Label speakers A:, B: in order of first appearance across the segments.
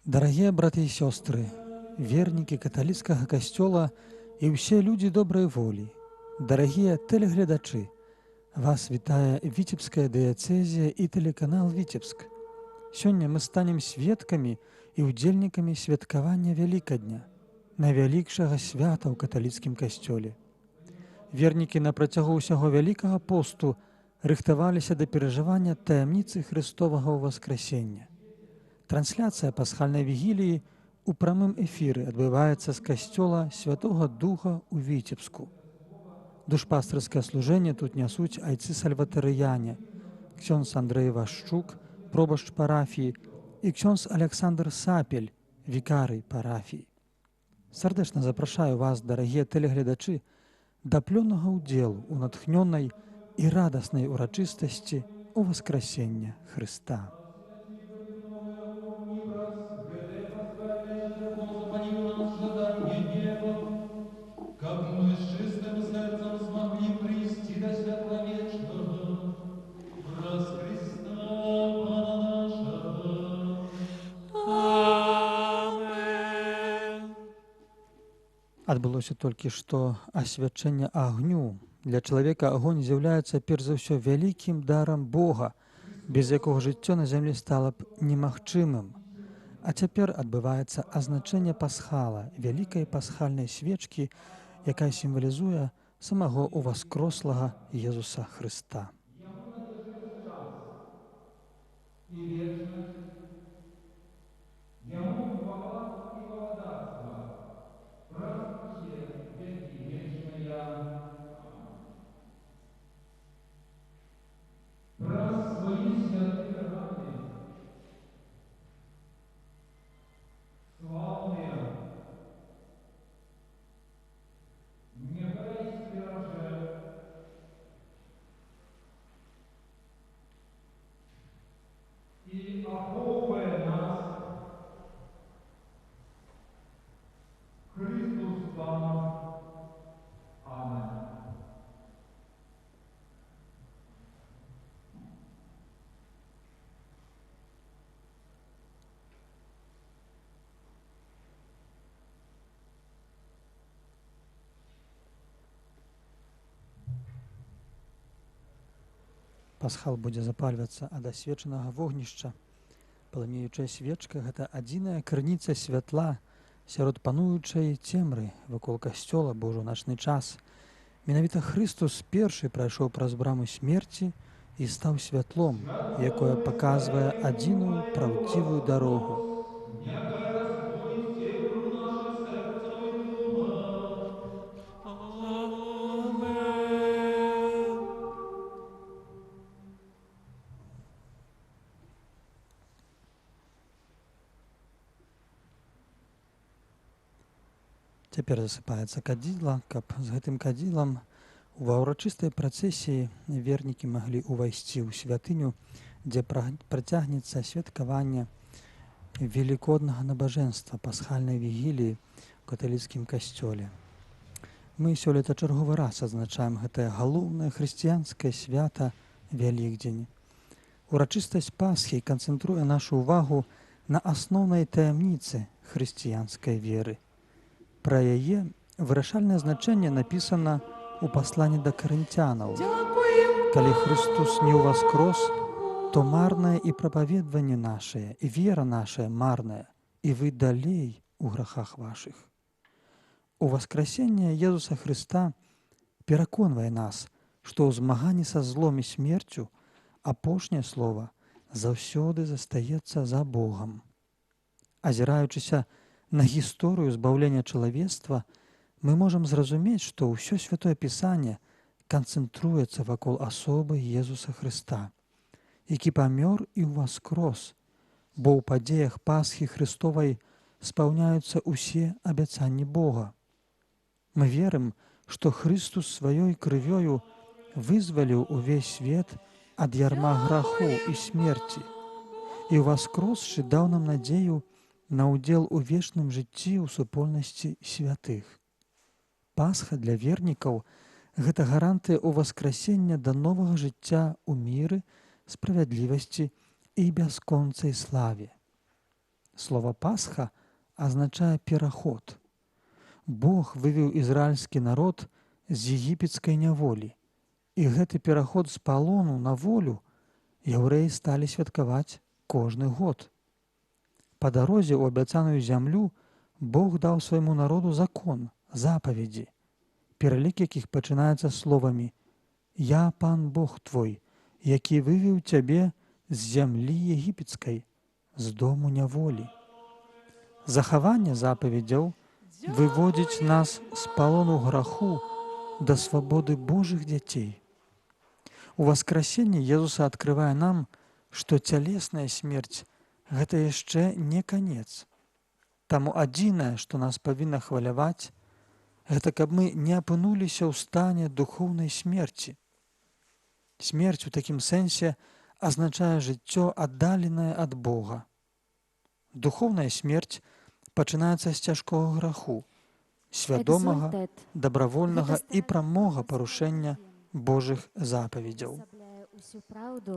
A: Дарагія браты і сёстры, вернікі каталіцкага касцёла і ўсе людзі добрай волі, дарагія тэлегледачы, вас вітае Віцебская дыяцэзія і тэлеканал Віцебск. Сёння мы станем сведкамі і ўдзельнікамі святкавання Вялікадня, найвялікшага свята ў каталіцкім касцёле. Вернікі на працягу ўсяго вялікага посту рыхтаваліся да перажывання таямніцы Христовага ўваскрасення. Трансляцыя пасхальнай вігіліі ў прамым эфіры адбываецца з касцёла Святога Духа ў Віцебску. Душпастырскае служэнне тут нясуць айцы-сальватарыяне, ксёндз Андрэй Вашчук, пробашч парафіі, і ксёндз Аляксандр Сапель, вікарый парафіі. Сардэчна запрашаю вас, дарагія тэлегледачы, да плённага ўдзелу ў натхнёнай і радаснай урачыстасці ўваскрасення Хрыста. Адбылося толькі што асвячэнне агню. Для чалавека агонь з'яўляецца перш за ўсё вялікім дарам Бога, без якога жыццё на зямлі стала б немагчымым. А цяпер адбываецца азначэнне пасхала, вялікай пасхальнай свечкі, якая сімвалізуе самого ўваскрослага Езуса Хрыста. Пасхал будзе запальвацца ад асвечанага вогнішча. Пламеючая свечка – гэта адзіная крыніца святла сярод пануючай цемры вакол касцёла, бо ўжо начны час. Менавіта Хрыстус першы прайшоў праз браму смерці і стаў святлом, якое паказвае адзіную праўдзівую дарогу. Цяпер засыпаецца кадзіла, каб з гэтым кадзілам ва ўрачыстай працэсіі вернікі маглі ўвайсці ў святыню, дзе працягнецца святкаванне велікоднага набажэнства пасхальнай вігіліі ў каталіцкім касцёле. Мы сёлета чарговы раз адзначаем гэтае галоўнае хрысціянскае свята Вялікдзень. Урачыстасць Пасхі канцэнтруе нашу ўвагу на асноўнай таямніцы хрысціянскай веры. Пра яе вырашальнае значэнне напісана ў пасланні да карынцянаў. Калі Хрыстус не ўваскрос, то марнае і прапаведванне нашае, і вера нашая марная, і вы далей у грахах вашых. Уваскрасенне Езуса Хрыста пераконвае нас, што ў змаганні са злом і смерцю апошняе слова заўсёды застаецца за Богам. Азіраючыся на гісторыю збаўлення чалавецтва, мы можам зразумець, што ўсё Святое Пісанне канцэнтруецца вакол асобы Езуса Хрыста, які памёр і ўваскрос, бо ў падзеях Пасхі Хрыстовай спаўняюцца ўсе абяцанні Бога. Мы верым, што Хрыстус сваёй крывёю вызваліў увесь свет ад ярма граху і смерці і ўваскросшы даў нам надзею на ўдзел у вечным жыцці ў супольнасці святых. Пасха для вернікаў – гэта гарантыя ўваскрасення да новага жыцця ў міры, справядлівасці і бясконцай славе. Слова «пасха» азначае пераход. Бог вывеў ізраільскі народ з егіпецкай няволі. І гэты пераход з палону на волю яўрэі сталі святкаваць кожны год. Па дарозе ў абяцаную зямлю Бог даў свайму народу закон, запаведзі, пералік якіх пачынаецца словамі «Я, пан Бог твой, які вывеў цябе з зямлі егіпецкай, з дому няволі». Захаванне запаведзяў выводзіць нас з палону граху да свабоды Божых дзяцей. У васкрасенні Езуса адкрывае нам, што цялесная смерць – гэта яшчэ не канец. Таму адзінае, што нас павінна хваляваць, гэта каб мы не апынуліся ў стане духоўнай смерці. Смерць у такім сэнсе азначае жыццё аддаленае ад Бога. Духоўная смерць пачынаецца з цяжкога граху, свядомага, дабравольнага і прамога парушэння Божых запаведзяў.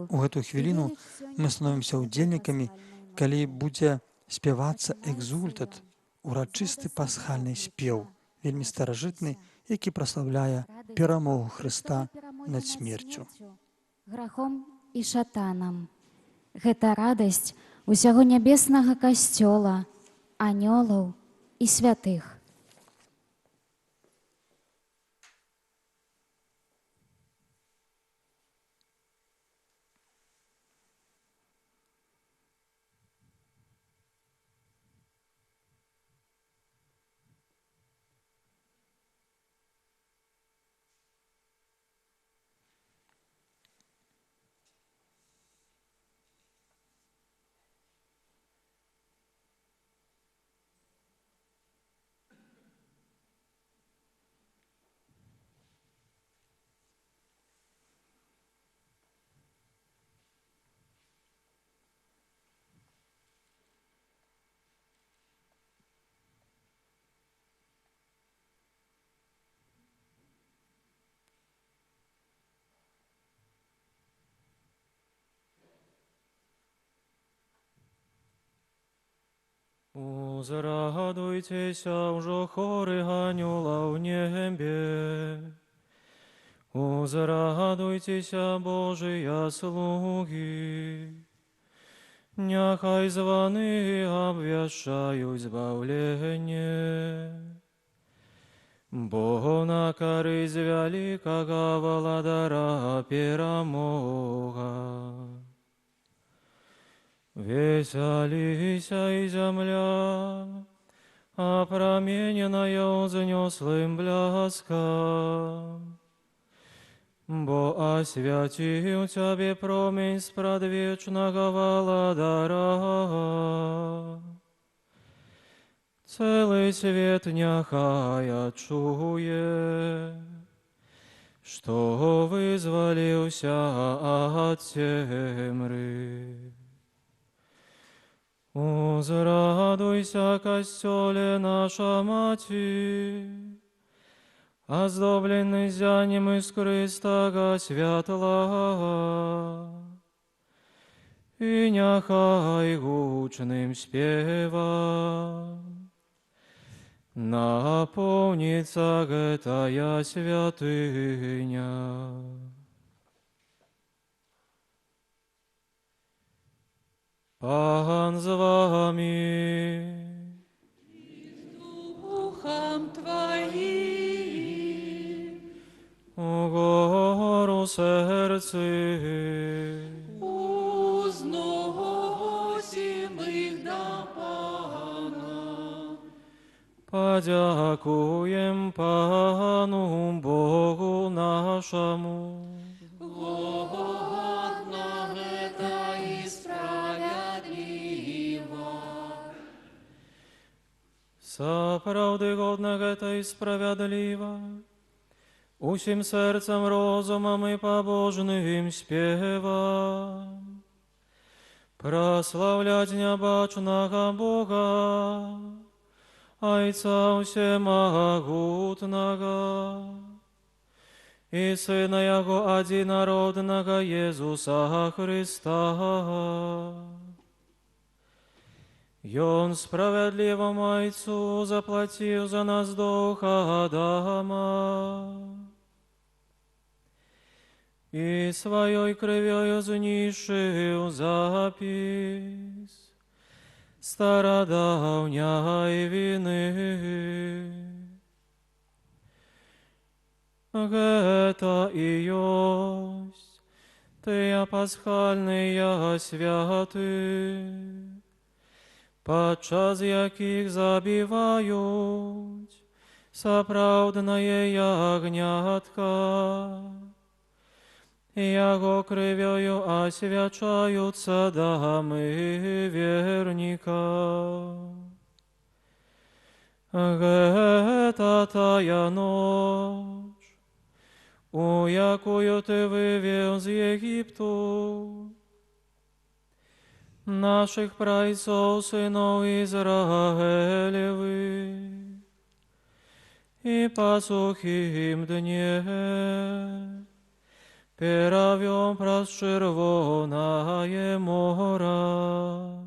A: У гэтую хвіліну мы становімся ўдзельнікамі, калі будзе спявацца экзультат, урачысты пасхальны спеў, вельмі старажытны, які праслаўляе перамогу Хрыста над смерцю.
B: Грахом і шатанам. Гэта радасць усяго нябеснага касцёла, анёлаў і святых.
C: Узрадуйтеся ўжо хоры анёла ў небе, узрадуйтеся Божыя слугі, няхай званы абвяшчаюць збаўленне, бо на карысць вялікага валадара перамога. Весяліся і зямля, апрамененая ўзнёслым бляскам, бо асвяціў цябе промень спрадвечнага валадара. Цэлы свет няхай адчуе, што вызваліўся ад цемры. Узрадуйся, касцёле наша маці, аздоблены зяннем іскрыстага святла, і няхай гучным спевам напоўніцца гэтая святыня. Пан з вами,
D: и с духом твоим,
C: угору сердцы,
D: узносим их до Пана.
C: подякуем Пану Богу нашему.
D: Годно это и справедливо.
C: Сапраўды годна гэта і справядліва, усім сэрцам, розумам і пабожным спевам праслаўляць нябачнага Бога, Айца ўсемагутнага, і Сына Яго адзінароднага Езуса Христа, И Он справедливому Отцу заплатил за нас духа Адама. И своей кровью знішив запис стародавняй вины. Это и есть Тыя пасхальныя святы, падчас якіх забіваюць сапраўднае ягнятка, Яго крывёю освячаюцца дамы верніка. Гэта тая ноч, у якую ты вывел з Египту наших прайцов, сынов Израилевых, и по сухим дне перавём праз Чырвонае мора.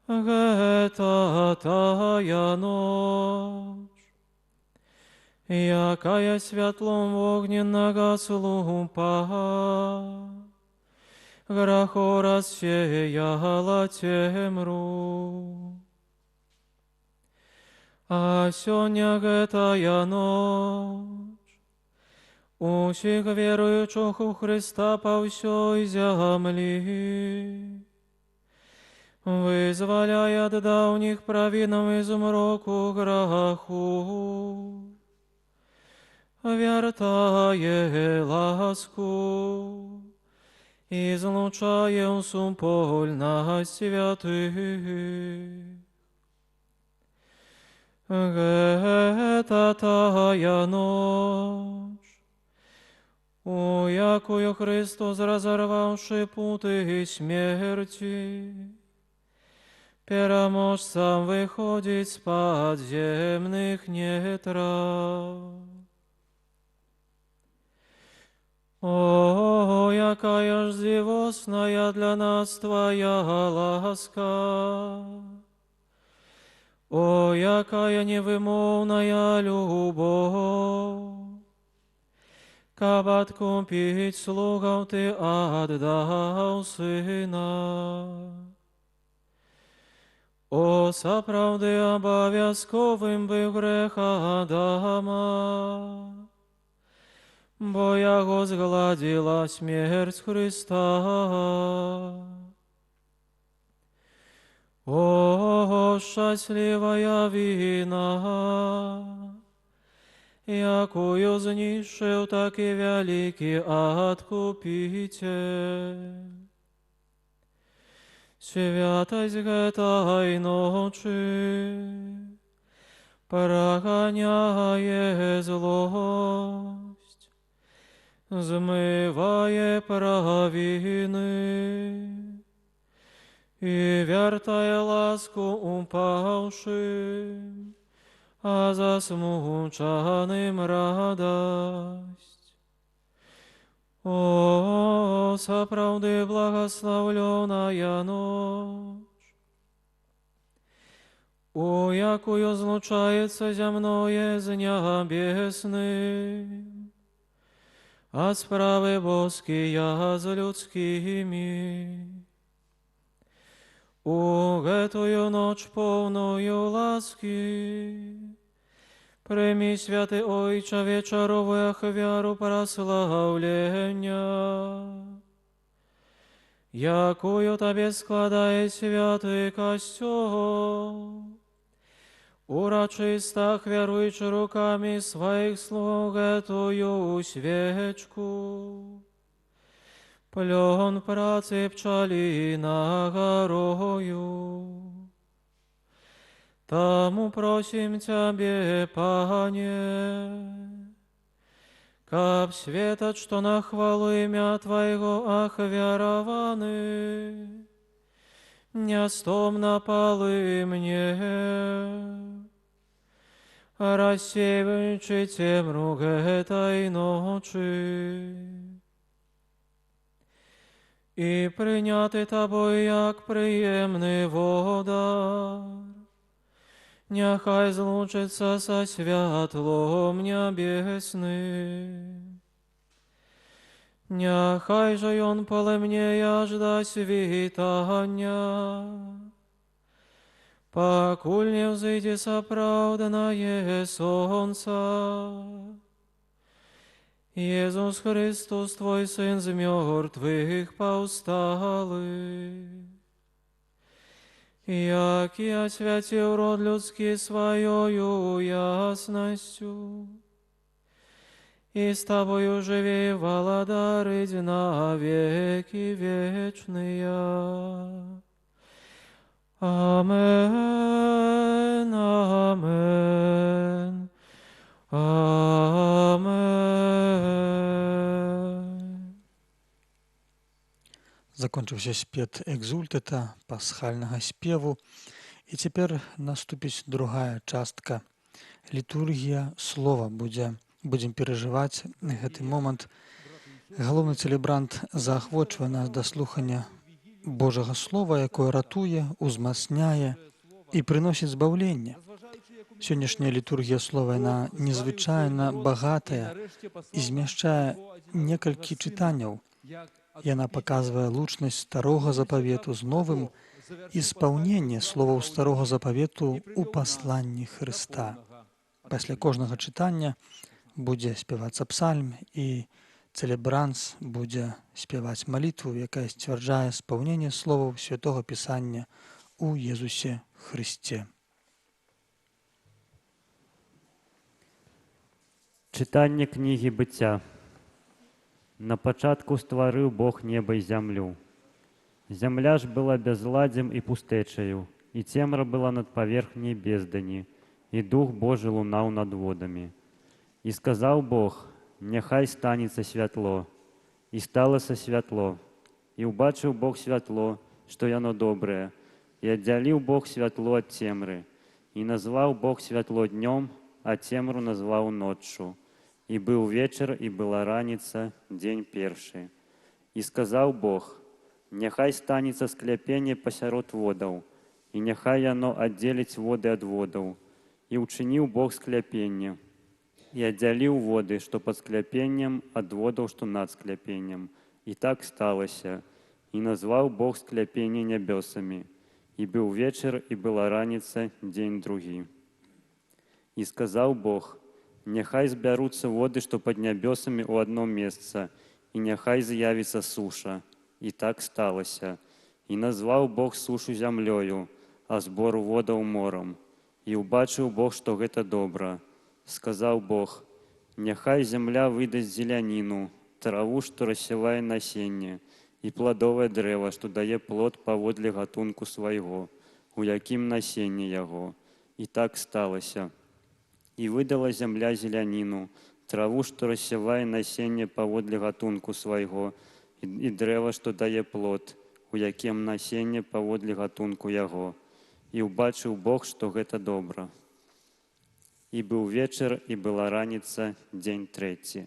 C: Гэта тая ноч, якая святлом огненнага слупа граху рассеяла цемру. А сёння гэтая ноч усіх веруючых у Христа па ўсёй зямлі вызваляе ад даўніх правінаў і змроку граху, вяртае ласку і злучае ў супольнасць святых. Гэта тая ноч, у якую Христос, разорвавши путы смерти, пераможцам выходить з подземных нетрав. О, якая ж зивосная для нас Твоя ласка! О, якая невымовная любовь! Каб откупить слугов Ты отдал Сына. О, сапраўды абавязковым быў грэх Адама, бо яго згладзіла смерць Христа. О, шчаслівая віна, якую знішчыў такі вялікі адкупіцель. Святасць гэтай ночы праганяе злосць, змывае правіны і вяртае ласку упаўшым, а засмучаным радасць. О, сапраўды благаслаўлёная ноч, у якую злучаецца зямное з нябесным, а справы боскія з людскімі. У гэтую ноч поўную ласкі прыймі, святы Ойча, вечаровую ахвяру праслаўлення, якую Табе складае святы касцёл, урачыста ахвяруючы рукамі сваіх слуг гэтую свечку, плён працы пчалінага рою. Таму просім Цябе, Пане, каб светач, што на хвалу імя Твайго ахвяраваны, нястомна палы мне, рассеиваючы цемру гэтай ночы. і прийняти тобою як приємний водар. Нехай злучиться со святлом небесным. Нехай же он полемнее аж до світання, покуль не взойди соправданное солнце. Иисус Христос, Твой Сын, з мертвых повсталый, який освятил род людский своею ясностью, и с Тобою живи владарить на веки вечные. Амен, амен, амен.
A: Закончыўся спет экзультата пасхальнага спеву, і цяпер наступіць другая частка. Літургія слова будзем перажываць гэты момант. Галоўны цэлебрант заахвочвае нас да слухання Божага Слова, якое ратуе, узмацняе і прыносіць збаўленне. Сённяшняя літургія слова, яна незвычайна багатая і змяшчае некалькі чытанняў. Яна паказвае лучнасць старога запавету з новым і спаўненне словаў старога запавету ў пасланні Хрыста. Пасля кожнага чытання будзе спявацца псальм, і цэлебрант будзе спяваць малітву, якая сцвярджае спаўненне словаў Святога Пісання ў Езусе Хрысце.
E: Чытанне кнігі быцця. На пачатку стварыў Бог неба і зямлю. Зямля ж была бязладдзем і пустэчаю, і цемра была над паверхняй бездані, і Дух Божы лунаў над водамі. І сказаў Бог: няхай станецца святло. І сталася святло. І ўбачыў Бог святло, што яно добрае, і аддзяліў Бог святло ад цемры. І назваў Бог святло днём, а цемру назваў ноччу. І быў вечар, і была раніца, дзень першы. І сказаў Бог: няхай станецца скляпенне пасярод водаў, і няхай яно аддзеліць воды ад водаў. І ўчыніў Бог скляпенне, і аддзяліў воды, што пад скляпеннем, ад водаў, што над скляпеннем. І так сталася. І назваў Бог скляпенне нябёсамі. І быў вечар, і была раніца, дзень другі. І сказаў Бог: няхай збяруцца воды, што пад нябёсамі ў адно месца, і няхай з'явіцца суша. І так сталася. І назваў Бог сушу зямлёю, а збор водаў морам. І ўбачыў Бог, што гэта добра. Сказаў Бог: няхай зямля выдасць зеляніну, траву, што рассявае насенне, і пладовае дрэва, што дае плод паводле гатунку свайго, у якім насенне яго. І так сталася. І выдала зямля зеляніну, траву, што рассявае насенне паводле гатунку свайго, і дрэва, што дае плод, у якім насенне паводле гатунку яго. І ўбачыў Бог, што гэта добра. І быў вечар, і была раніца, дзень трэці.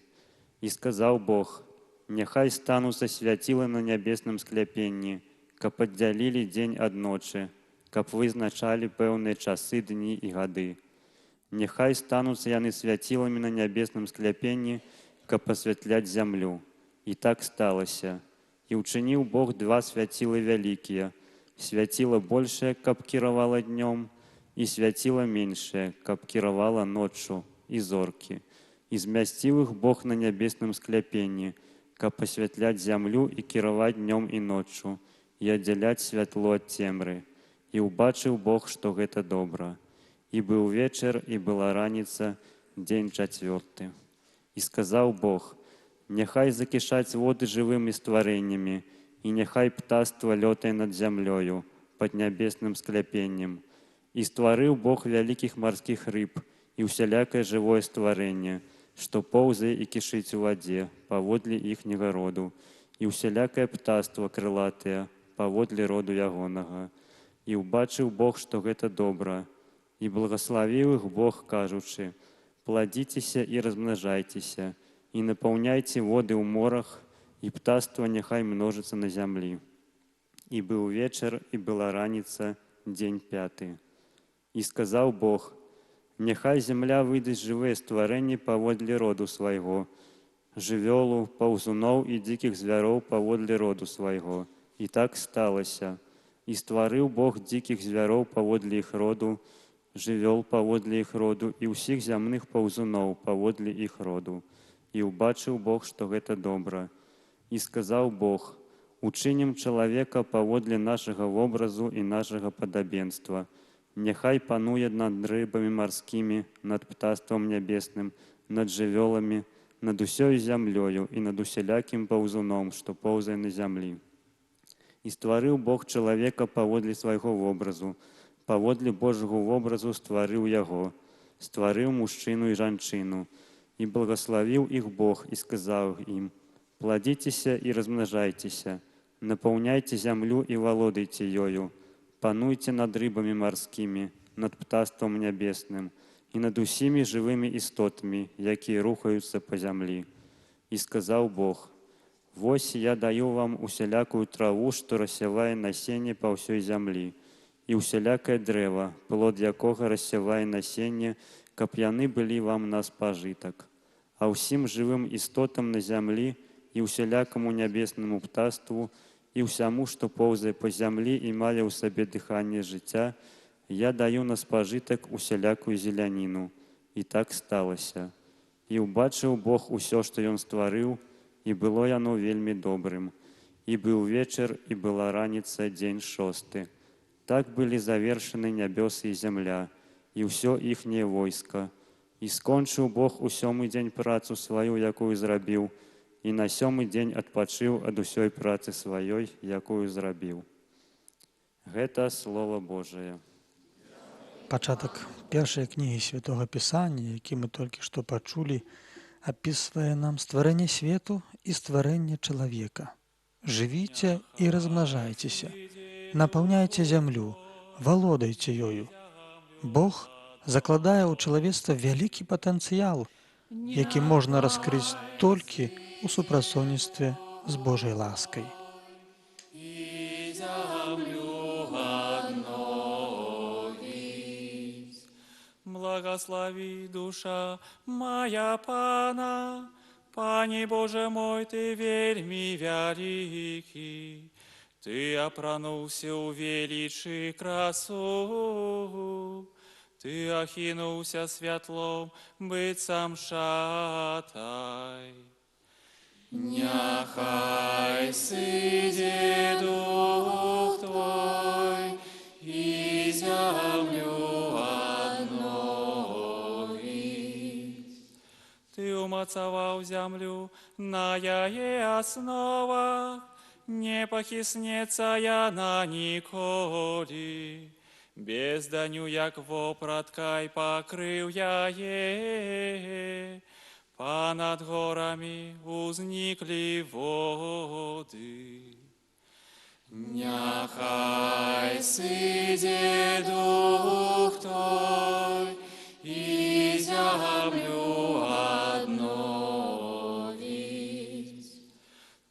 E: І сказаў Бог: няхай стануцца свяцілы на нябесным скляпенні, каб аддзялілі дзень ад ночы, каб вызначалі пэўныя часы, дні і гады. Няхай стануцца яны свяціламі на нябесным скляпенні, каб асвятляць зямлю. І так сталася. І ўчыніў Бог два свяцілы вялікія, свяціла большае, каб кіравала днём, і свяціла меншае, каб кіравала ноччу, і зоркі. І змясціў іх Бог на нябесным скляпенні, каб асвятляць зямлю і кіраваць днём і ноччу, і аддзяляць святло ад цемры. І ўбачыў Бог, што гэта добра. І быў вечар, і была раніца, дзень чацвёрты. І сказаў Бог: няхай закішаць воды жывымі стварэннямі, і няхай птаства лётае над зямлёю, пад нябесным скляпеннем. І стварыў Бог вялікіх марскіх рыб і ўсялякае жывое стварэнне, што поўзае і кішыць у вадзе, паводле іхняга роду, і ўсялякае птаства крылатае, паводле роду ягонага. І ўбачыў Бог, што гэта добра. І благословіў іх Бог, кажучы: пладзіцеся і размнажайцеся, і напаўняйце воды ў морах, і птаство няхай множыцца на зямлі. І быў вечар, і была раніца, дзень 5. І сказаў Бог: няхай зямля выдасць жывыя стварэнні паводле роду свайго, жывёлу, паўзуноў і дзікіх звяроў паводле роду свайго. І так сталася. І стварыў Бог дзікіх звяроў паводле іх роду, жывёл паводле іх роду і ўсіх зямных паўзуноў паводле іх роду. І ўбачыў Бог, што гэта добра. І сказаў Бог: учынім чалавека паводле нашага вобразу і нашага падабенства. Няхай пануе над рыбамі марскімі, над птаствам нябесным, над жывёламі, над усёй зямлёю і над усялякім паўзуном, што поўзае на зямлі. І стварыў Бог чалавека паводле свайго вобразу, паводле Божага вобразу стварыў яго, стварыў мужчыну і жанчыну. І благаславіў іх Бог і сказаў ім: пладзіцеся і размнажайцеся, напаўняйце зямлю і валодайце ёю, пануйце над рыбамі марскімі, над птаствам нябесным і над усімі жывымі істотамі, якія рухаюцца па зямлі. І сказаў Бог: вось я даю вам усялякую траву, што рассявае насенне па ўсёй зямлі, і усялякае дрэва, плод якога рассявае насенне, каб яны былі вам на спажытак. А ўсім жывым істотам на зямлі і усялякаму нябеснаму птаству і ўсяму, што поўзае па зямлі і мае ў сабе дыханне жыцця, я даю на спажытак усялякую зеляніну. І так сталася. І ўбачыў Бог усё, што ён стварыў, і было яно вельмі добрым. І быў вечар, і была раніца, дзень 6. Так былі завершаны нябёсы і зямля, і ўсё іхняе войска. І скончыў Бог у 7-й дзень працу сваю, якую зрабіў, і на 7-й дзень адпачыў ад усёй працы сваёй, якую зрабіў. Гэта Слова Божае.
A: Пачатак першай кнігі Святога Пісання, які мы толькі што пачулі, апісвае нам стварэнне свету і стварэнне чалавека. Жывіце і размнажайцеся, напаўняйце зямлю, валодайце ёю. Бог закладае ў чалавецтва вялікі патэнцыял, які можна раскрыць толькі ў супрацоўніцтве з Божай ласкай.
D: И землю обновить. Благослови душа моя Пана, Пане Боже мой, Ты вельми великий, Ты опранулся у величи красу, Ты охинуся святлом, быццам шатай. Няхай сыдзе дух Твой, и землю обновить. Ты умацовал землю на яе основах, не похиснется яна николи. Безданю, як вопроткай, покрыў яе, понад горами узниклі воды. Няхай сыдзе дух Твой, и землю обновить.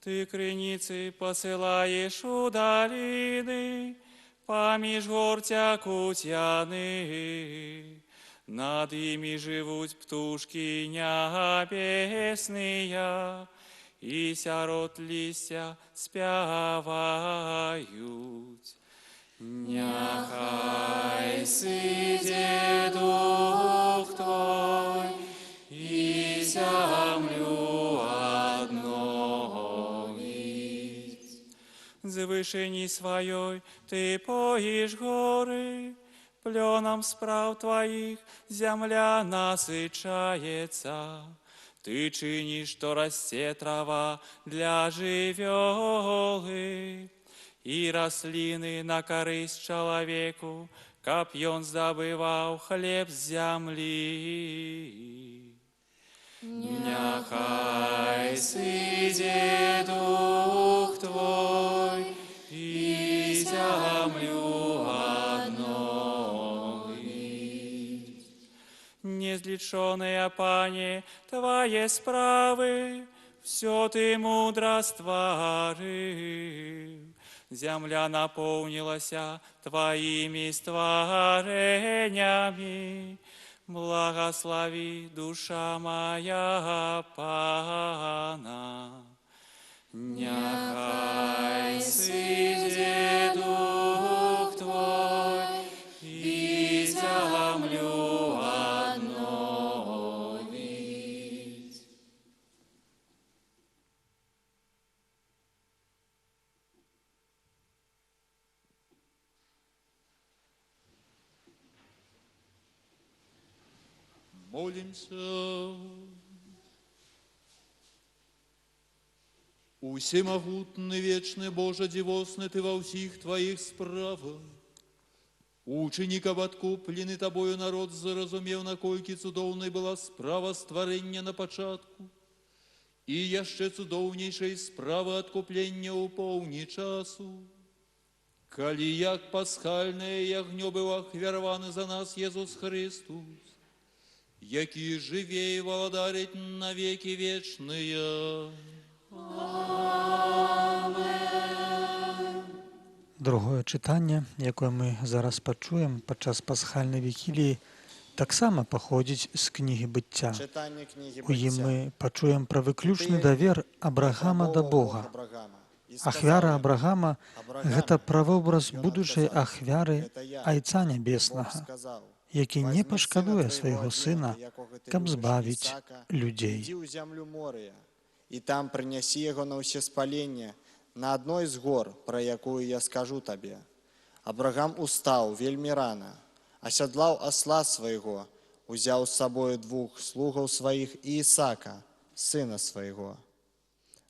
D: Ты крыніцы посылаешь у долины, поміж гор тякуть яны, над ими живут птушки небесные, и сярод листя спявают. Няхай сыдзе дух Твой, и землю обновить. З вышини своей Ты поишь горы, пленом справ Твоих земля насыщается. Ты чинишь, что расте трава для живёлы, и рослины на корысть человеку, каб ён здобывал хлеб с земли. Няхай сыдзе дух Твой, и землю обновить. Незліченыя, Пане, Твои справы, все ты мудро створил. Земля наполнилася Твоими створениями. Благослови, душа моя, Пана. Няхай сиде Дух Твой, и землю обновить.
F: Молимся. Усемогутный, вечный Боже, дивосный Ты во всех Твоих справах. Учеников откупленный Тобою народ заразумев, на койке цудовной была справа створення на початку, і яще цудовнейшей справа откуплення у повні часу. Коли як пасхальне ягньо был охверованы за нас Иисус Христос, який живее володарить на веки вечные.
A: Другое чытанне, якое мы зараз пачуем падчас пасхальнай вікіліі, таксама паходзіць з кнігі быцця.
G: Читання книги
A: У ім
G: Быття.
A: мы пачуем пра выключны давер Абрагама да Бога.
G: Абрагама. І сказав
A: Ахвяра
G: йому,
A: Абрагама
G: Абрагаме,
A: гэта правобраз
G: ён
A: будучай
G: адказаў,
A: ахвяры
G: «Гэта я,
A: Айца
G: Бог
A: Нябеснага,
G: сказав,
A: які не
G: «Возьми
A: пашкадуе
G: сына
A: свайго
G: твоего
A: сына,
G: одинака, якого ты
A: каб
G: любиш,
A: збавіць
G: Ісака,
A: людзей».
G: Іди у землю моря, і там принеси його на усе спалення, на одной з гор, про якую я скажу табе. Абрагам устаў вельмі рана, асядлаў осла свайго, узяў з сабою двух слугаў сваіх і Ісака, сына свайго.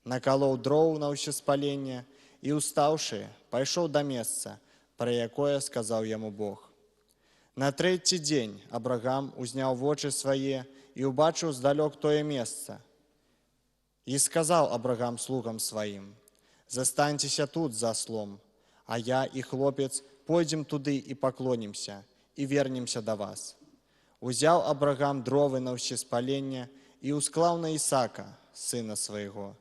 G: Накалоў дроў на ўсе спалення і, устаўшы, пайшоў да месца, пра якое сказаў яму Бог. На трэці дзень Абрагам узняў вочы свае і ўбачыў здалёк тое месца. І сказаў Абрагам слугам сваім: «Застаньцеся тут за ослом, а я і хлопец пойдзем туды і паклонімся, і вернемся да вас». Узяў Абрагам дровы на ўсе спалення і усклаў на Ісака, сына свайго.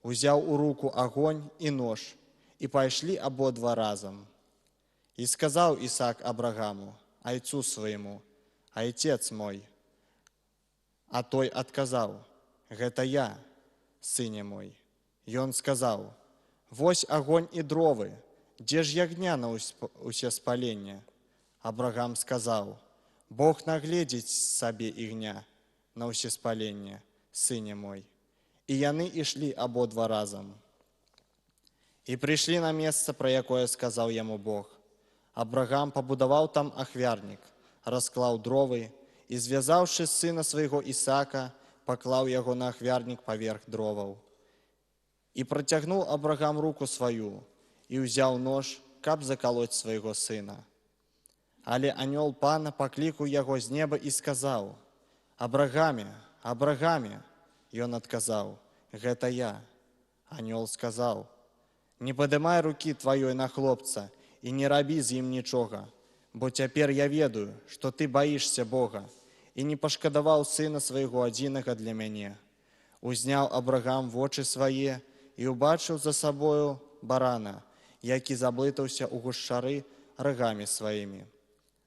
G: Узяў у руку агонь і нож, і пайшлі абодва разам. І сказаў Ісак Абрагаму, айцу свайму: «Айцец мой». А той адказаў: «Гэта я, сыне мой». Ён сказаў: «Вось агонь і дровы, дзе ж ягня на усе спалення?» Абрагам сказаў: «Бог нагледзіць сабе ігня на ўсе спалення, сыне мой». І яны ішлі абодва разам. І прыйшлі на месца, пра якое сказаў яму Бог. Абрагам пабудаваў там ахвярнік, расклаў дровы і, звязаўшы сына свайго Ісака, паклаў яго на ахвярнік паверх дроваў. І працягнуў Абрагам руку сваю і ўзяў нож, каб закалоць свайго сына. Але анёл Пана паклікаў яго з неба і сказаў: «Абрагаме, Абрагаме!» Ён адказаў: «Гэта я». Анёл сказаў: «Не падымай рукі тваёй на хлопца і не рабі з ім нічога, бо цяпер я ведаю, што ты баішся Бога і не пашкадаваў сына свайго адзінага для мяне». Узняў Абрагам вочы свае і ўбачыў за сабою барана, які заблытаўся ў гушчары рагамі сваімі.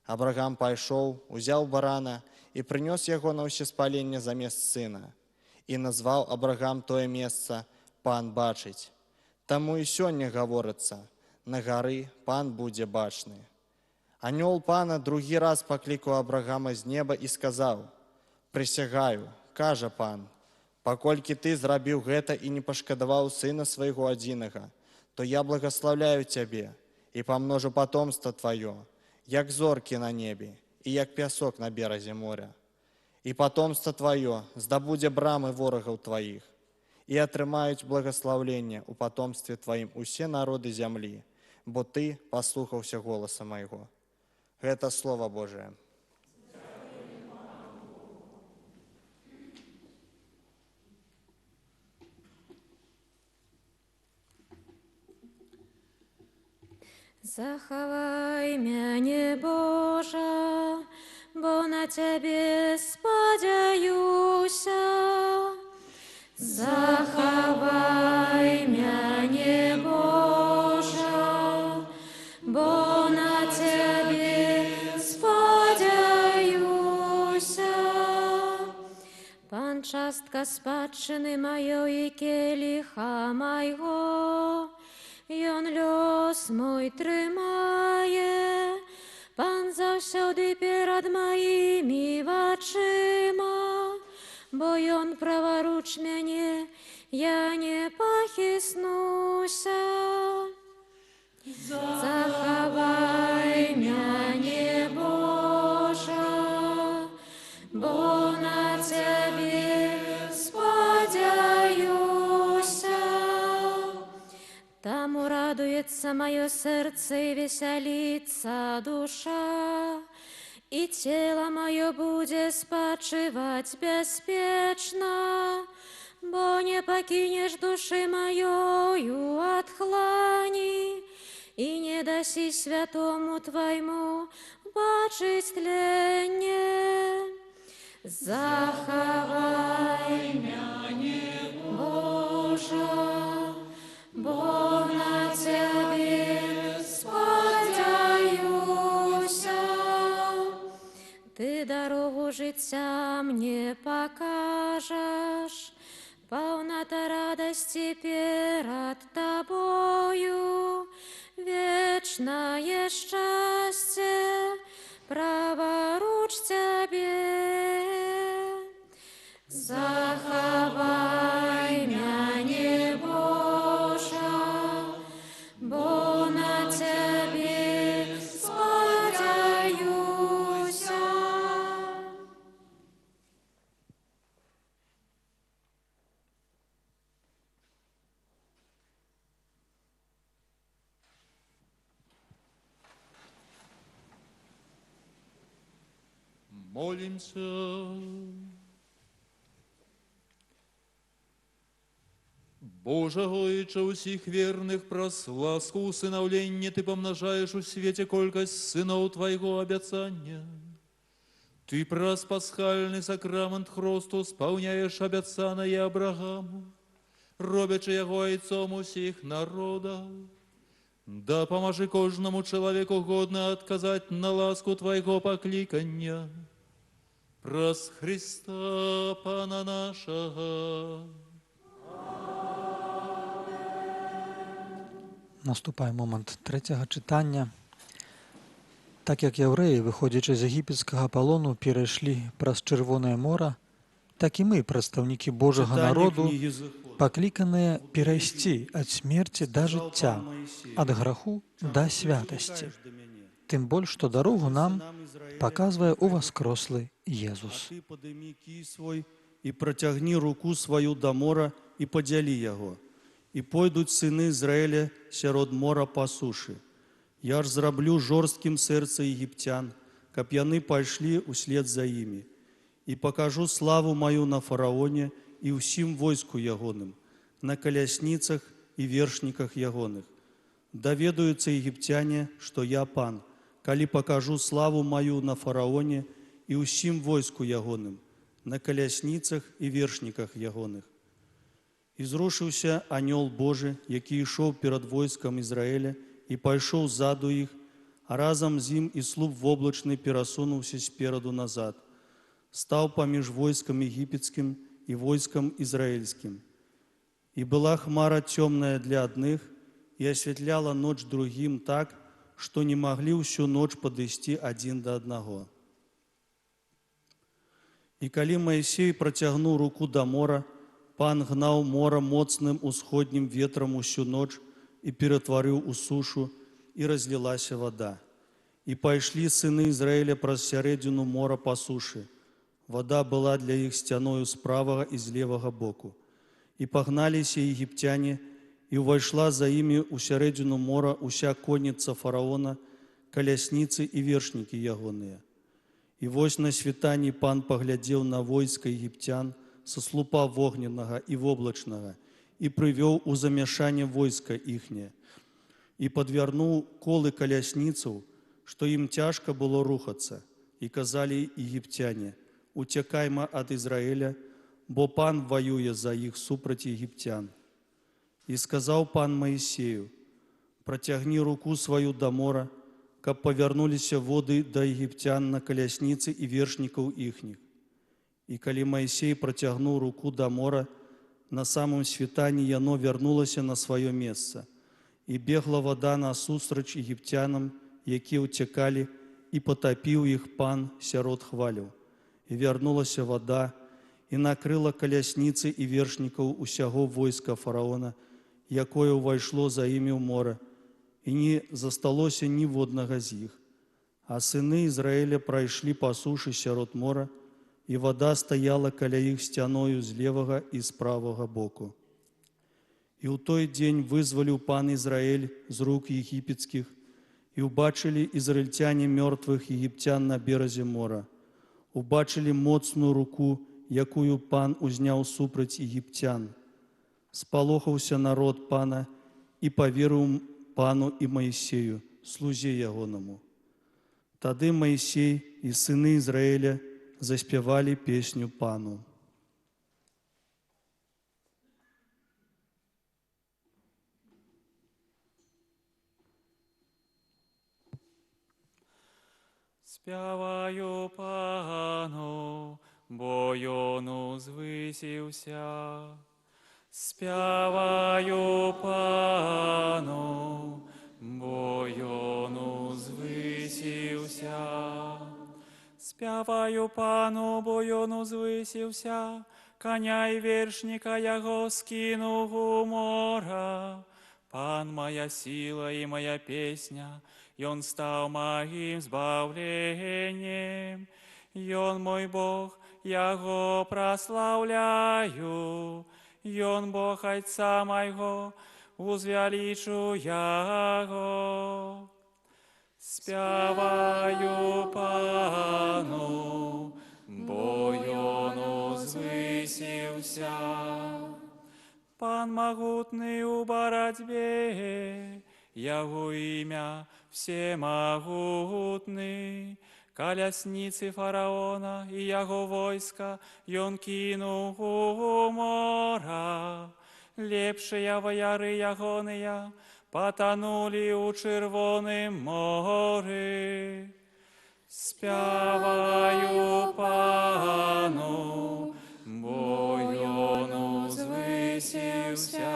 G: Абрагам пайшоў, узяў барана і прынёс яго на ўсе спалення замест сына. І назваў Абрагам тое месца «Пан бачыць». Таму і сёння гаворыцца: «На гары Пан будзе бачны». Анёл Пана другі раз паклікаў Абрагама з неба і сказаў: «Прысягаю, кажа Пан, паколькі ты зрабіў гэта і не пашкадаваў сына свайго адзінага, то я благаслаўляю цябе і памножу патомства тваё, як зоркі на небе і як пясок на беразе моря. І патомства тваё здабудзе брамы ворагаў тваіх, і атрымаюць благаслаўленне ў патомстве тваім усе народы зямлі, бо ты паслухаўся голаса майго». Гэта Слова Божие.
H: Захавай мяне, Божа, бо на Цябе спадзяюся. Захавай Пан частка спадчыны маёй і келіха майго, ён лёс мой трымае, Пан заўсёды перад маімі вачыма, бо ён праваруч мяне, я не пахіснуся. Захавай мяне, Божа, бо на Цябе спадзяюся. Там урадуецца маё сэрца і весяліцца душа, і цела маё будзе спачываць бяспечна, бо не пакінеш душы маёю ад хлані, і не дасі святому Твайму бачыць тленне. Захавай мяне, Божа, бо на Цябе спадзяюся. Ты дарогу жыцця мне пакажаш, паўната радасці перад Табою, вечнае шчасце праваруч Цябе. Захавай мяне, Божа, бо на Цябе спадзяюся.
F: Молимся. Боже, Гойче усіх верных, праз ласку усынаўлення Ты помножаешь у свете колькость сынов Твоего обяцания. Ты праз пасхальный сакрамент хросту спаўняешь обяцанае Абрагаму, робячи яго айцом усіх народов. Да поможи кожному человеку годно отказать на ласку Твоего покликання. Праз Христа Пана нашего.
A: Наступає момент третього читання. Так як євреї, виходячи з єгипетського полону, перейшли праз Червоне море, так і ми, представники Божого народу, покликані перейти від смерті до життя, від греху до святості. Тим більше, що дорогу нам показує у воскреслий Єсус.
I: Ти подими кій свой і протягни руку свою до мора і поділи його. І пойдуть сини Ізраїля сярод мора по суші. Я ж зраблю жорстким серце єгиптян, каб яны пайшлі услед за імі. І покажу славу мою на фараоне і ўсім войску ягоным, на колясницах і вершниках ягоных. Доведаются египтяне, что я Пан, калі покажу славу мою на фараоне і ўсім войску ягоным, на колясницах і вершниках ягоных. І зрушыўся анёл Божы, які ішоў перад войскам Ізраіля і пайшоў ззаду іх, а разам з ім і слуп воблачны перасунуўся спераду назад, стаў паміж войскам егіпецкім і войскам ізраільскім. І была хмара цёмная для адных і асвятляла ноч другім так, што не маглі ўсю ноч падысці адзін да аднаго. І калі Маісей працягнуў руку да мора, Пан гнаў мора моцным усходнім ветрам усю ноч і ператварыў у сушу, і разлілася вода. І пайшлі сыны Ізраіля праз сярэдзіну мора па сушы. Вода была для іх сцяною з правага і з левага боку. І пагналіся егіпцяне, і ўвайшла за імі ў сярэдзіну мора уся конніца фараона, калясніцы і вершнікі ягоныя. І вось на світанні Пан паглядзеў на войска егіпцян са слупа вогненнага і воблачнага і прывёў у замяшанне войска іхняе. І падвярнуў колы калясніцаў, што ім цяжка было рухацца. І казалі егіпцяне: «Уцякайма ад Ізраіля, бо Пан воюе за іх супраць егіпцян». І сказаў Пан Маісею: «Працягні руку сваю да мора, каб павярнуліся воды да егіпцян на калясніцы і вершнікаў іхніх». И коли Моисей протягнул руку до мора, на самом світанні яно вернулося на свое место. И бегла вода насустрач египтянам, які утекали, и потопил их пан сярод хвалю. И вернулася вода, и накрыла колясницы и вершников усяго войска фараона, якое увайшло за ими в море, и не засталося ни водного з их. А сыны Израиля пройшли по суше сярод мора, и вода стояла каля их стяною з левого и з правого боку. И у той день вызволил пан Израиль з рук египетских, и убачили израильтяне мертвых египтян на березе мора. Убачили моцную руку, якую пан узнял супроть египтян. Сполохався народ пана и поверил пану и Моисею, слузе ягоному. Тады Моисей и сыны Израиля заспевали песню пану.
D: Спяваю пану, бо ён узвысіўся. Спяваю пану, бо ён узвысіўся. Спяваю пану, бо ён узвысіўся, коня і вершніка яго скінуў у мора. Пан моя сила і моя песня, ён стаў маім збавленнем. Ён мой Бог, яго праслаўляю, ён Бог Айца майго, узвялічу яго. Спяваю пану, бо ён узвысіўся. Пан магутны у барацьбе, яго імя всемагутны. Колясницы фараона і яго войска ён кінуў у мора. Лепшыя ваяры ягоныя потонули у Чырвоным моры. Спяваю пану, бо ён узвысіўся.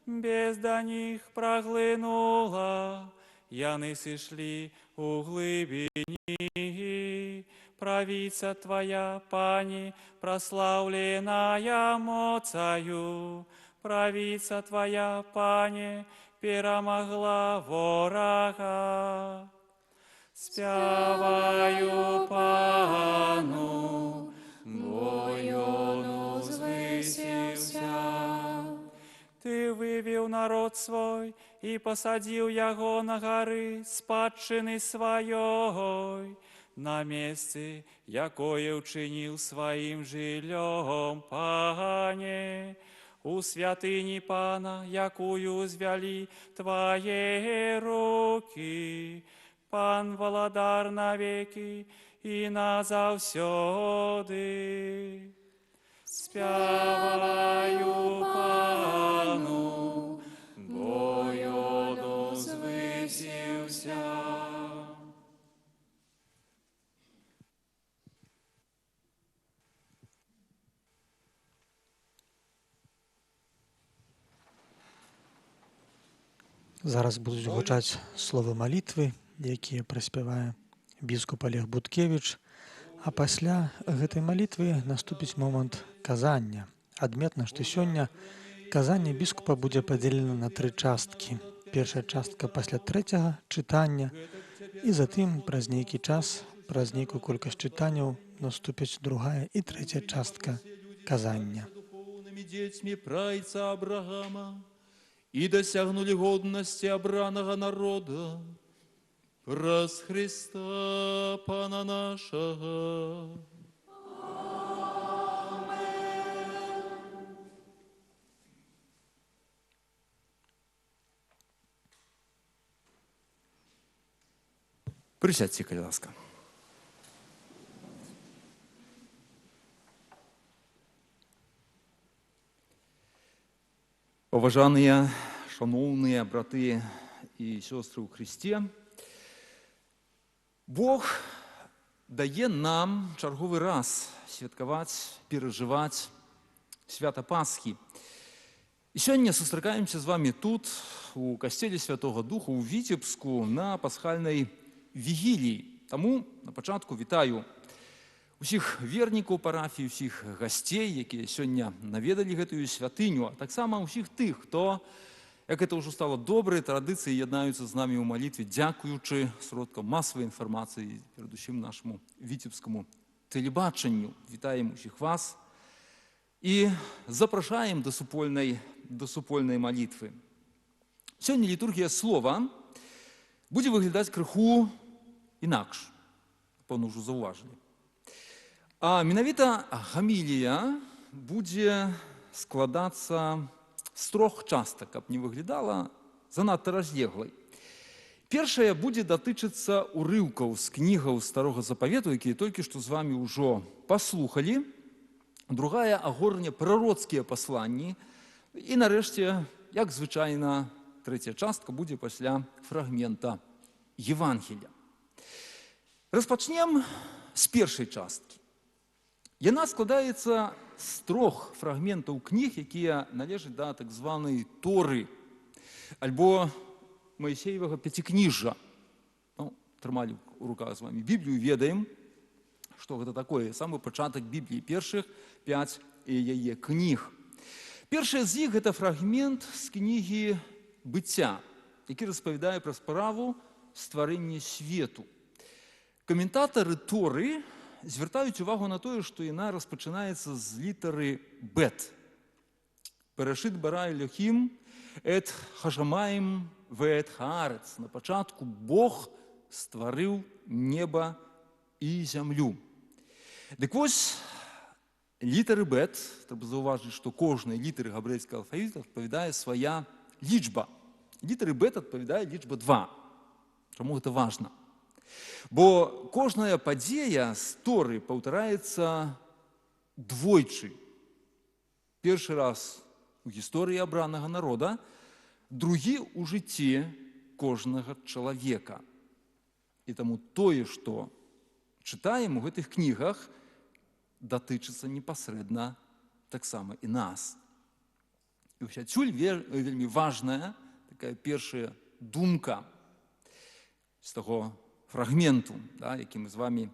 D: Бездна іх праглынула, яны сышлі у глыбіні. Правіца твоя, пані, прославленая моцаю. Правіца твоя, пані, перамагла ворага. Спяваю пану, бо ён узвысіўся. Ты вывел народ свой и посадил яго на горы спадчыны сваёй, на месцы, якое учинил своим жыллём, пане, у святыні пана, якую звялі твои руки. Пан владар навеки и назаўсёды. Спяваю пану, бо ён узвысіўся.
A: Зараз будуць гучаць словы малітвы, якія праспявае біскуп Олег Буткевіч, а пасля гэтай малітвы наступіць момант казання. Адметна, што сёння казанне біскупа будзе падзелена на 3 часткі. Першая частка пасля 3-го чытання, і затым праз нейкі час, праз нейкую колькасць чытанняў наступіць другая і 3-я частка казання.
F: Детьми прайца Абрагама и досягнули годности обраного народа праз Христа Пана нашего.
J: Присядьте, калі ласка. Уважаныя, шановныя браты і сёстры ў Христе, Бог дае нам чарговы раз святкаваць, перажываць свята Пасхі. І сёння сустракаемся з вами тут, у касцеле Святого Духа, у Віцебску, на пасхальнай вігіліі. Таму на пачатку вітаю усіх вернікаў парафіі, усіх гасцей, якія сёння наведалі гэтую святыню, а таксама ўсіх тых, хто, як это ўжо стало добрай традыцыяй, яднаюцца з намі ў малітве, дзякуючы сродкам масавай інфармацыі, перадусім нашаму віцебскаму тэлебачанню. Вітаем усіх вас і запрашаем да супольнай малітвы. Сёння літургія слова будзе выглядаць крыху інакш, пэўна, ўжо заўважылі. А менавіта гамілія будзе складацца з 3 частак, каб не выглядала занадта разлеглай. Першая будзе датычыцца урыўкаў з кнігаў Старога Запавету, якія толькі што з вамі ўжо паслухалі. Другая агорне прароцкія пасланні. І нарэшце, як звычайна, 3 частка будзе пасля фрагмента Евангелія. Распачнем з першай часткі. Яна складаецца з 3 фрагментаў кніг, якія належаць да так званай Торы, альбо Маісеевага пяцікніжжа. Трымалі ў руках з вами Біблію, ведаем, што гэта такое. Самы пачатак Бібліі, першых 5 яе кніг. Першы з іх – гэта фрагмент з кнігі «Быцця», які распавядае пра справу стварэння свету. Каментатары Торы звяртаюць увагу на тое, што яна распачынаецца з літары «бет». «Перашыт бара Элохим, эт хашамаім вэт хаарец». На пачатку Бог стварыў неба і зямлю. Дык вось, літары «бет», трэба заўважыць, што кожнай літары габрэйскага алфавіта адпавядае свая лічба. Літары «бет» адпавядае лічба 2. Чаму гэта важна? Бо кожная падзея з Торы паўтараецца двойчы. Першы раз у гісторыі абранага народа, другі ў жыцці кожнага чалавека. І таму тое, што чытаем у гэтых кнігах, датычыцца непасрэдна таксама і нас. І вось адсюль вельмі важная такая першая думка з таго фрагменту, які мы з вами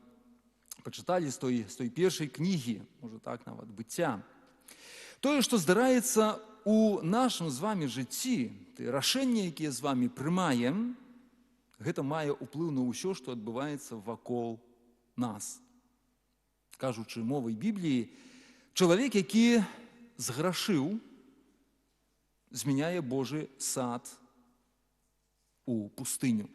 J: пачыталі з той першай кнігі, можа так нават, «Быцця». Тое, што здараецца у нашым з вами жыцці, тыя рашэнні, якія з вами прымаем, гэта мае ўплыў на ўсё, што адбываецца вакол нас. Кажучы мовай Бібліі, чалавек, які зграшыў, змяняе Божы сад у пустыню.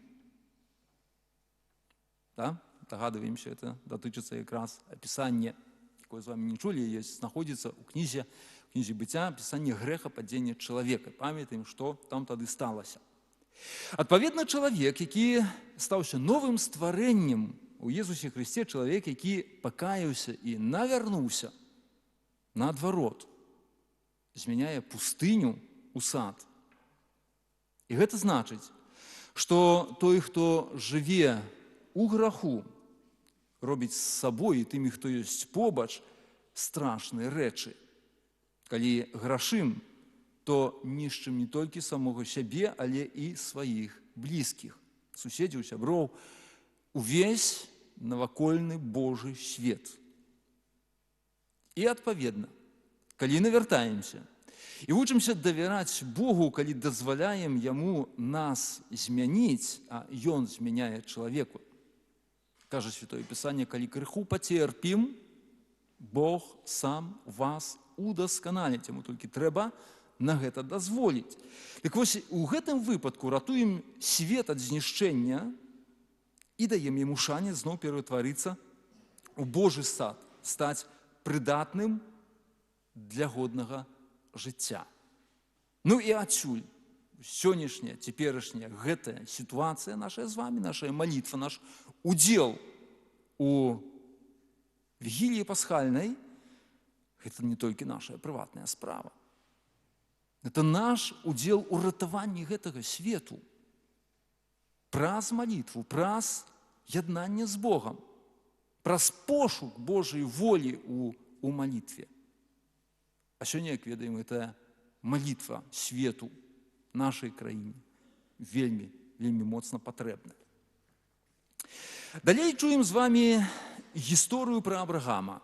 J: Дагадваемся, это датычыцца якраз апісання, якое з вами не чулі, знаходзіцца ў кнізе «Быцця», апісанне грэха падзення чалавека. Памятаем, што там тады сталася. Адпаведна, чалавек, які стаўся новым стварэннем у Езусе Хрысце, чалавек, які пакаяўся і навярнуўся, наадварот, змяняе пустыню ў сад. І гэта значыць, што той, хто жыве у граху, робіць з сабой і тымі, хто ёсць побач, страшныя рэчы. Калі грашым, то нішчым не толькі самога сябе, але і сваіх блізкіх, суседзяў, сяброў, увесь навакольны Божы свет. І адпаведна, калі навяртаемся і вучымся давяраць Богу, калі дазваляем Яму нас змяніць, а Ён змяняе чалавеку, кажа Святое Пісанне, калі крыху пацерпім, Бог сам вас удасканаліць. Яму толькі трэба на гэта дазволіць. Так вось, у гэтым выпадку ратуем свет ад знішчэння і даем яму шанец зноў ператварыцца ў Божы сад, стаць прыдатным для годнага жыцця. Ну і адсюль сённяшняя, цяперашняя гэтая сітуацыя наша з вами, наша малітва, наш удзел у вігіліі пасхальнай, гэта не толькі наша прыватная справа. Гэта наш удзел у ратаванні гэтага свету праз малітву, праз яднанне з Богам. праз пошук Божай волі у малітве. А сёння, як ведаем, гэта малітва свету, нашай краіне, вельмі, вельмі моцна патрэбна. Далей чуем з вами гісторыю пра Абрагама,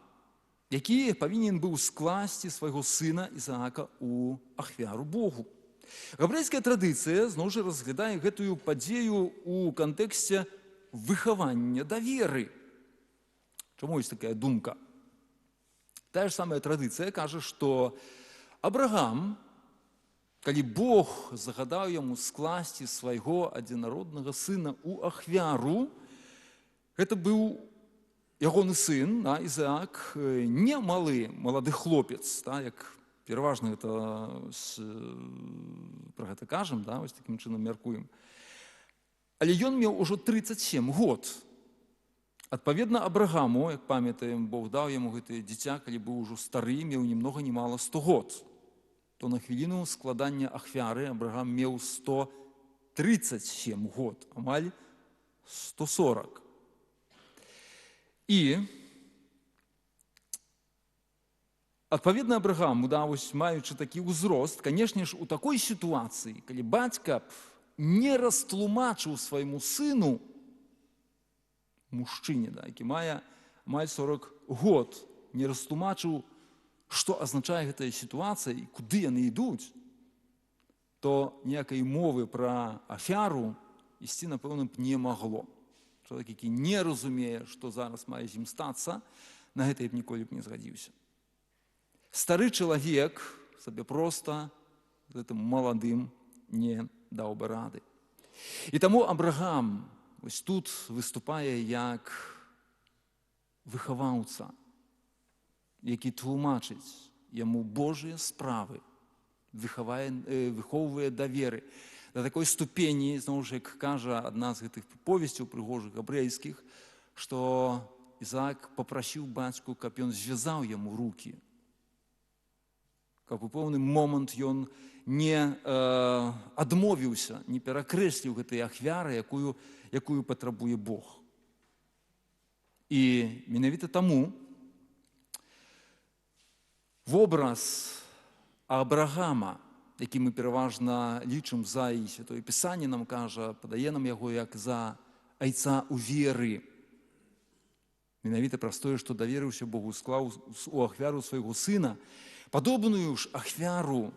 J: які павінен быў скласці свайго сына Ізаака у ахвяру Богу. Габрэйская традыцыя зноў жа разглядае гэтую падзею у кантэксце выхавання даверы. Чаму ёсць такая думка? Тая ж самая традыцыя кажа, што Абрагам, калі Бог загадаў яму скласці свайго адзінароднага сына ў ахвяру, гэта быў ягоны сын, Ізаак, не малы, малады хлопец, як пераважна пра гэта кажам, вось такім чынам мяркуем. Але ён меў ужо 37 год. Адпаведна Абрагаму, як памятаем, Бог даў яму гэтае дзіця, калі быў ужо стары, меў ні многа ні мала 100 год. То на хвіліну складання ахвяры Абрагам меў 137 год, амаль 140. І адпаведна Абрагаму, маючы такі ўзрост, канешне ж, у такой сітуацыі, калі бацька не растлумачыў свайму сыну, мужчыне, які мае амаль 40 год, не растлумачыў, што азначае гэтая сітуацыя і куды яны ідуць, то ніякай мовы пра ахвяру ісці, напэўна, б не магло. Чалавек, які не разумее, што зараз мае з ім стацца, на гэта б ніколі б не згадзіўся. Стары чалавек сабе проста гэтым маладым не даў бы рады. І таму Абрагам вось тут выступае як выхаваўца, які тлумачыць яму Божыя справы, выхоўвае даверы. Да такой ступені, зноў жа, як кажа адна з гэтых повесцяў прыгожых габрэйскіх, што Ізаак папрасіў бацьку, каб ён звязаў яму рукі, каб у пэўны момант ён не адмовіўся, не перакрэсліў гэтай ахвяры, якую патрабуе Бог. І менавіта таму вобраз Абрагама, які мы пераважна лічым за, і Святое Пісанне нам кажа, падае нам яго як за айца у веры. Менавіта праз тое, што даверыўся Богу, склаў у ахвяру свайго сына, падобную ж ахвяру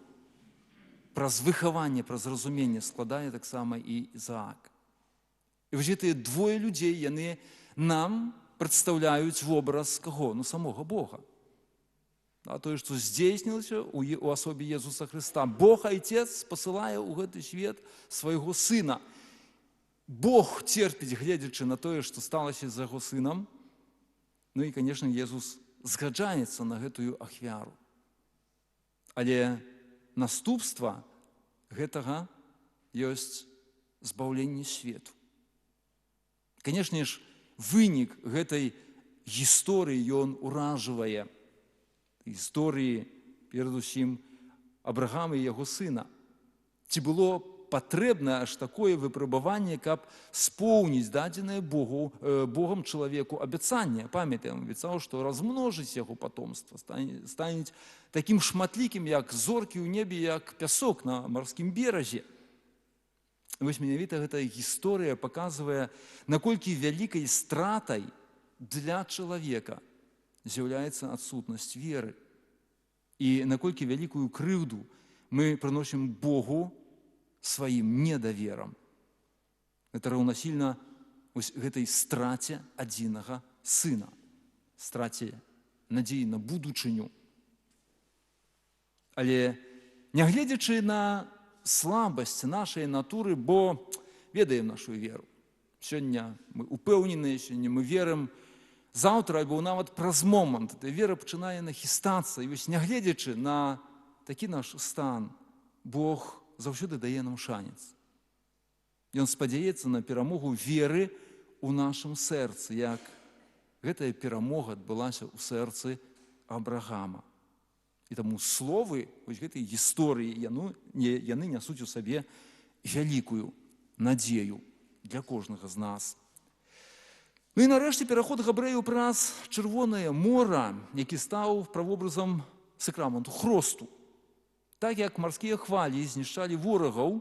J: праз выхаванне, праз разуменне складае таксама і Ізаак. І вось гэтыя двое людзей, яны нам прадстаўляюць вобраз каго? Ну, самога Бога. Тое, што здзейснілася ў асобе Езуса Хрыста. Бог, Айцец, пасылае ў гэты свет свайго сына. Бог церпіць, гледзячы на тое, што сталася з яго сынам. Ну і, канешне, Езус згаджаецца на гэтую ахвяру. Але наступства гэтага ёсць збаўленне свету. Канешне ж, вынік гэтай гісторыі ён уражвае. Гісторыі, перадусім, Абрагама і яго сына. Ці было патрэбна аж такое выпрабаванне, каб споўніць дадзенае Богам чалавеку абяцанне. Памятаем, абяцаў, што размножыць яго патомства, стане такім шматлікім, як зоркі ў небе, як пясок на марскім беразе. Вось менавіта гэтая гісторыя паказвае, наколькі вялікай стратай для чалавека з'яўляецца адсутнасць веры. І наколькі вялікую крыўду мы прыносім Богу сваім недаверам. Гэта раўнасільна гэтай страце адзінага сына, страце надзеі на будучыню. Але нягледзячы на слабасць нашай натуры, бо ведаем нашу веру. Сёння мы упэўненыя, сёння мы верым, заўтра альбо нават праз момант эта вера пачынае нахістацца. І вось нягледзячы на такі наш стан, Бог заўсёды дае нам шанец. Ён спадзяецца на перамогу веры ў нашым сэрцы, як гэтая перамога адбылася ў сэрцы Абрагама. І таму словы вось гэтай гісторыі, яны нясуць у сабе вялікую надзею для кожнага з нас. Ну і нарэшце пераход габрэяў праз Чырвонае мора, які стаў правобразам сакраменту хросту. Так як марскія хвалі знішчалі ворагаў,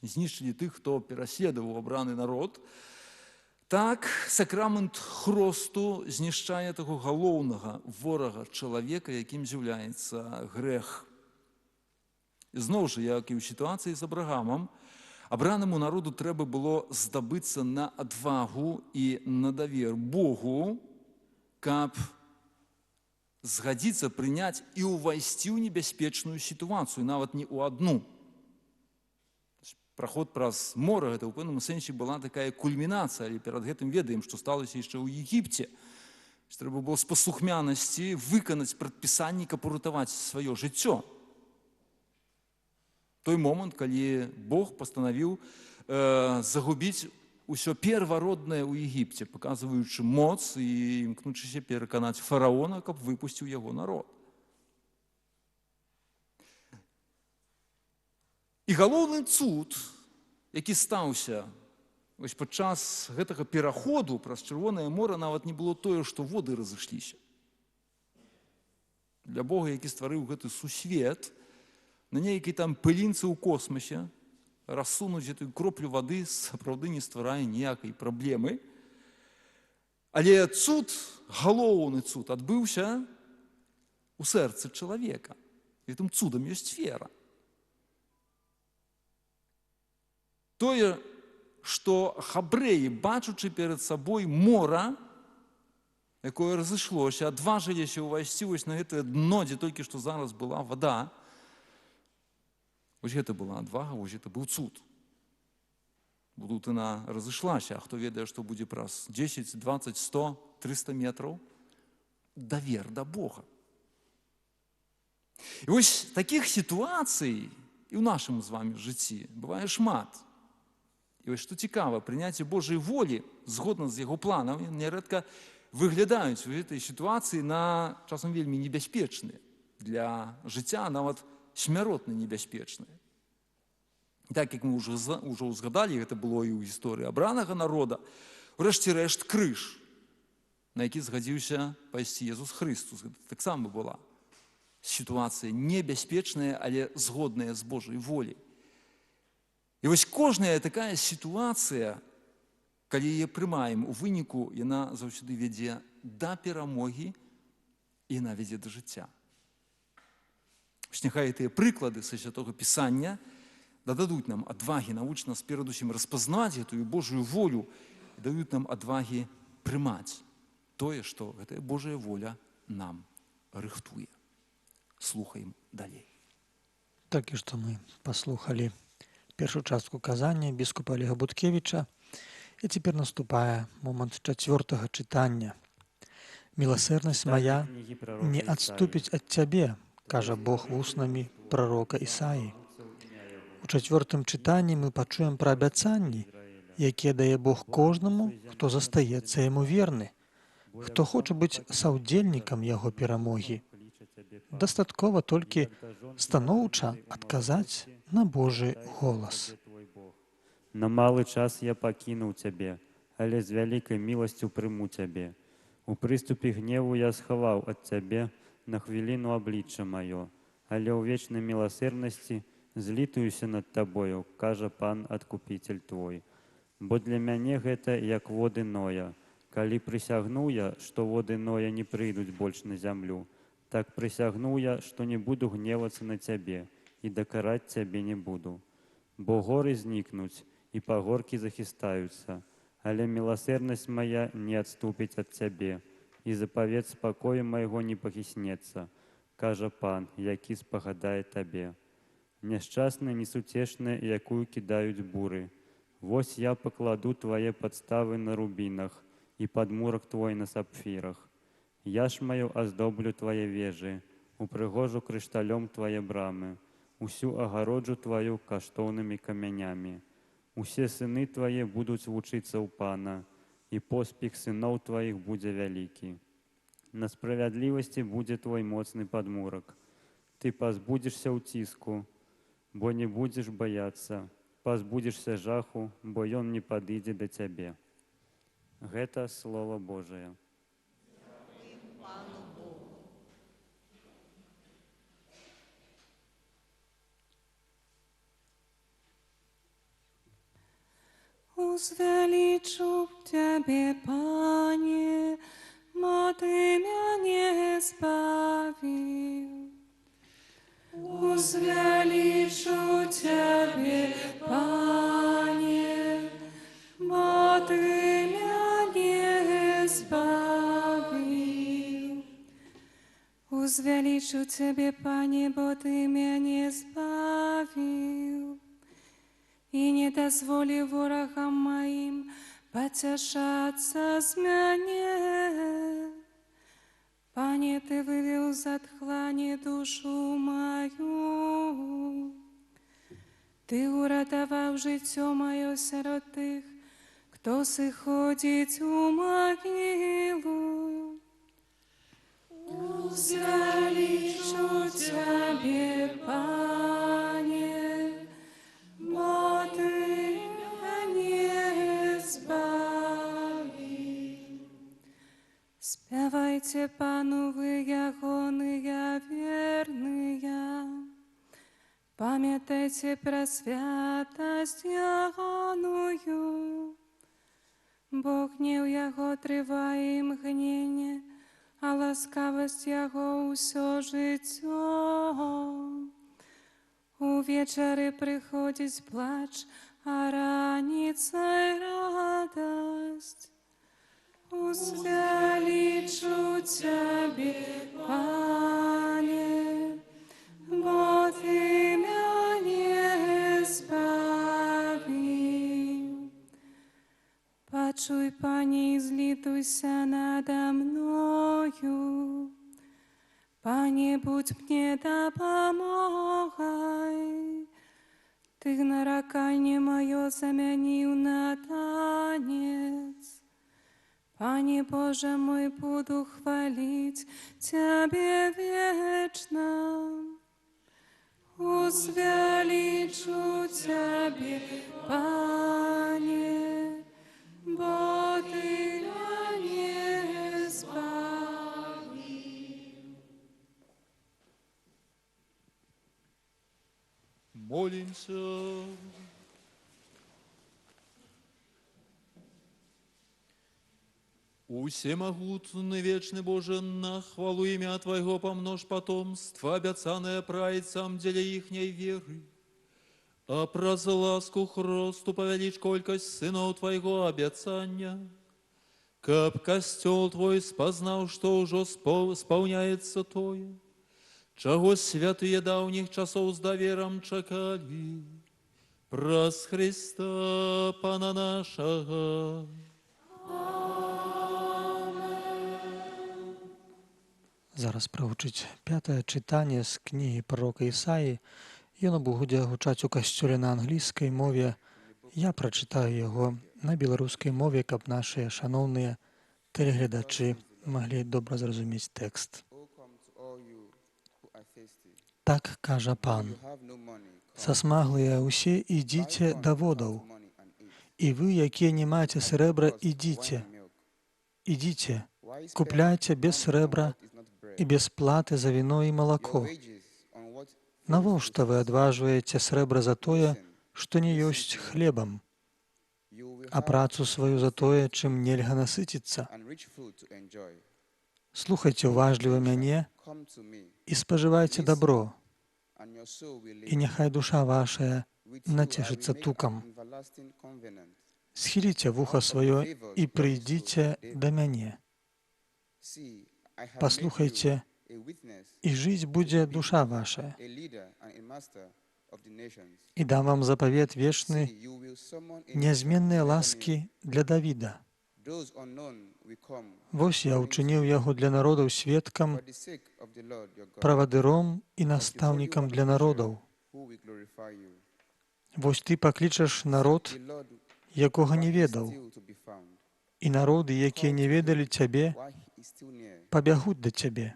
J: знішчылі тых, хто пераследаваў абраны народ, так сакрамент хросту знішчае таго галоўнага ворага чалавека, якім з'яўляецца грэх. Зноў жа, як і ў сітуацыі з Абрагамам, абранаму народу трэба было здабыцца на адвагу і на давер Богу, каб згадзіцца прыняць і ўвайсці ў небяспечную сітуацыю, нават не ў адну. Праход праз мора, гэта ў пэўным сэнсе была такая кульмінацыя, але перад гэтым ведаем, што сталася яшчэ ў Егіпце. Трэба было з паслухмянасці выканаць прадпісанні, каб уратаваць сваё жыццё. Той момант, калі Бог пастанавіў загубіць усё первороднае ў Егіпце, паказваючы моц і імкнучыся пераканаць фараона, каб выпусціў яго народ. І галоўны цуд, які стаўся падчас гэтага пераходу праз Чырвонае мора, нават не было тое, што воды разышліся. Для Бога, які стварыў гэты сусвет, на нейкай там пылінцы ў космосе рассунуць гэтую кроплю вады сапраўды не стварае ніякай праблемы. Але цуд, галоўны цуд, адбыўся у сэрцы чалавека. Гэтым цудам ёсць вера. Тое, што габрэі, бачучы перад сабой мора, якое разышлося, адважыліся ўвайсці вось на гэтае дно, дзе толькі што зараз была вада, вось гэта была адвага, вось гэта быў цуд. Будутына разышлася, а хто ведае, што будзе праз 10, 20, 100, 300 метраў? Давер да Бога. І вось такіх сітуацый і ў нашым з вамі жыцці бывае шмат. І вось што цікава, прыняцце Божай волі, згодна з яго планам, нярэдка выглядаюць у гэтай сітуацыі на часам вельмі небяспечныя для жыцця, нават смяротна небяспечныя. Так, як мы ўжо ўзгадалі, гэта было і ў гісторыі абранага народа, урэшце рэшт крыж, на які згадзіўся пайсці Езус Христус. Гэта таксама была сітуацыя небяспечная, але згодная з Божай волей. І вось кожная такая сітуацыя, калі яе прымаем, у выніку яна заўсёды вядзе да перамогі і яна вядзе да жыцця. Няхай тыя прыклады са Святога Пісання дададуць нам адвагі, навучаць нас перадусім распазнаць гэтую Божую волю і даюць нам адвагі прымаць тое, што гэтая Божая воля нам рыхтуе. Слухаем далей.
A: Так і што мы паслухалі першую частку казання біскупа Олега Буткевіча, і цяпер наступае момант 4-го чытання. «Міласэрнасць мая не адступіць ад цябе», кажа Бог вуснамі прарока Ісаі. У 4-м чытанні мы пачуем пра абяцанні, якія дае Бог кожнаму, хто застаецца яму верны, хто хоча быць саўдзельнікам яго перамогі. Дастаткова толькі станоўча адказаць на Божы голас.
E: На малы час я пакінуў цябе, але з вялікай міласцю прыму цябе. У прыступе гневу я схаваў ад цябе на хвіліну аблічча маё, але ў вечнай міласэрнасці злітуюся над табою, кажа Пан Адкупіцель твой. Бо для мяне гэта як воды Ноя. Калі прысягнуў я, што воды Ноя не прыйдуць больш на зямлю, так прысягнуў я, што не буду гневацца на цябе і дакараць цябе не буду. Бо горы знікнуць і пагоркі захістаюцца, але міласэрнасць мая не адступіць ад цябе, і запавет спакою майго не пахіснецца, кажа Пан, які спагадае табе. Няшчасная, несуцешная, якую кідаюць буры. Вось я пакладу твае падставы на рубінах і падмурак твой на сапфірах. Я ж маю аздоблю твае вежы, упрыгожу крышталём твае брамы, усю агароджу тваю каштоўнымі камянямі. Усе сыны твае будуць вучыцца ў Пана, і поспех сыноў тваіх будзе вялікі. На справядлівасці будзе твой моцны падмурак. Ты пазбудзешся ўціску, бо не будзеш баяцца, пазбудзешся жаху, бо ён не падыдзе да цябе. Гэта Слово Божие.
H: Узвеличу Тебе, Пане, мо Ты меня избавил. Узвеличу Тебе, Пане, мо Ты меня избавил. Узвеличу Тебе, Пане, бо Ты меня избавил. И не дозволи ворогам моим потешаться с меня. Пане, Ты вывел за тхлани душу мою. Ты уратовал життя моє серед тих, хто сиходить у могилу. Узвеличу Тебе, Пане, бо Ты меня избавил. Спевайте Пану вы, ягоные верные, памятайте про святость ягоную. Бог гнев Яго триває мгнення, а ласкавость Яго усё життя. Увечері приходить плач, а раніцей радость. Узвеличу Тебе, Пане, бо Ты меня избавил. Почуй, Пане, и злитуйся надо мною. Пане, будь мне допомогай. Ты нарекание мое заменил на танец. Пане Боже мой, буду хвалить Тебе вечно. Узвеличу Тебе, Пане, бо Ты меня избавил.
F: Молимся. Усемогутный, вечный Боже, на хвалу имя Твоего помножь потомство, обяцанное праицам деле ихней веры. А проз ласку хросту повеличь колькость сынов Твоего обяцания. Каб костел Твой спознал, что уже сполняется Тое, чего святые давних часов с довером чекали, праз Христа Пана нашего.
A: Зараз прагучыць пятае чытанне з кнігі пророка Ісаі. Яно будзе гучаць у касцёле на англійскай мове. Я прачытаю яго на беларускай мове, каб нашыя шаноўныя тэлегледачы маглі добра зразумець тэкст. Так кажа Пан: «Сасмаглыя ўсе ідзіце да водаў, і вы, якія не маеце срэбра, ідзіце. Ідзіце, купляйце без срэбра і без платы за віно і малако. Навошта вы адважваеце срэбра за тое, што не ёсць хлебам, а працу сваю за тое, чым нельга насыціцца? Слухайце уважліва мяне і спажывайце дабро, і няхай душа вашая нацешыцца тукам. Схіліце вуха сваё і прыйдзіце да мяне. Паслухайце, і жыць будзе душа ваша. І дам вам запавет вечны, нязменныя ласкі для Давіда. Вось я ўчыніў яго для народаў сведкам, правадыром і настаўнікам для народаў. Вось ты паклічаш народ, якога не ведаў, і народы, якія не ведалі цябе, пабягуць да цябе.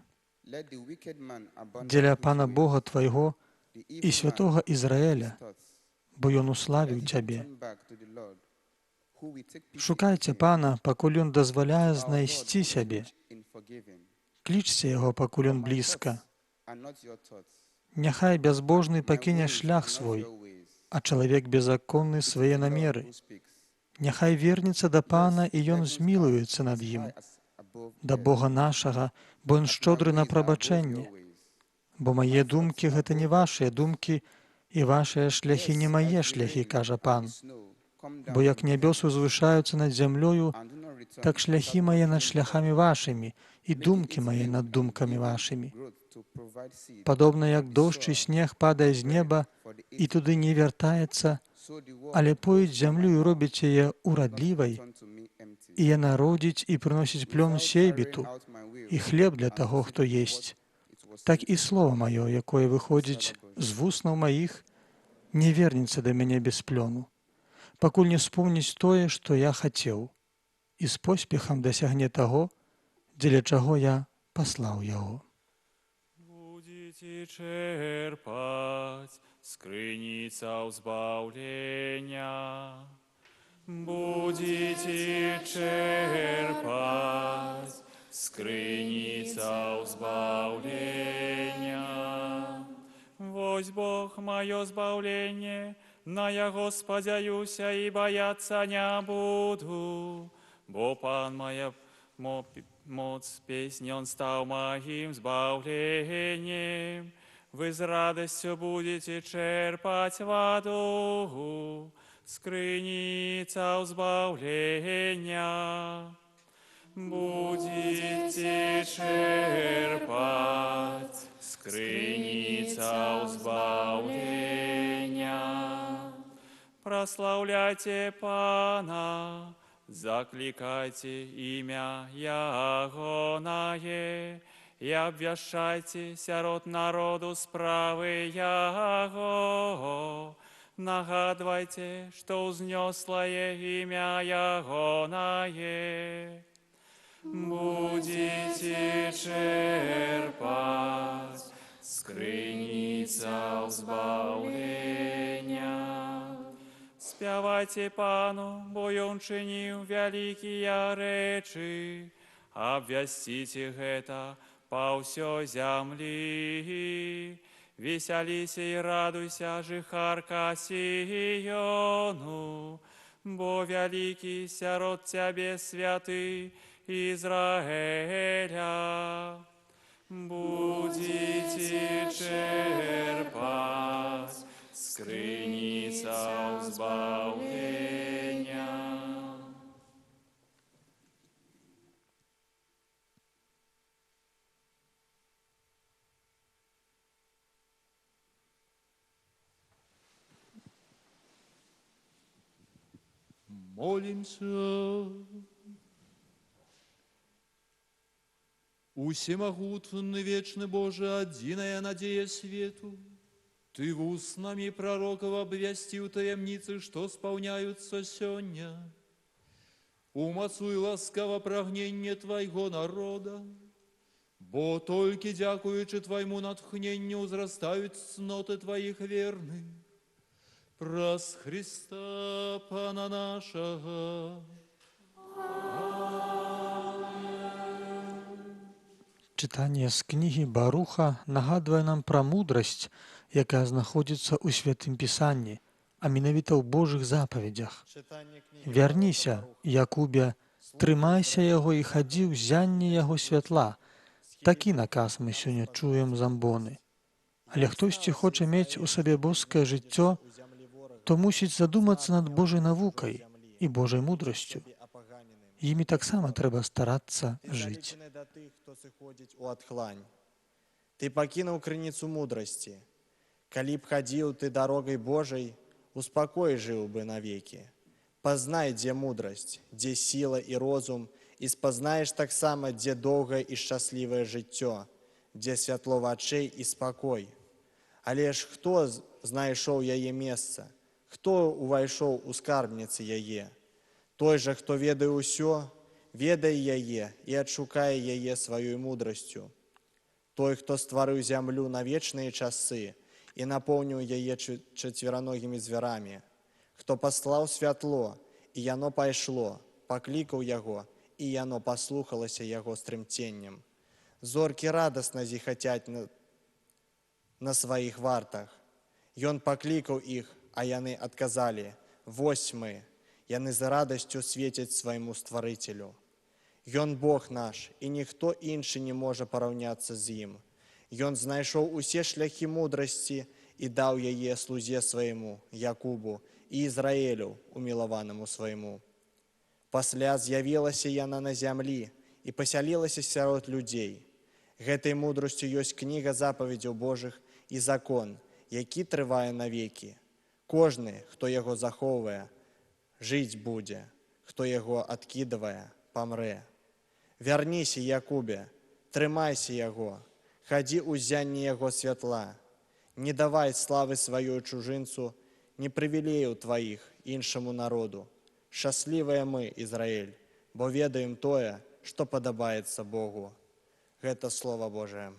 A: Дзеля Пана Бога твайго і святога Ізраэля, бо ён уславіў цябе. Шукайце Пана, пакуль Ён дазваляе знайсці сябе. Клічце Яго, пакуль Ён блізка. Няхай бязбожны пакіне шлях свой, а чалавек беззаконны свае намеры. Няхай вернецца да Пана, і Ён змілуецца над ім. Да Бога нашага, бо Ён шчодры на прабачэнне. Бо мае думкі — гэта не вашыя думкі, і вашыя шляхі не мае шляхі, кажа Пан. Бо як нябёсы узвышаюцца над зямлёю, так шляхі мае над шляхамі вашымі, і думкі мае над думкамі вашымі. Падобна як дождж і снег падае з неба, і туды не вяртаецца, але поіць зямлю і робіць яе урадлівай, і яна родзіць і прыносіць плён сейбіту, і хлеб для таго, хто есць. Так і слова маё, якое выходзіць з вуснаў маіх, не вернецца да мяне без плёну, пакуль не спомніць тое, што я хацеў, і з поспехам дасягне таго, дзеля чаго я паслаў яго.
D: Будете черпать скрыница узбавления. Будете черпать скрыница узбавления. Вось Бог мое збавление, на я Господяюся и бояться не буду, бо Пан моя моц песни, Он стал моим збавлением. Вы с радостью будете черпать воду, скрыница узбавления. Будете черпать скрыница узбавления. Прославляйте Пана, закликайте имя Ягонае, и обвящайте сярод народу справы Яго. Нагадывайте, что узнеслое имя Ягонае. Будете черпать скрыница узбавления. Спявайте Пану, бо Он чинил великие речи, обвястите гэта по всей земли. Веселися и радуйся, жихарка Сиону, бо великий сярод тебе святый Израиля. Будете черпать скрыница узбавления.
F: Молимся. Усемогутный, вечный Боже, одиная надея свету, Ты в устнами пророков обвястил таемницы, что сполняются сёння. Умацуй ласкаво прагненне Твайго народа, бо толькі дзякуючы Твайму натхненню узрастаюць цноты Тваіх верных. Праз Христа Пана нашага.
A: Чытанне з кнігі Баруха нагадвае нам пра мудрасць, якая знаходзіцца ў Святым Пісанні, а менавіта ў Божых запаведзях. Вярніся, Якубе, трымайся яго і хадзі ў зянне яго святла. Такі наказ мы сёння чуем з амбоны. Але хтосьці хоча мець у сабе боскае жыццё, то мусіць задумацца над Божай навукай і Божай мудрасцю. Імі таксама трэба старацца жыць.
G: Ты пакінуў крыніцу мудрасці. Калі б хадзіў ты дарогай Божай, у спакоі жыў бы навекі. Пазнай, дзе мудрасць, дзе сіла і розум, і спазнаеш таксама, дзе доўгае і шчаслівае жыццё, дзе святло вачэй і спакой. Але ж хто знайшоў яе месца? Хто увайшоў у скарбніцы яе? Той жа, хто ведае ўсё, ведае яе і адшукае яе сваёй мудрасцю. Той, хто стварыў зямлю на вечныя часы і напоўніў яе чацвераногімі звярамі, хто паслаў святло І яно пайшло, паклікаў яго, і яно паслухалася яго стрымценнем. Зоркі радасна зіхацяць на сваіх вартах. Ён паклікаў іх, а яны адказалі: «Вось мы». Яны з радасцю свецяць свайму стварыцелю. Ён Бог наш, і ніхто іншы не можа параўняцца з ім. Ён знайшоў усе шляхі мудрасці і даў яе слузе свайму, Якубу, і Ізраэлю, умілаванаму свайму. Пасля з'явілася яна на зямлі і пасялілася сярод людзей. Гэтай мудрасцю ёсць кніга запаведзяў Божых і закон, які трывае навекі. Кожны, хто яго захоўвае, жыць будзе, хто яго адкідвае, памрэ. Вярніся, Якубе, трымайся яго, хадзі ў зянне яго святла. Не давай славы сваёй чужынцу, не прывілеяў тваіх іншаму народу. Шчаслівыя мы, Ізраіль, бо ведаем тое, што падабаецца Богу. Гэта Слова Божае.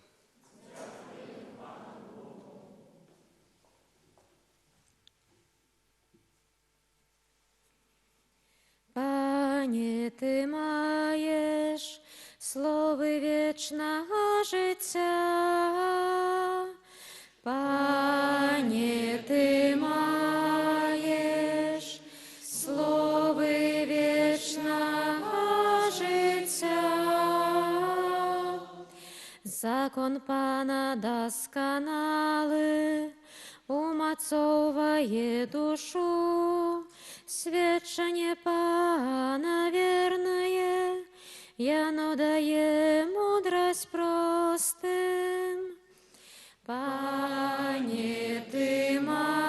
K: Пане, Ти маєш слови вічного життя. Пане, Ти маєш слови вічного життя. Закон Пана досконалий умацовує душу. Свідчення Пана вірне, яно дає мудрость простим. Пане, Ти маєш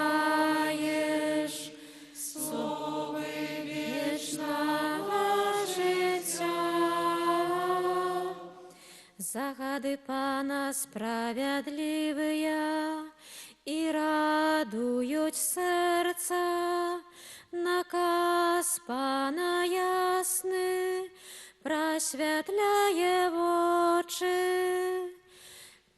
K: слови вічного життя. Загады Пана справедливые і радують серця. Наказ Пана ясний просвітляє очі.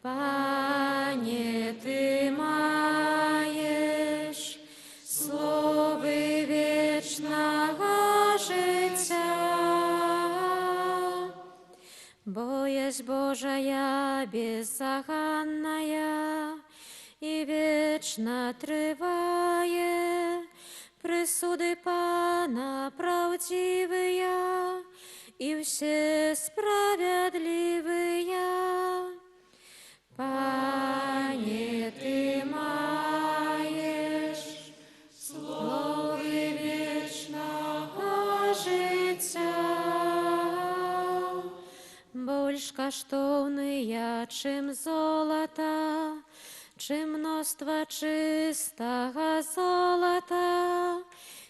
K: Пане, Ти маєш слови вічного життя. Бо єсть Божая беззаганная і вічно триває. Присуди Пана правдивые и все справедливые. Пане, Ти маєш слови вічного життя. Больш каштоўныя, чым золото, чым мноства чистого золота,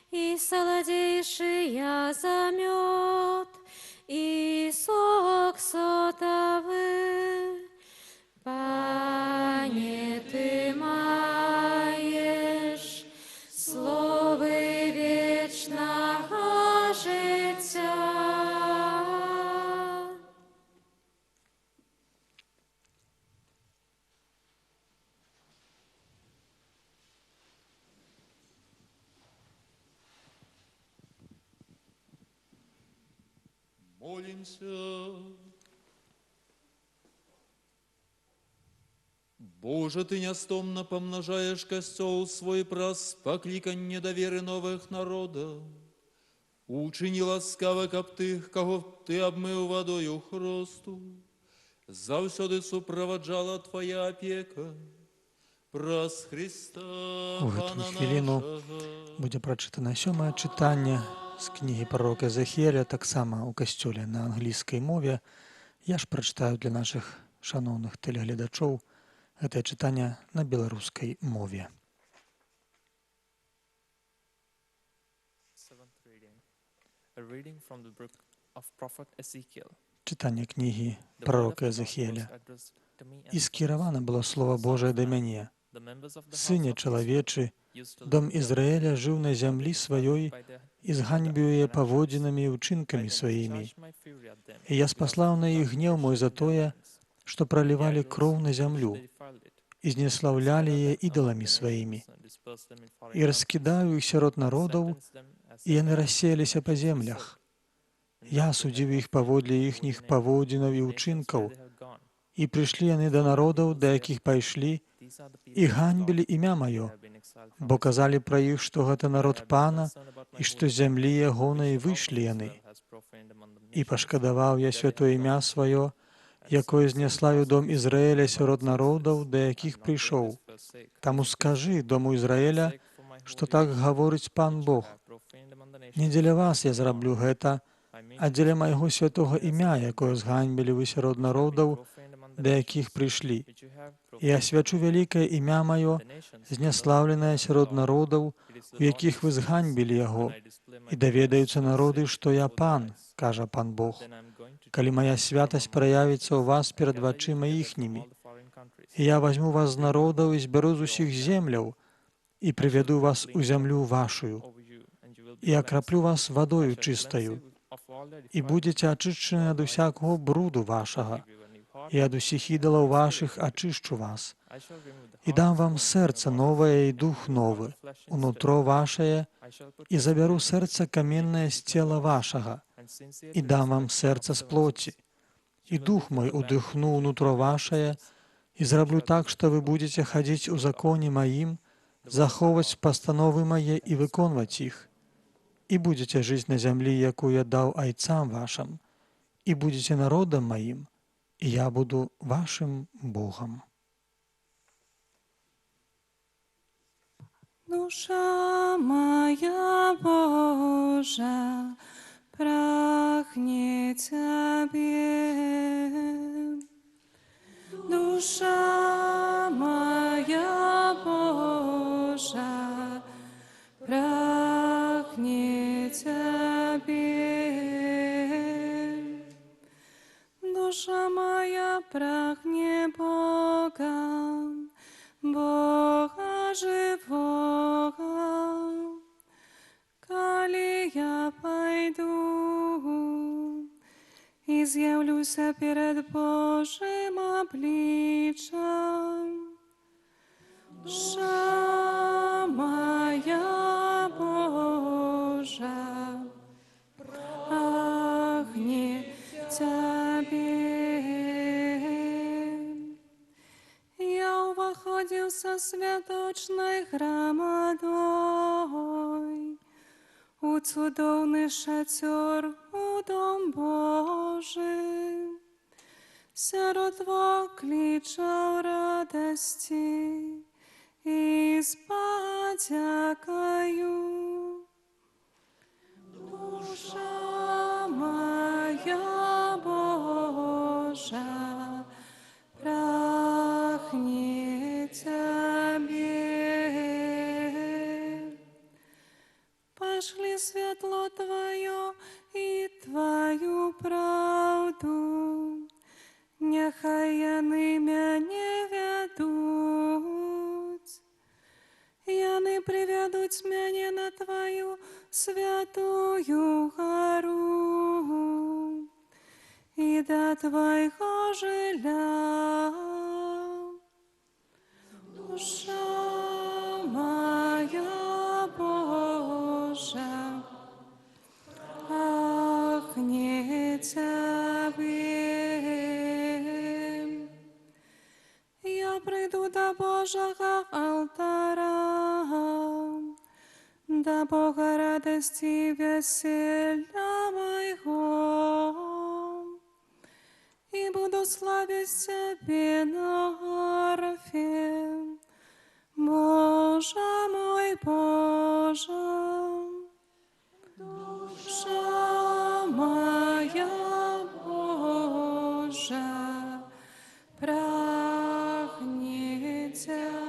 K: и солодейший за мед, и сок сотовый. Пане, Ти маєш слови вічного життя.
F: Молимся. Боже, Ты нестомно помножаешь костел свой праз покликанье до веры новых народов. Учини ласкаво каб тых, кого Ты обмыл водою хросту. Завсёды супроводжала Твоя опека. Праз Христа
A: У гэтую хвіліну будзе прачытана 7-е чытанне з кнігі прарока Езахіэля, таксама ў касцёле на англійскай мове. Я ж прачытаю для нашых шаноўных тэлегледачоў гэтае чытанне на беларускай мове. Чытанне кнігі прарока Езахіэля. І скіравана было Слова Божае да мяне. Сыне чалавечы, дом Ізраіля жыў на зямлі сваёй і зганьбіў яе паводзінамі і ўчынкамі сваімі. І я спаслаў на іх гнеў мой за тое, што пралівалі кроў на зямлю і знеслаўлялі яе ідаламі сваімі. І раскідаю іх сярод народаў, і яны рассеяліся па землях. Я судзіў іх паводле іхніх паводзінаў і ўчынкаў, і прыйшлі яны да народаў, да якіх пайшлі, і ганьбілі імя маё, бо казалі пра іх, што гэта народ Пана, і што з зямлі ягонай выйшлі яны. І пашкадаваў я святое імя сваё, якое зняславіў дом Ізраіля сярод народаў, да якіх прыйшоў. Таму скажы дому Ізраіля, што так гаворыць Пан Бог. Не дзеля вас я зраблю гэта, а дзеля майго святога імя, якое зганьбілі вы сярод народаў, да якіх прыйшлі. І асвячу вялікае імя маё, зняслаўленае сярод народаў, у якіх вы зганьбілі яго, і даведаюцца народы, што я Пан, кажа Пан Бог, калі мая святасць праявіцца ў вас перад вачыма іхнімі. І я вазьму вас з народаў і збяру з усіх земляў, і прывяду вас у зямлю вашую, і акраплю вас вадою чыстаю, і будзеце ачышчаны ад усякого бруду вашага, і ад усіх ідалаў вашых ачышчу вас. І дам вам сэрца новае і дух новы, унутро вашае, і забяру сэрца каменнае з цела вашага, і дам вам сэрца з плоці. І дух мой удыхну унутро вашае, і зраблю так, што вы будзеце хадзіць у законе маім, захоўваць пастановы мае і выконваць іх. І будзеце жыць на зямлі, якую я даў айцам вашым, і будзеце народам маім, і я буду вашым Богам.
H: Душа моя, Божа, прагне Тебе. Душа моя, Божа, прагне Тебе. Душа моя прагне Бога, Бога живого. Калі я пайду і з'явлюся перед Божим обличчям, душа моя, Божа, прагне Тебе. Я уваходил со святочной громадой у цудовный шатер, у дом Божий. Сярод воклічаў радости и с подякою. Душа моя, Божа, прагне Тебе. Пошли светло Твое и Твою правду, няхай яны мяне вядуць. Яны прывядуць мяне на Твою святую гору и до Твоего жиля. Душа моя, Божа, прагне Тебе. Я прийду до Божого алтара, до Бога радости и веселья моего, и буду славить Тебе на арфе, Боже мой, Боже. Душа моя, Божа, прагне Тебе.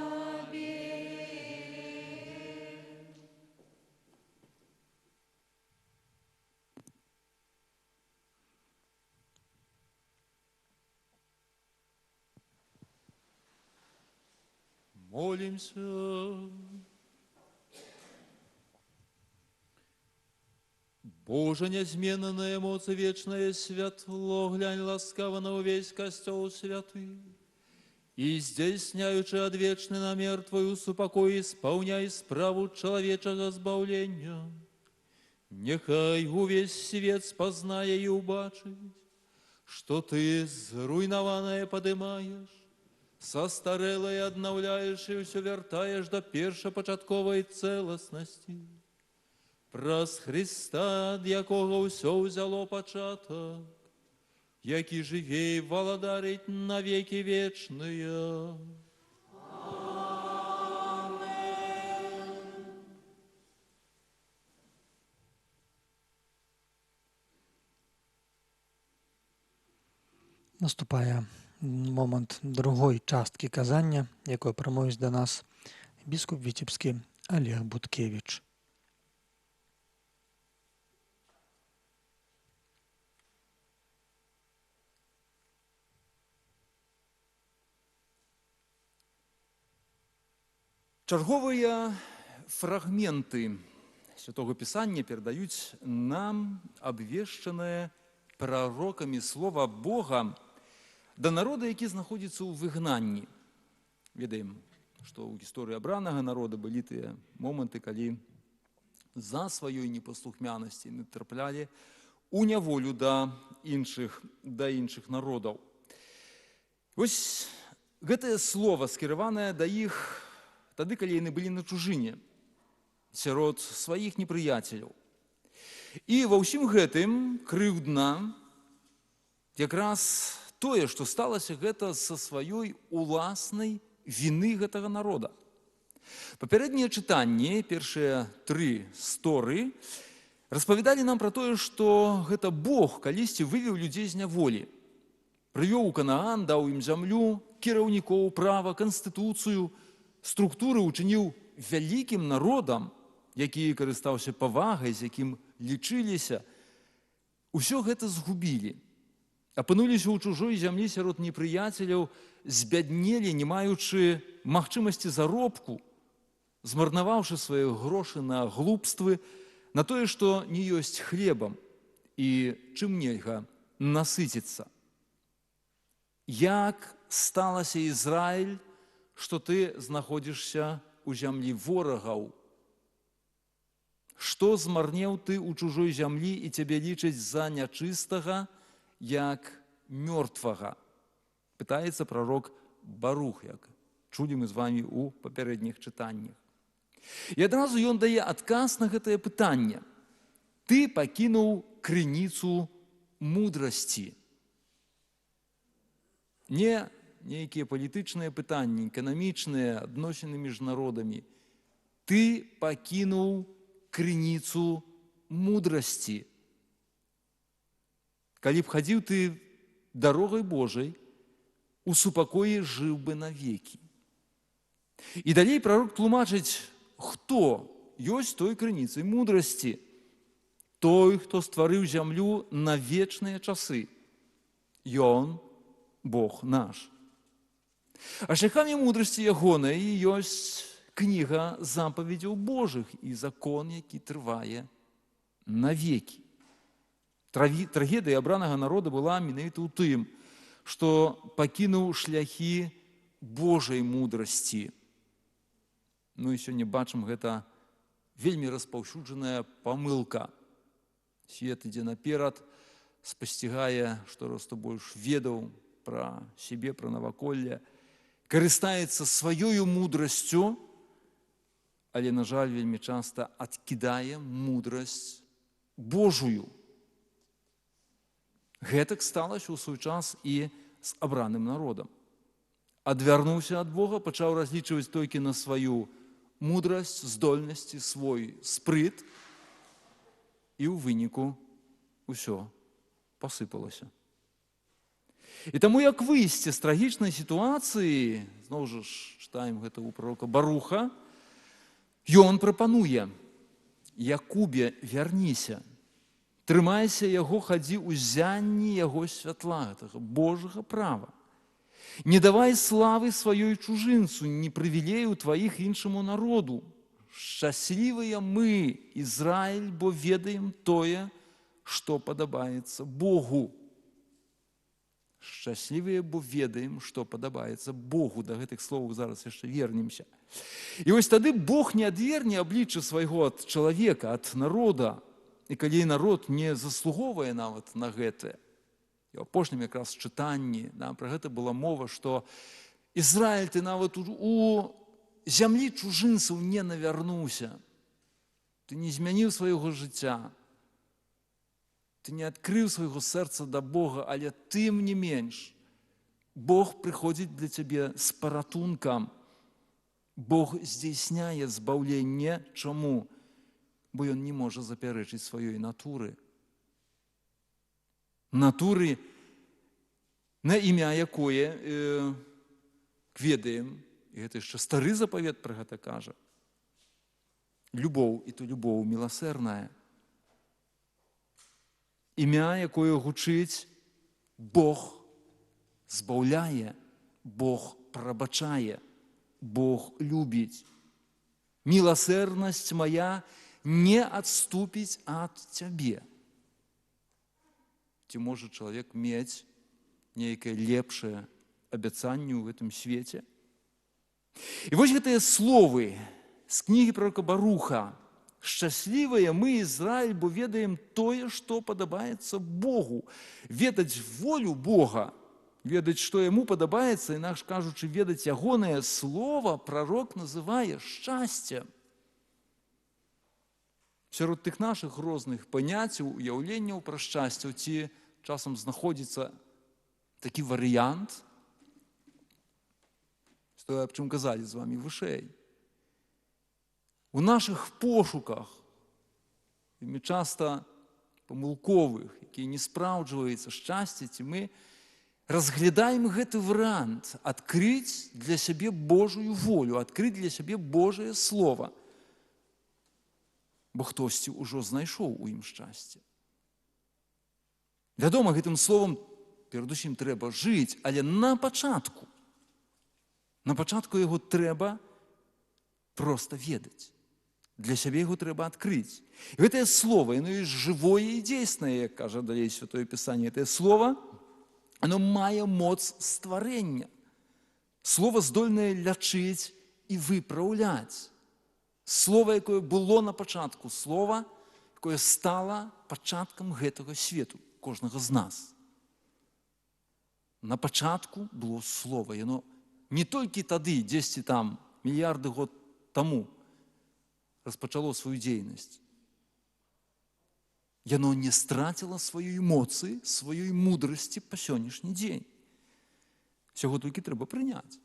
F: Молимся. Боже, неизменное эмоции, вечное светло, глянь ласкаво на весь костел святый, и здейсняючи одвечный намер Твою супокой, исполняй справу человечего збавления. Нехай увесь свет спознае и убачить, что ты зруйнованное подымаешь, состарелое аднаўляешь и все вертаешь до першапачатковай целостности. Праз Христа, ад якога ўсё ўзяло пачатак, які жыве і валадарить на веки вечные.
A: Наступае момант другой часткі казання, якое прамовіць да нас біскуп віцебскі Олег Буткевіч.
J: Чарговыя фрагменты Святого Пісання перадаюць нам абвешчанае прарокамі слова Бога да народа, які знаходзіцца ў выгнанні. Ведаем, што ў гісторыі абранага народа былі тыя моманты, калі за сваёй непаслухмянасці натраплялі у няволю да іншых народаў. Вось гэтае слова скіраванае да іх тады, калі яны былі на чужыне, сярод сваіх непрыяцеляў. І ва ўсім гэтым крыўдна якраз тое, што сталася гэта са сваёй уласнай віны гэтага народа. Папярэднія чытанні, першыя 3 сторы, распавядалі нам пра тое, што гэта Бог калісьці вывеў людзей з няволі, прывёў у Канаан, даў ім зямлю, кіраўнікоў, права, канстытуцыю, структуры учыніў вялікім народам, які карыстаўся павагай, з якім лічыліся. Усё гэта згубілі. Апынуліся ў чужой зямлі сярод непрыяцеляў, збяднелі, не маючы магчымасці заробку, змарнаваўшы свае грошы на глупствы, на тое, што не ёсць хлебам і чым нельга насыціцца. Як сталася Ізраіль, што ты знаходзішся ў зямлі ворагаў? Што змарнеў ты ў чужой зямлі і цябе лічаць за нячыстага, як мёртвага? Пытаецца прарок Барух, як чулі мы з вамі ў папярэдніх чытаннях. І адразу ён дае адказ на гэтае пытанне. Ты пакінуў крыніцу мудрасці. Не нейкія палітычныя пытанні, эканамічныя, адносіны між народамі. Ты пакінуў крыніцу мудрасці. Калі б хадзіў ты дарогай Божай, у супакоі жыў бы навекі. І далей прарок тлумачыць, хто ёсць той крыніцай мудрасці. Той, хто стварыў зямлю на вечныя часы. Ён, Бог наш. А шляхамі мудрасці ягонай ёсць кніга запаведзяў Божых і закон, які трывае навекі. Трагедыя абранага народа была менавіта ў тым, што пакінуў шляхі Божай мудрасці. Ну і сёння бачым, гэта вельмі распаўсюджаная памылка. Свет ідзе наперад, спасцігае, што росту больш ведаў пра сябе, пра наваколле, карыстаецца сваёю мудрасцю, але, на жаль, вельмі часта адкідае мудрасць Божую. Гэтак сталася ў свой час і з абраным народам. Адвярнуўся ад Бога, пачаў разлічваць толькі на сваю мудрасць, здольнасці, свой спрыт, і ў выніку ўсё пасыпалася. І таму, як выйсці з трагічнай сітуацыі, зноў жа чытаем гэта ў пророка Баруха, ён прапануе: Якубе, вярніся, трымайся яго, хадзі ў зянні яго святла, гэтага Божага права. Не давай славы сваёй чужынцу, ні прывілею тваіх іншаму народу. Шчаслівыя мы, Ізраіль, бо ведаем тое, што падабаецца Богу. Шчаслівыя, бо ведаем, што падабаецца Богу. Да гэтых словаў зараз яшчэ вернемся. І вось тады Бог не адверне аблічча свайго ад чалавека, ад народа, І калі народ не заслуговуе нават на гэтае, і ў апошнім якраз чытанні пра гэта была мова, што Ізраіль, ты нават у зямлі чужынцаў не навярнуўся, ты не змяніў свайго жыцця, ты не адкрыў свайго сэрца да Бога, але тым не менш, Бог прыходзіць для цябе з паратункам. Бог здзейсняе збаўленне. Чаму? Бо ён не можа запярэчыць сваёй натуры. Натуры, на імя якое ведаем, і гэта яшчэ стары запавет пра гэта кажа. Любоў, і то любоў міласэрная. Імя, якое гучыць Бог збаўляе, Бог прабачае, Бог любіць. Міласэрнасць мая не адступіць ад цябе. Ці можа чалавек мець нейкае лепшае абяцанне ў гэтым свеце? І вось гэтыя словы з кнігі пророка Баруха. Шчаслівыя мы, Ізраіль, бо ведаем тое, што падабаецца Богу. Ведаць волю Бога, ведаць, што яму падабаецца, інакш кажучы, ведаць ягонае слова, прарок называе шчасцем. Сярод тых нашых розных паняццяў, уяўленняў пра шчасце ці часам знаходзіцца такі варыянт, што аб чым казалі з вамі вышэй. У нашых пошуках, вельмі часта памылковых, якія не спраўджваюцца шчасце, ці мы разглядаем гэты варыянт адкрыць для сябе Божую волю, адкрыць для сябе Божае Слова. Бо хтосьці ўжо знайшоў у ім шчасце. Вядома, гэтым словам перадусім трэба жыць, але на пачатку яго трэба проста ведаць. Для сябе яго трэба адкрыць. І гэтае слово, яно ёсць жывое і дзейснае, як кажа далей Святое Пісанне. Гэтае слово, оно мае моц стварэння. Слово здольнае лячыць і выпраўляць. Слово, якое было на пачатку, слово, якое стало пачаткам гэтага свету, кожнага з нас. На пачатку было слово. Яно не толькі тады, дзесьці там, мільярды год таму, распачало сваю дзейнасць. Яно не страціла сваёй моцы, сваёй мудрасці па сённяшні дзень. Усяго толькі трэба прыняць.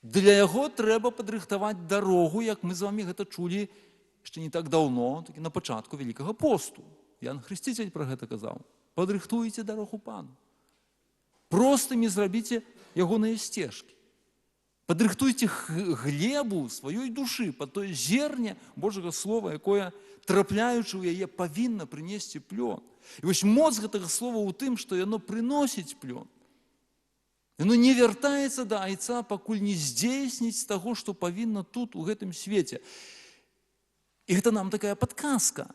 J: Для яго трэба падрыхтаваць дарогу, як мы з вамі гэта чулі яшчэ не так даўно, такі на пачатку Вялікага посту. Ян Хрысціцель пра гэта казаў. Падрыхтуйце дарогу Пану. Простымі зрабіце ягоныя сцежкі. Падрыхтуйце глебу сваёй душы па той зерне Божага Слова, якое, трапляючы ў яе, павінна прынесці плён. І вось моц гэтага слова ў тым, што яно прыносіць плён. Яно не вяртаецца да айца, пакуль не здзейсніць таго, што павінна тут, у гэтым свеце. І гэта нам такая падказка.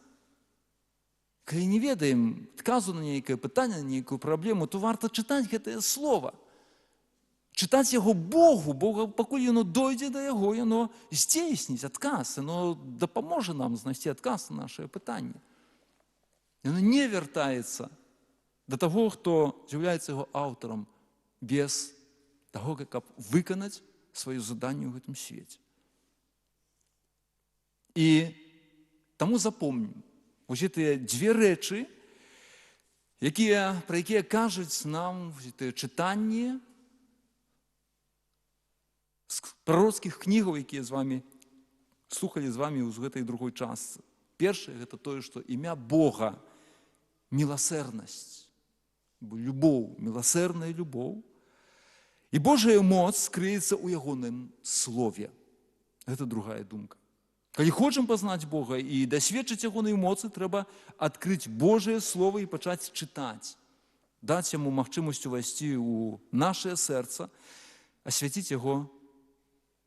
J: Калі не ведаем адказу на нейкае пытанне, на нейкую праблему, то варта чытаць гэтае слова. Чытаць яго Богу, пакуль яно дойдзе да яго, яно здзейсніць адказ, яно дапаможа нам знайсці адказ на нашае пытанне. Яно не вяртаецца да таго, хто з'яўляецца яго аўтарам, без таго, каб выканаць сваё заданне ў гэтым свеце. І таму запомнім, вось гэтыя дзве рэчы, пра якія кажуць нам гэтыя чытанні з прароцкіх кнігаў, якія слухалі з вамі ў гэтай другой частцы. Першае, гэта тое, што імя Бога – міласэрнасць, любоў, міласэрная любоў. І Божая моц крыецца ў ягоным слове. Гэта другая думка. Калі хочам пазнаць Бога і дасведчыць ягонай моцы, трэба адкрыць Божае Слово і пачаць чытаць. Даць яму магчымасць увайсці ў нашае сэрца, асвяціць яго,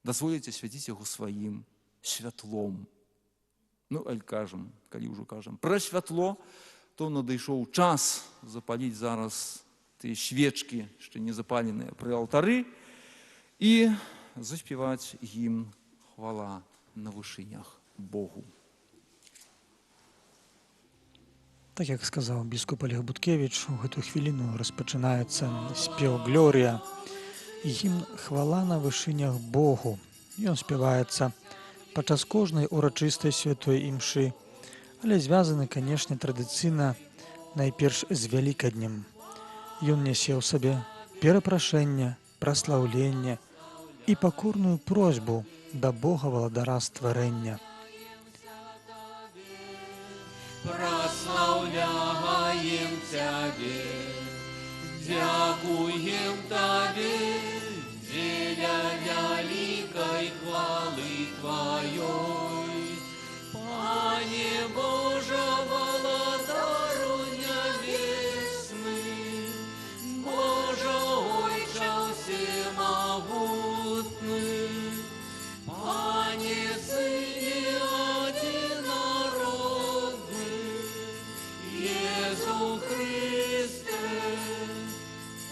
J: дазволіць асвяціць яго сваім святлом. Ну, калі ўжо кажам пра святло, то надышоў час запаліць зараз тыя свечкі, што не запаленыя пры алтары, і заспяваць гімн «Хвала на вышынях Богу».
A: Так як сказаў біскуп Олег Буткевіч, у гэту хвіліну распачынаецца спеў Глорія, гімн хвала на вышынях Богу. Ён спяваецца падчас кожнай урачыстай святой імшы, але звязаны, канешне, традыцыйна найперш з Вялікаднем. Ён нясе ў сабе перапрашэнне, праслаўленне і пакорную просьбу да Бога валадара стварэння.
L: Прославляем Тебе, дякуем Тебе, деля великой хвалы Твоей. Пане Боже, владару небесный, Боже, Отче всемогутный, Пане Сыне одинородный, Иису Христе,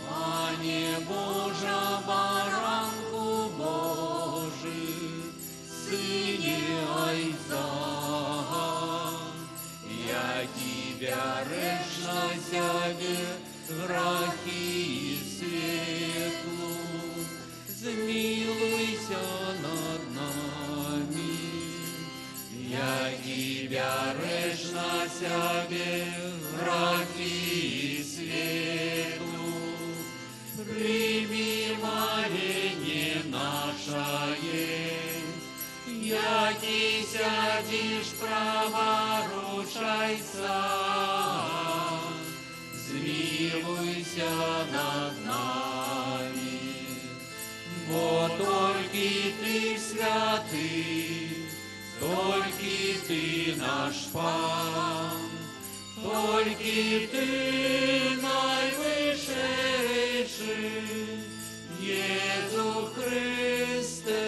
L: Пане Боже, баранку Божий, Сыне Отца, я Тебя речно себе грехи и светлу, zmiłuйся над нами. Я Тебя речно себе грехи и светлу, прими моление наше, яки сядешь праворучайся, zmiłuйся над нами. Бо только Ты святый, только Ты наш Пан, только Ты наивысший, Иисус Христе,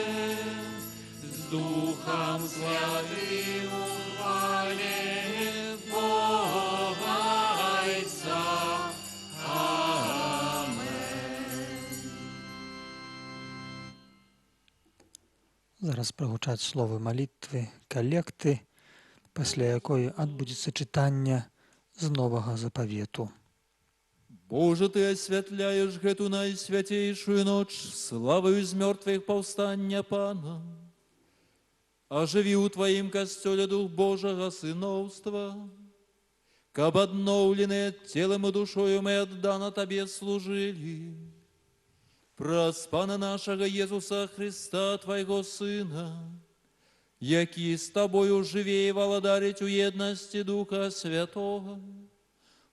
L: с Духом Святым ухвалим Бога Отца.
A: Зараз прагучаць словы малітвы, калекты, пасля якой адбудзецца чытанне з новага запавету.
F: Боже, Ты освятляешь гэту найсвятейшую ночь славою из мертвых повстання Пана. Оживи у Твоим костеле Дух Божьего сыновства, каб обновленные телом и душою мы отдано Тебе служили. Праз Пана нашего Иисуса Христа, Твоего Сына, який с Тобою живее и владарить у едности Духа Святого,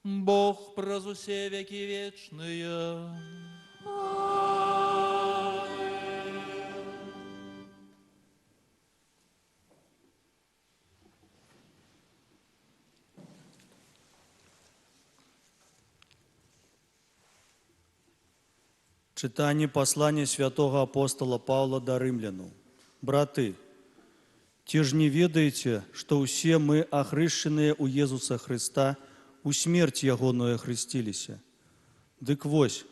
F: Бог праз усе веки вечные.
I: Читание послания святого апостола Павла до римляну. Браты, те ж не ведаете, что усе мы, охрещенные у Иисуса Христа, у смерть Ягоную хрестилися. Дык вось,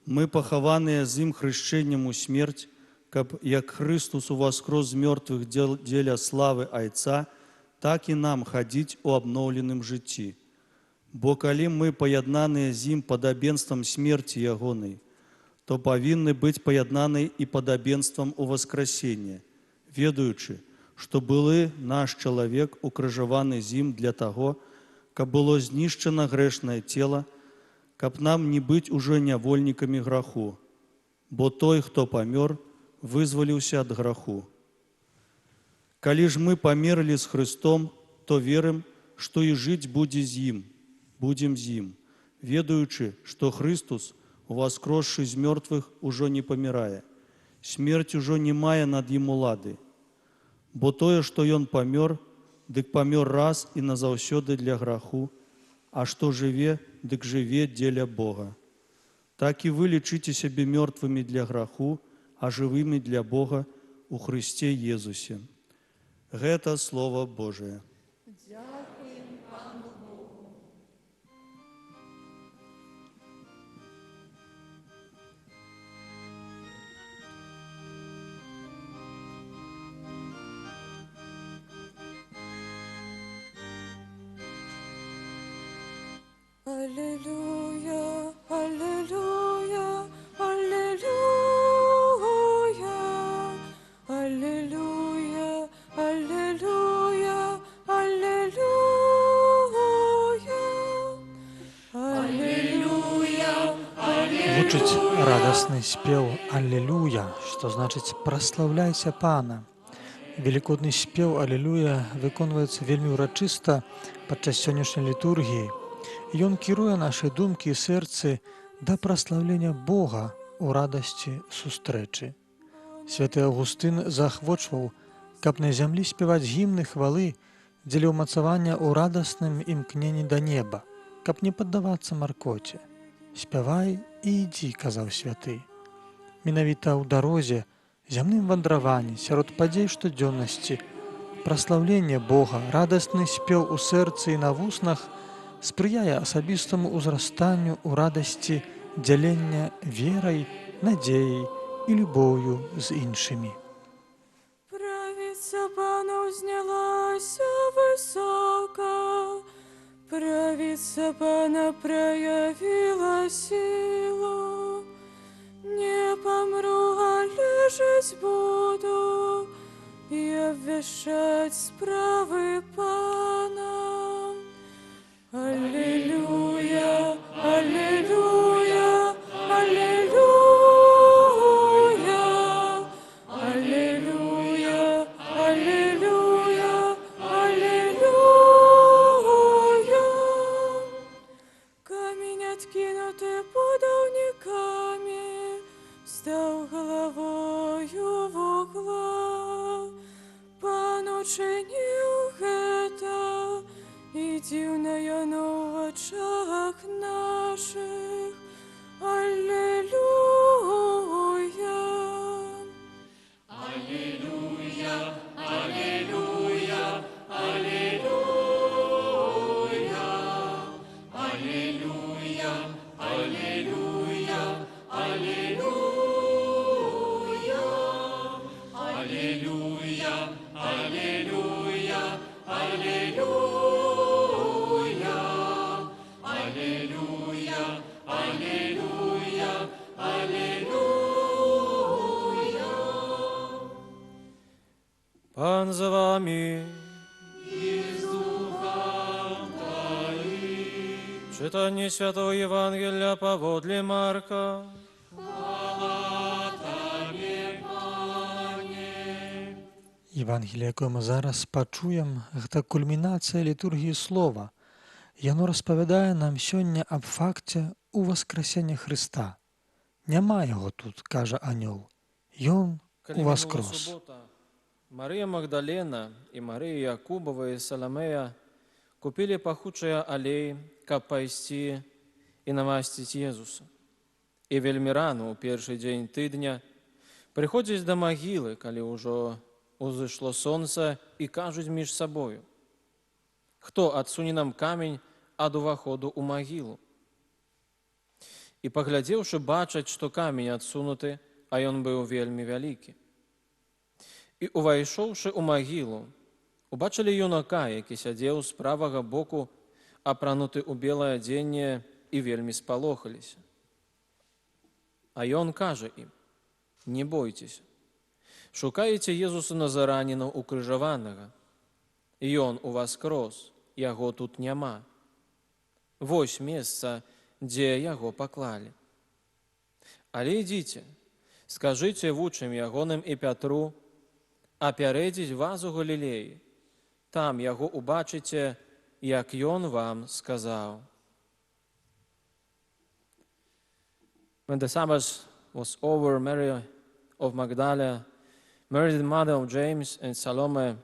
I: мы, похованные з им хрещением у смерть, каб як Христус у воскрес з мертвых деля славы Отца, так и нам ходить у обновленном житті. Бо коли мы, пояднанные з им подобенством смерти Ягоной, то повинны быть пояднаны и подобенством у воскресения, ведаючи, что были наш человек укрыжованы зим для того, каб было знищено грешное тело, каб нам не быть уже невольниками граху, бо той, кто помер, вызволился от граху. Коли ж мы померли с Христом, то верим, что и жить будем зим, ведаючи, что Христос, воскресший из мертвых, уже не помирая, смерть уже не мая над ему лады. Бо тое, что он помер, дык помер раз и назаўсёды для граху, а что живе, дык живе деля Бога. Так и вы лечите себе мертвыми для граху, а живыми для Бога у Христе Иисусе. Это Слово Божие.
H: Аллилуйя, аллилуйя, аллилуйя, аллилуйя, аллилуйя, аллилуйя, аллилуйя.
A: Гучыць радасны спеў «Аллилуйя», што значыць «праслаўляйся Пана». Велікодны спеў «Аллилуйя» выконваецца вельмі ўрачыста падчас сённяшняй літургіі. Ён кіруе нашы думкі і сэрцы да праслаўлення Бога ў радасці сустрэчы. Святы Аўгустын заахвочваў, каб на зямлі спяваць гімны хвалы дзеля ўмацавання ў радасным імкненні да неба, каб не паддавацца маркоце. «Спявай і ідзі», казаў святы. Менавіта ў дарозе, зямным вандраванні, сярод падзей штодзённасці, праслаўленне Бога, радасны спеў у сэрцы і на вуснах спрыяе асабістаму ўзрастанню ў радасці дзялення верай, надзеяй і любоўю з іншымі.
H: Правіца Пана ўзнялася высока, правіца Пана праявіла сілу. Не памру, але жыць буду і абвяшчаць справы Пана. Аллилуйя, аллилуйя, аллилуйя, аллилуйя, аллилуйя, аллилуйя. Камень, откинутый подовниками, стал головою в угла. Пан учинил это, и дивная в очах наших. Аллилуйя.
L: Аллилуйя, аллилуйя, аллилуйя, аллилуйя, аллилуйя, аллилуйя, аллилуйя, аллилуйя, аллилуйя.
C: Пан за вами.
L: И с духом твоим.
C: Читание Святого Евангелия поводле Марка.
L: Хвала Тебе, Пане.
A: Євангеліє, яке ми зараз пачуємо, гэта кульмінацыя літургіі слова. Яно распавядае нам сёння аб факце уваскрасення Христа. Няма яго тут, кажа анёл. Ён уваскрос.
C: Мария Магдалена и Мария Якубова и Саломея купили пахучыя алей, каб пайсці і намасціць Езуса. І вельмі рано, у першы дзень тыдня, прыходзяць да магілы, калі ўжо узышло сонца, і кажуць між сабою: «Хто адсуне нам камень ад уваходу ў магілу?» І паглядзеўшы, бачаць, што камень адсунуты, а ён быў вельмі вялікі. І, увайшоўшы ў магілу, убачылі юнака, які сядзеў з правага боку, апрануты ў белае адзенне, і вельмі спалохаліся. А ён кажа ім: «Не бойцеся, шукаеце Езуса Назараніна укрыжаванага. Ён уваскрос, яго тут няма. Вось месца, дзе яго паклалі. Але ідзіце, скажыце вучням ягоным і Пятру апярэдзіць вас у Галілеі. Там яго убачыце, як ён вам сказаў». When the Sabbath was over, Mary of Magdala, Mary the mother of James and Salome,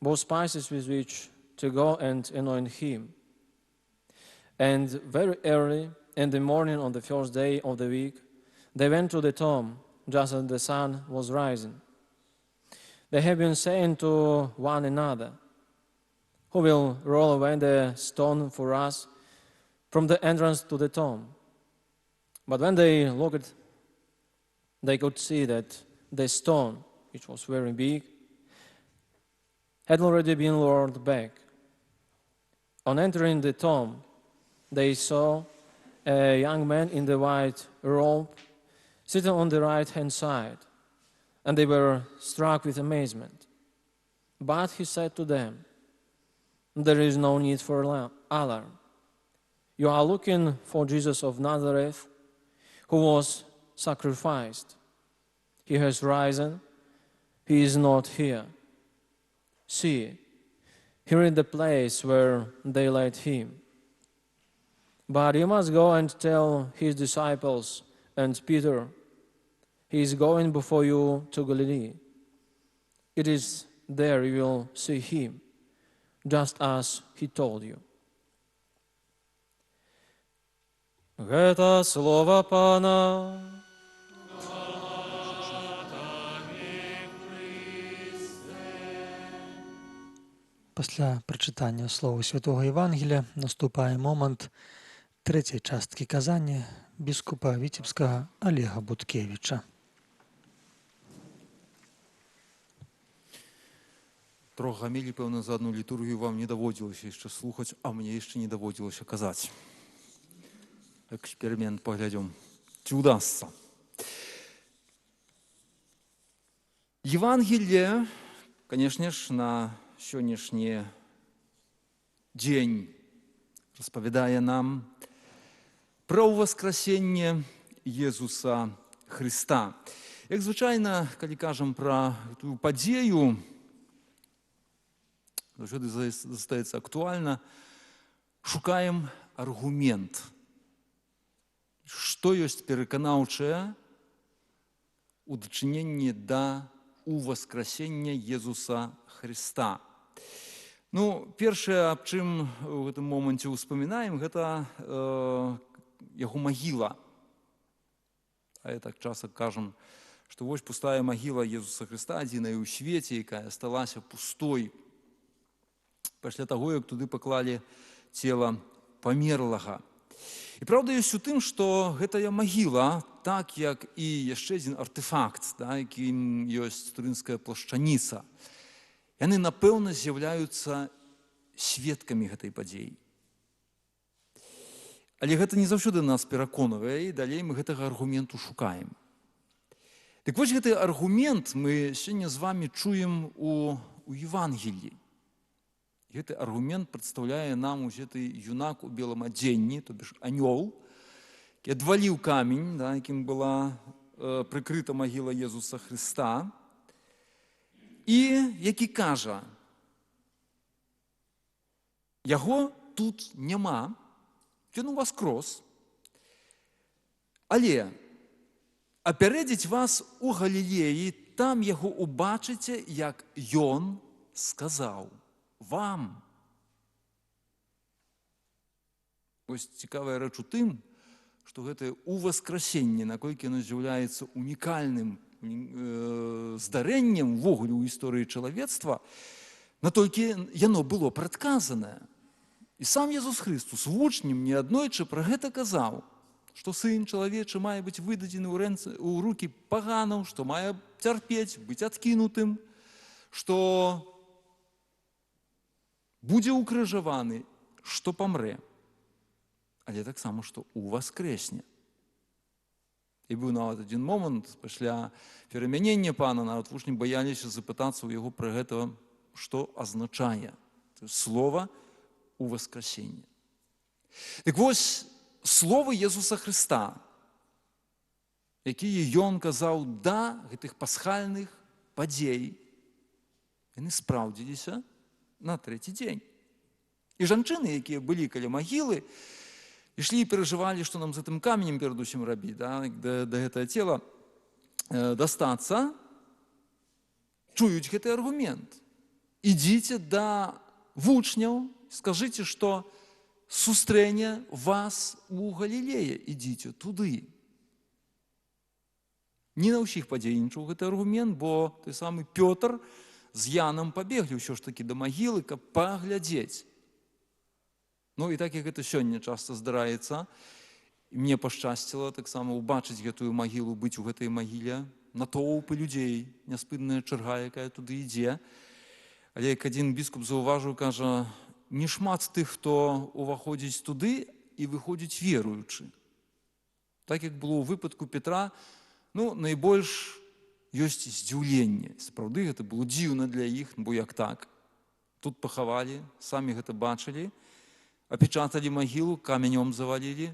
C: bought spices with which to go and anoint him. And very early in the morning on the first day of the week, they went to the tomb just as the sun was rising. They have been saying to one another, "Who will roll away the stone for us from the entrance to the tomb?" But when they looked, they could see that the stone, which was very big, had already been rolled back. On entering the tomb, they saw a young man in the white robe sitting on the right-hand side, and they were struck with amazement. But he said to them, "There is no need for alarm. You are looking for Jesus of Nazareth, who was sacrificed. He has risen. He is not here. See, here is the place where they laid him. But you must go and tell his disciples and Peter, he is going before you to Galilee. It is there you will see him, just as he told you." Это слово Пана.
A: Пасля прачытання слова святого Євангелія наступае момант трэцяй часткі казання біскупа віцебскага Олега Буткевіча.
J: Трох гамілі, пэўна, за одну літургію вам не даводзілася яшчэ слухаць, а мне яшчэ не даводзілася казаць. Эксперимент поглядим, чи удастся. Евангелие, конечно ж, на сённяшні дзень распавядае нам про воскресенне Езуса Христа. Як звычайна, калі кажам пра тую падзею, заўсёды застаецца актуальна, шукаем аргумент. Што ёсць пераканаўчае у дачыненні да уваскрасення Езуса Христа. Ну, першае, аб чым у гэтым моманце ўспамінаем, гэта яго магіла. А я так часта кажам, што вось пустая магіла Езуса Христа, адзіная ў свеце, якая сталася пустой пасля таго, як туды паклалі цела памерлага. І праўда ёсць у тым, што гэтая магіла, так як і яшчэ адзін артефакт, якім ёсць турынская плашчаніца, яны, напэўна, з'яўляюцца сведкамі гэтай падзеі. Але гэта не заўсёды нас пераконвае, і далей мы гэтага аргументу шукаем. Дык вось гэты аргумент мы сёння з вамі чуем у Евангеліі. Гэты аргумент прадстаўляе нам ось гэты юнак у белым адзенні, то бишь анёл, які адваліў камень, якім была прыкрыта магіла Езуса Христа, і які кажа, яго тут няма, ён уваскрос, але апярэдзіць вас у Галілеі, там яго убачыце, як ён сказаў вам. Ось цікавая рэч у тым, што гэтае уваскрасенне, наколькі яно з'яўляецца унікальным здарэннем увогуле ў гісторыі чалавецтва, натолькі яно было прадказанае. І сам Езус Христус вучням неаднойчы пра гэта казаў, што сын чалавечы мае быць выдадзены ў рукі паганаў, што мае цярпець, быць адкінутым, што будзе укрыжаваны, што памрэ, але таксама, што уваскрэсне. І быў нават адзін момант, пасля перамянення пана, нават вучні баяліся запытацца ў яго пра гэта, што азначае слова уваскрэсення. Дык вось, словы Езуса Христа, якія ён казаў да гэтых пасхальных падзей, яны спраўдзіліся на трэці дзень. І жанчыны, якія былі каля магілы, ішлі і перажывалі, што нам з гэтым каменем перадусім рабіць, да гэтае цела дастацца, чуюць гэты аргумент. Ідзіце да вучняў, скажыце, што сустрэне вас у Галілеі, ідзіце туды. Не на ўсіх падзейнічаў гэты аргумент, бо той самы Пётр з Янам пабеглі ўсё ж такі да магілы, каб паглядзець. Ну і так, як гэта сёння часта здараецца, і мне пашчасціла таксама ўбачыць гэтую магілу, быць у гэтай магіле, натоўпы людзей, няспынная чарга, якая туды ідзе. Але як адзін біскуп заўважыў, кажа, не шмат тых, хто уваходзіць туды, і виходять віруючи. Так, як було у випадку Петра, найбільш є здзіўленне. Сапраўды, гэта было дзіўна для іх, бо як так? Тут пахавалі, самі гэта бачылі, апечаталі магілу, каменем завалілі,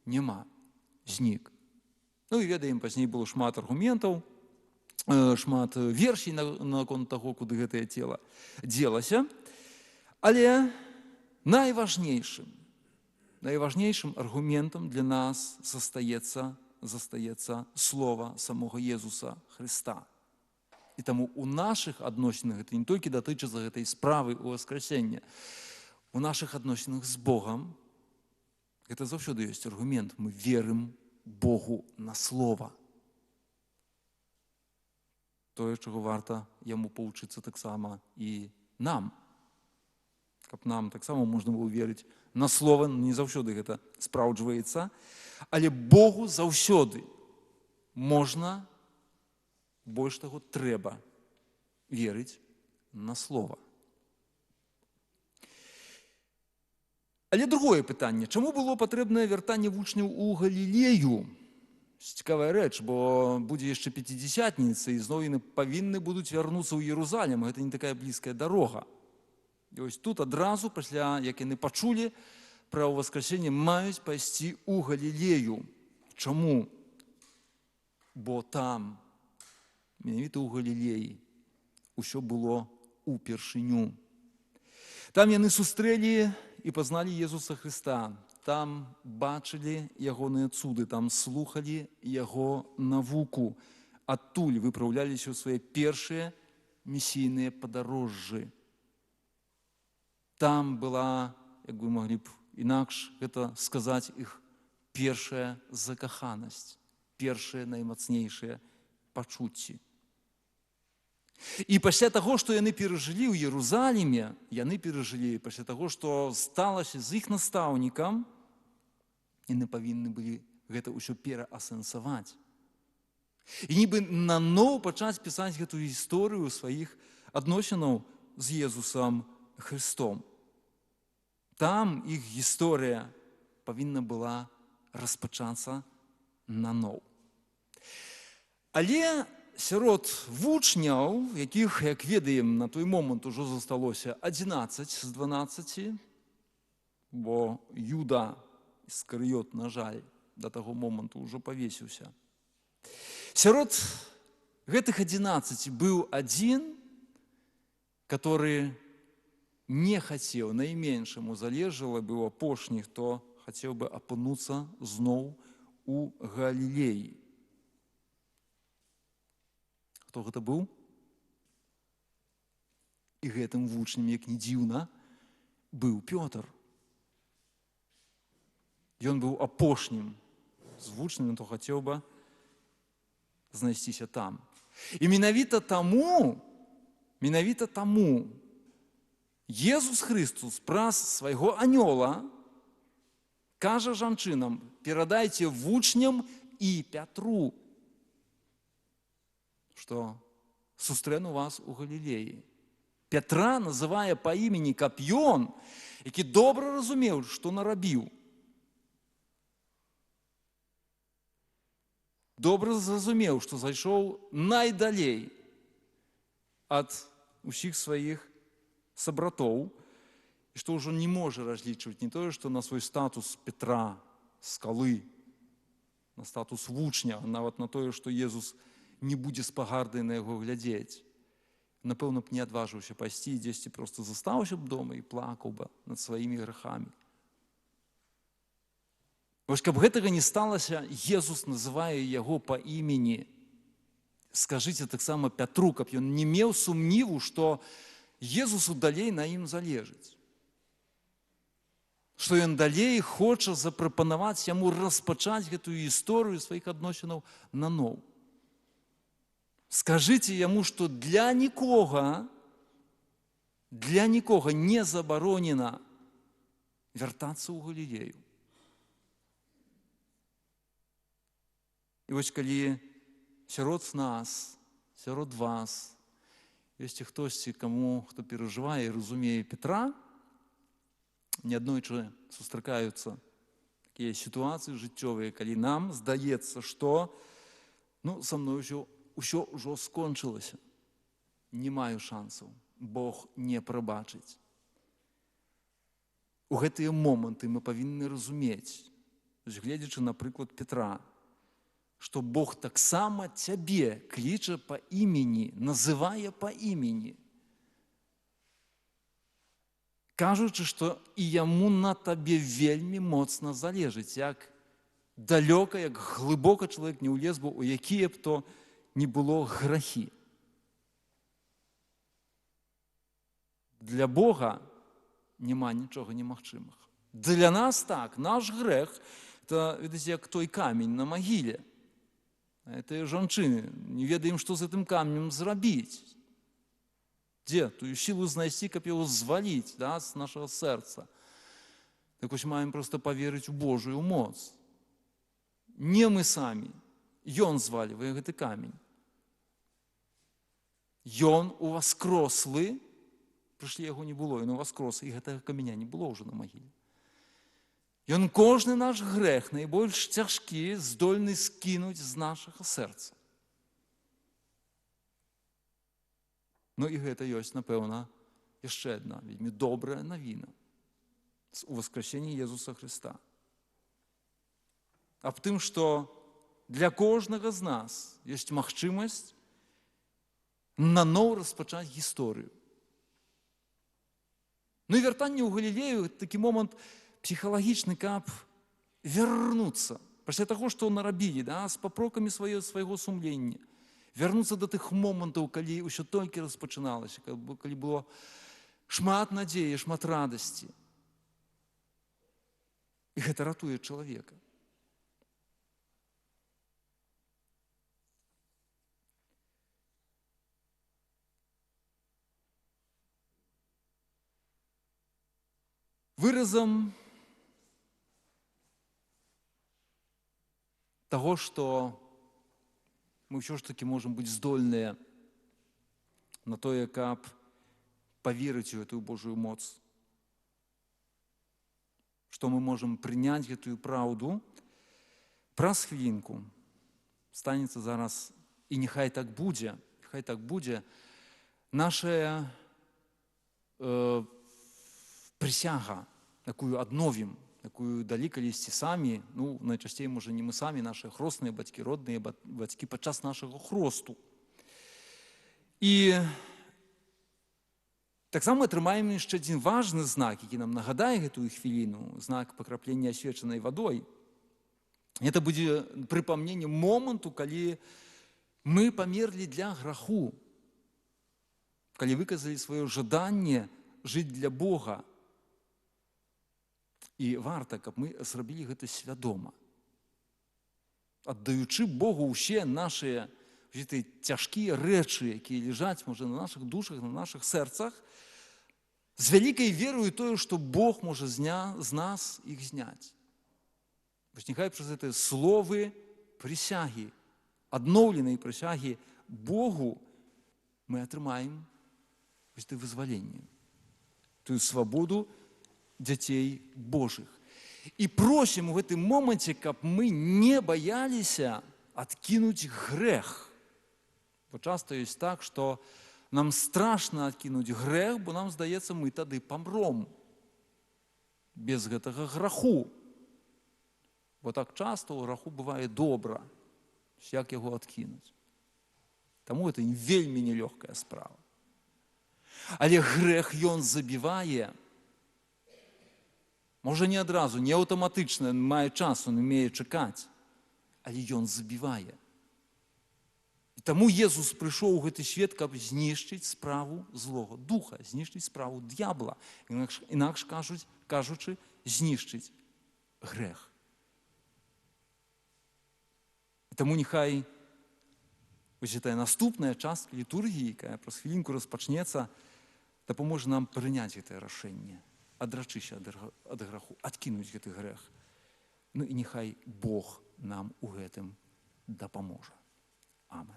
J: няма, знік. І ведаем, пазней было шмат аргументаў, шмат версій наконт таго, куды гэтае цела дзелася. Але найважнейшым аргументам для нас застаецца слова самого Езуса Христа. І таму у нашых адносінах, гэта не толькі датычыцца гэтай справы у воскресення, у нашых адносінах з Богам гэта заўсёды ёсць аргумент. Мы верым Богу на слова. Тое, чаго варта яму павучыцца таксама і нам. Каб нам таксама можна было верыць на слова, не заўсёды гэта спраўджваецца, але Богу заўсёды можна, больш таго, трэба верыць на слова. Але другое пытанне. Чаму было патрэбнае вяртанне вучняў у Галілею? Цікавая рэч, бо будзе яшчэ Пятидесятніца, і зноў яны павінны будуць вярнуцца ў Єрусалім. Гэта не такая блізкая дарога. І ось тут адразу, пасля як яны пачулі пра воскресенне, маюць пайсці ў Галілею. Чаму? Бо там, менавіта ў Галілеі, усё было упершыню. Там яны сустрэлі і пазналі Езуса Христа. Там бачылі ягоныя цуды, там слухалі яго навуку. Адтуль выпраўляліся ў свае першыя місійныя падарожжы. Там была, як вы маглі б інакш гэта сказаць, іх першая закаханасць, першыя наймацнейшыя пачуцці. І пасля таго, што яны перажылі ў Єрусаліме, пасля таго, што сталася з іх настаўнікам, яны павінны былі гэта ўсё пераасэнсаваць. І нібы наноў пачаць пісаць гэтую гісторыю сваіх адносінаў з Езусам Христом. Там іх гісторыя павінна была распачацца наноў. Але сярод вучняў, якіх, як ведаем, на той момант ужо засталося 11 з 12, бо Юда Іскарыёт, на жаль, да таго моманту ўжо павесіўся. Сярод гэтых 11 быў адзін, который не хацеў, найменшаму залежала, быў апошні, хто хацеў бы апынуцца зноў у Галілеі. Хто гэта быў? І гэтым вучнем, як не дзіўна, быў Пётр. Ён быў апошнім з вучнямі, хто хацеў бы знайсціся там. І менавіта таму Езус Христос праз свайго анёла кажа жанчынам: перадайце вучням і Пятру, што сустрэну вас у Галілеі. Пятра называе па імені, каб ён, які добра разумеў, што нарабіў, добра зразумеў, што зайшоў найдалей ад усіх сваіх сабратоў, і што ўжо не можа разлічваць не тое, што на свой статус Петра, скалы, на статус вучня, нават на тое, што Езус не будзе з пагардай на яго глядзець. Напэўна б не адважыўся пайсці, дзесьці проста застаўся б дома і плакаў бы над сваімі грахамі. Вось каб гэтага не сталася, Езус называе яго па імені. Скажыце таксама Пятру, каб ён не меў сумніву, што Езусу далей на ім залежыць. Што ён далей хоча запрапанаваць яму распачаць гэтую гісторыю сваіх адносінаў наноў. Скажыце яму, што для нікога не забаронена вяртацца ў Галілею. І вось калі сярод нас, сярод вас ёсць хтосьці, хто перажывае і разумее Петра, неаднойчы сустракаюцца Есть ситуации жыццёвыя, калі нам здаецца, што са мной ўсё ўжо скончылася. Не маю шансаў. Бог не прабачыць. У гэтыя моманты мы павінны разумець, гледзячы на прыклад Петра, што Бог таксама цябе кліча па імені, называе па імені, кажучы, што і яму на табе вельмі моцна залежыць, як далёка, як глыбока чалавек не ўлез бы, у якія б то не было грахі. Для Бога няма нічога немагчымага. Для нас так, наш грэх, это, видите, як той камень на магіле. Этой жанчыны, не ведаем, што з гэтым камнем зрабіць. Дзе тую сілу знайсці, каб яго зваліць з нашага сэрца. Так вось маем проста паверыць у Божую моц. Не мы самі. Ён звалівае гэты камень. Ён уваскрослы, прыйшлі яго не было, ён уваскрос, і гэтага каменя не было ўжо на магіле. Ён кожны наш грэх, найбольш цяжкі, здольны скінуць з нашага сэрца. І гэта ёсць, напэўна, яшчэ адна вельмі добрая навіна з уваскрэсення Езуса Хрыста. Аб тым, што для кожнага з нас ёсць магчымасць наноў распачаць гісторыю. І вяртанне ў Галілею – такі момант псіхалагічны, каб вярнуцца пасля таго, што нарабілі, з папрокамі свайго сумлення, вярнуцца да тых момантаў, калі ўсё толькі распачыналася, калі было шмат надзеі, шмат радасці. І гэта ратуе чалавека. Выразам таго, што мы ўсё ж такі можам быць здольныя на тое, каб паверыць у гэтую Божую моц, што мы можам прыняць гэтую праўду, праз хвілінку станецца зараз, і няхай так будзе, наша прысяга, якую адновім, якую далі калісьці самі, найчасцей, можа, не мы самі, нашы хросныя бацькі, родныя бацькі падчас нашага хросту. І таксама атрымаем яшчэ адзін важны знак, які нам нагадае гэтую хвіліну, знак пакраплення асвечанай вадой. Гэта будзе прыпамненне моманту, калі мы памерлі для граху, калі выказалі сваё жаданне жыць для Бога. І варта, каб мы зрабілі гэта свядома. Аддаючы Богу ўсе нашыя цяжкія рэчы, якія ляжаць, можа, на нашых душах, на нашых сэрцах, з вялікай верою тое, што Бог можа з нас іх зняць. Няхай праз гэтыя словы прысягі, адноўленай прысягі Богу, мы атрымаем вызваленне, тую свабоду дзяцей Божых. І просім у гэтым моманце, каб мы не баяліся адкінуць грэх. Бо часта ёсць так, што нам страшна адкінуць грэх, бо нам здаецца, мы тады памром без гэтага граху. Бо так часта ў граху бывае добра, як яго адкінуць. Таму гэта вельмі нелёгкая справа. Але грэх ён забівае. Можа, не адразу, не аўтаматычна, мае час, он умее чакаць, але ён забівае. І таму Езус прыйшоў у гэты свет, каб знішчыць справу злога духа, знішчыць справу д'ябла, інакш кажучы, знішчыць грэх. І таму няхай вось гэтая наступная частка літургіі, якая праз хвілінку распачнецца, дапаможа нам прыняць гэтае рашэнне, адрачыся ад граху, адкінуць гэты грэх. І няхай Бог нам у гэтым дапаможа. Амен.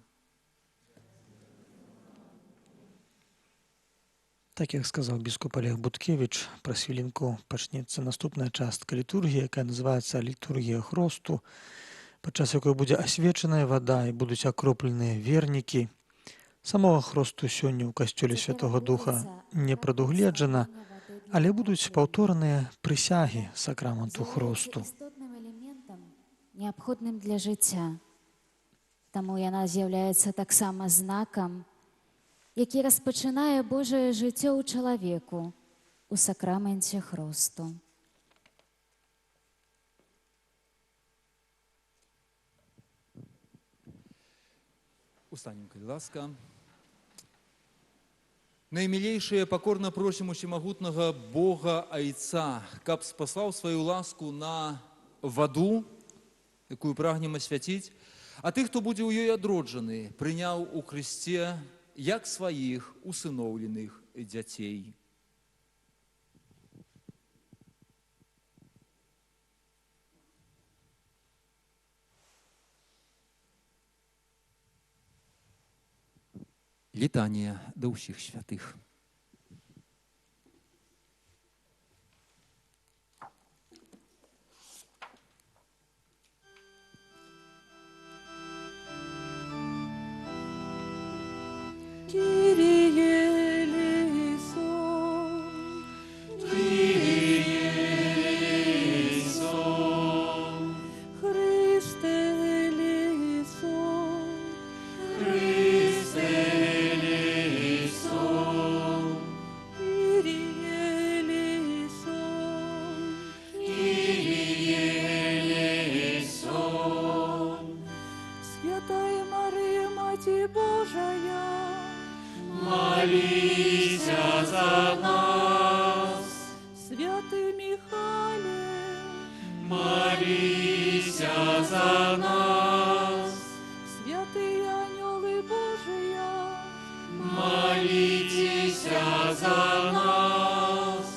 A: Так як сказаў біскуп Олег Буткевіч, праз хвілінку пачнецца наступная частка літургіі, якая называецца літургія хросту, падчас якой будзе асвечаная вада і будуць акропленыя вернікі. Самого хросту сёння ў касцёле Святого Духа не прадугледжана, але будуць паўтораныя прысягі сакраменту хросту.
B: Істотным элементам, неабходным для жыцця. Таму яна з'яўляецца таксама знакам, які распачынае Божае жыццё ў чалавеку у сакраменце хросту.
J: Устанем, калі ласка. Наймілейшае пакорна просім усемагутнага Бога Айца, каб спаслаў сваю ласку на ваду, якую прагнем асвяціць, а тых, хто будзе ў ёй адроджаны, прыняў у Хрысце як сваіх усыноўленых дзяцей. Літанія да ўсіх святых.
H: Kyrie eleison,
L: Kyrie eleison,
H: Christe eleison,
L: Christe eleison,
H: Kyrie eleison,
L: Kyrie eleison.
H: Святая Мария, Мати Божия,
L: Молися за нас,
H: Святый Михале,
L: молися за нас,
H: святые ангелы Божия,
L: молитесь за нас,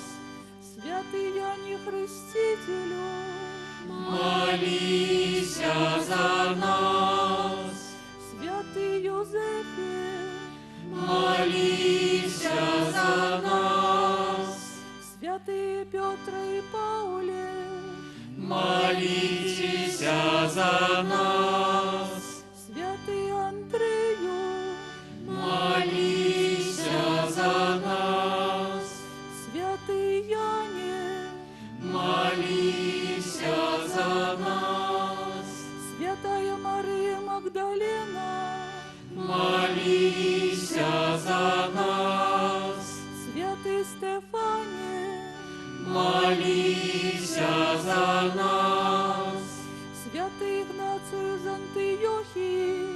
H: святый Яне Хрестителю,
L: молися за нас,
H: святый Юзефе,
L: молися за нас,
H: святые Петра и Пауле,
L: молитесь за нас,
H: святый Андрею,
L: молися за нас,
H: святый Яне,
L: молися за нас,
H: святая Мария Магдалена,
L: молися за нас,
H: святый Стефане,
L: молися за нас,
H: святый Игнацию из Антиохии,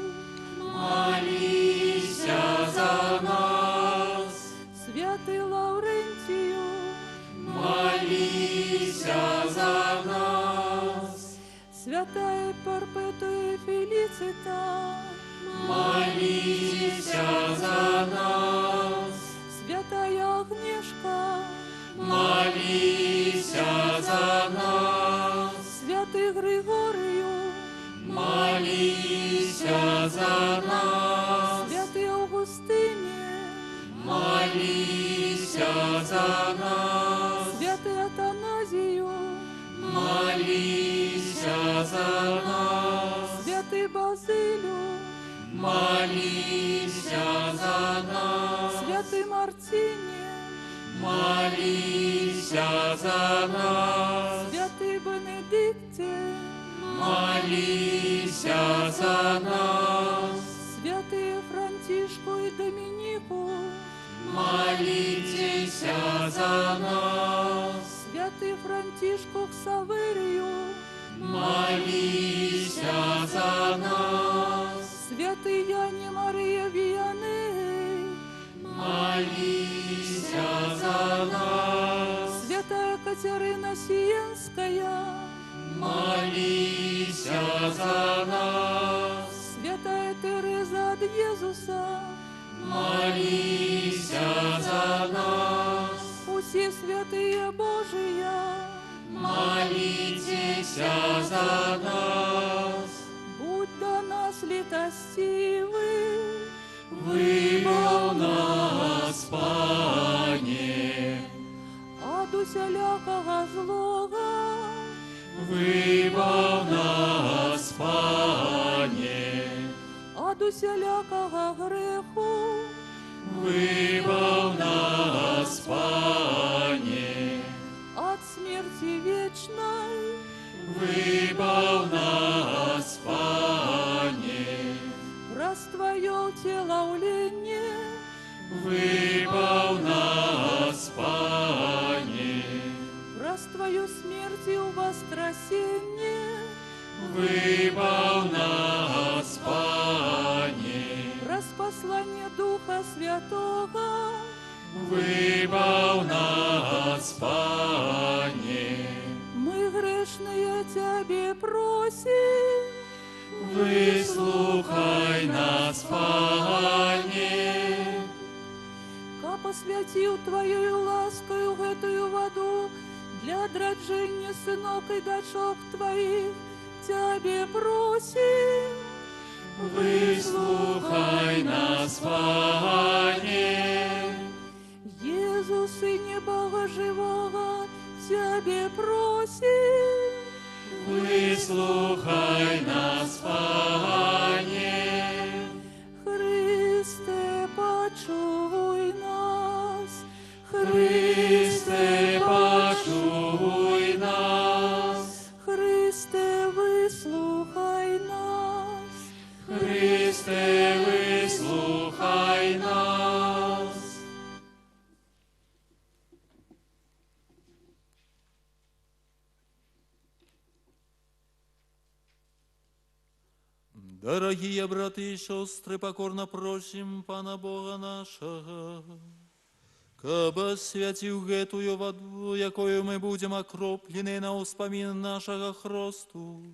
L: молися за нас,
H: святый Лаврентию,
L: молися за нас,
H: святая Перпетуя Фелицита,
L: молися за нас,
H: святая Агнешка,
L: молися за нас,
H: святый Григорию,
L: молися за нас,
H: святый Августине,
L: молися за нас,
H: святый Атаназию,
L: молися за нас,
H: святый Базилю,
L: молися за нас,
H: святый Мартине,
L: молися за нас,
H: святый Бенедикте,
L: молися за нас,
H: святые Франтишку и Доминику,
L: молитесь за нас,
H: святый Франтишку Ксаверию,
L: молися за нас,
H: святый Яне Мария Вианей,
L: молися за нас,
H: святая Катерина Сиенская,
L: молися за нас,
H: святая Тереза от Иисуса,
L: молися за нас,
H: все святые Божия,
L: молитесь за нас,
H: будь до нас литостивый,
L: вымол нас, Пане.
H: усялякого греху.
L: Выбав нас, Пане,
H: От смерти вечной.
L: выбав нас, Пане,
H: Раз Твое теловление.
L: выбав нас, Пане,
H: Раз Твою смертью воскресенье.
L: выбав нас, Пане,
H: Раз послание Духа Святого.
L: выбав нас, Пане,
H: Мы грешные Тебе просим.
L: выслухай нас, Пане,
H: Ка посвятил Твоею ласкою эту воду для отраджения сынок и дочок Твоих, Тебе просим.
L: выслухай нас, Пане,
H: Иисус, Сыне Бога Живого, Тебе просим.
L: выслухай нас, Пане,
H: Христе, почуй нас.
L: Христе, почуй нас,
H: Христе, выслухай нас.
L: Христе, выслухай нас.
F: Дорогие браты и сестры, покорно просим Пана Бога нашего, кабы святил гэтую воду, якою мы будем окроплены на успомин нашего хросту,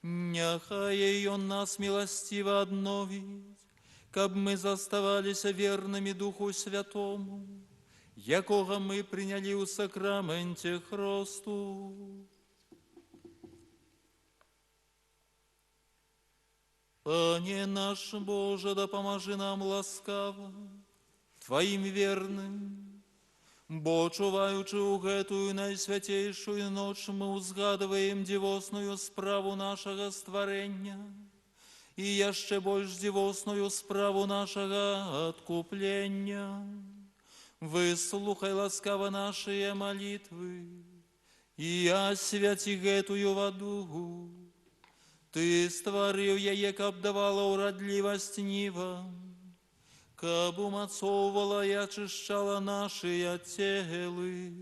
F: няхай ее нас милостиво обновить, каб мы заставались верными Духу Святому, якого мы приняли у сакраменте хросту. Пане наш Боже, да поможи нам ласкаво, Твоим верным, бо чуваючи у гэтую найсвятейшую ночь, мы узгадываем дивосную справу нашего створения и еще больше дивосную справу нашего откупления. Выслухай ласкаво наши молитвы и освяти гэтую воду. Ты створив яе, каб давала урадлівасць нівам, каб умацоўвала і ачышчала нашыя целы.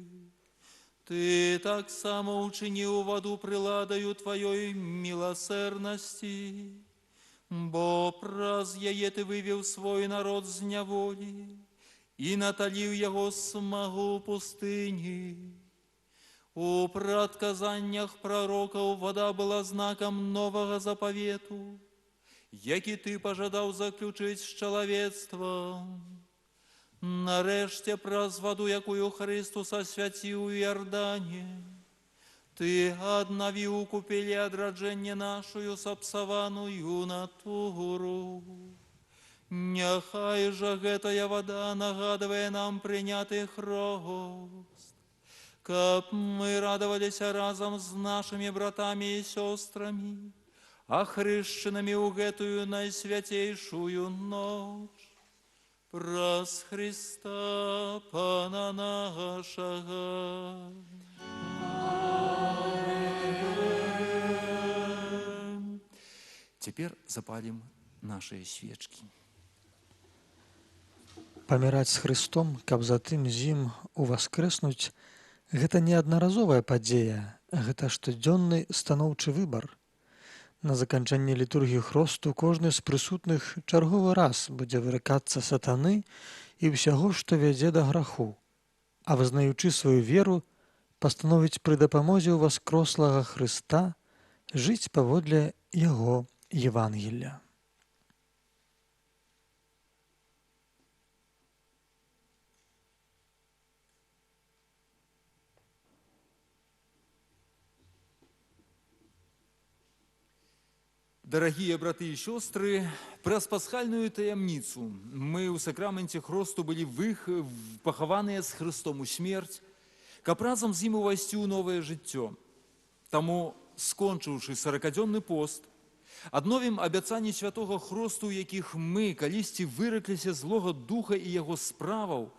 F: Ты таксама учыніў ваду прыладаю Тваёй міласэрнасці, бо праз яе Ты вывеў свой народ з няволі і наталіў яго смагу пустыні. У прадказаннях пророкаў вода была знаком нового заповету, які Ты пожадаў заключыць з чалавецтвам. Нарэшце праз воду, якую Христус асвяціў у Иордане, Ты аднавіў у купелі адраджэнне нашую сапсаваную натуру. Няхай жа гэтая вода нагадывае нам прыняты хрост, каб мы радовались разом с нашими братами и сестрами, охрещенными у гэтую найсвятейшую ночь. Праз Христа Пана нашего.
J: Теперь запалим наши свечки.
A: Паміраць з Христом, каб затым з ім уваскрэснуць, гэта не аднаразовая падзея, гэта штодзённы станоўчы выбар. На заканчэнні літургіі хросту кожны з прысутных чарговы раз будзе выракацца сатаны і ўсяго, што вядзе да граху, а вызнаючы сваю веру, пастановіць пры дапамозе ўваскрослага Хрыста жыць паводле яго Евангелля.
J: Дорогие браты и сестры, праз пасхальную таямніцу мы ў сакраменце хросту былі пахаваныя з Христом у смерць, каб разам з ім увайсці ў новае жыццё. Таму, скончыўшы 40-дзённы пост, Адновім абяцанні святого хросту, якіх мы калісьці выракліся злога духа і яго справаў,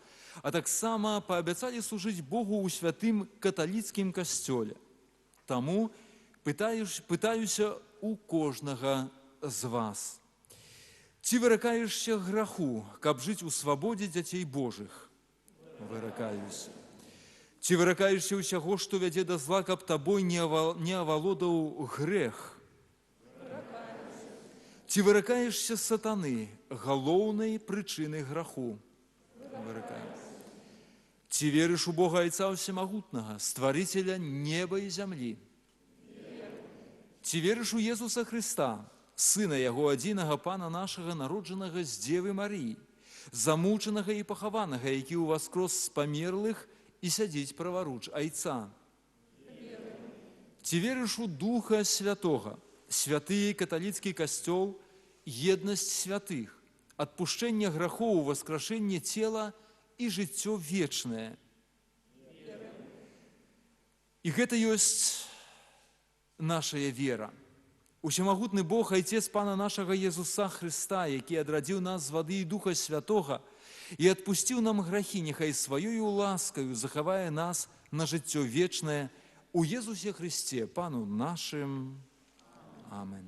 J: а таксама паабяцалі служыць Богу ў святым каталіцкім касцёле. Таму пытаюся у кожнага з вас. Ці выракаешся граху, каб жыць у свабодзе дзяцей Божых? Выракаюся. Ці выракаешся ўсяго, што вядзе да зла, каб табой не авалодаў грэх? Ці выракаешся сатаны, галоўнай прычыны граху? Выракаюся. Ці верыш у Бога Айца Всемагутнага, стварыцеля неба і зямлі? Ці верыш у Езуса Христа, Сына Яго адзінага Пана нашага, народжанага з Дзевы Марыі, замучанага і пахаванага, які ўваскрос з памерлых і сядзіць праваруч Айца? Ці верыш у Духа Святога, святы каталіцкі касцёл, еднасць святых, адпушчэнне грахоў, воскрашэнне цела і жыццё вечнае? І гэта ёсць нашая вера. Усемагутны Бог, Айцец Пана нашага Езуса Христа, які адрадзіў нас з вады і Духа Святога і адпусціў нам грахі, няхай сваёю ласкаю захавае нас на жыццё вечнае у Езусе Христе, Пану нашым. Амен.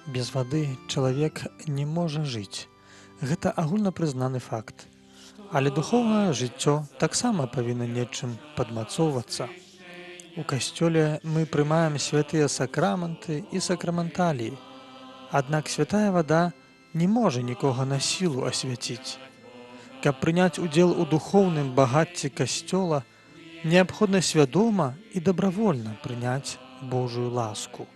A: Без вады чалавек не можа жыць. Гэта агульнапрызнаны факт. Але духовнае жыццё таксама павінна нечым падмацоўвацца. У касцёле мы прымаем святыя сакраманты і сакраменталіі. Аднак святая вада не можа нікога на сілу асвяціць. Каб прыняць удзел у духоўным багацці касцёла, неабходна свядома і добравольна прыняць Божую ласку.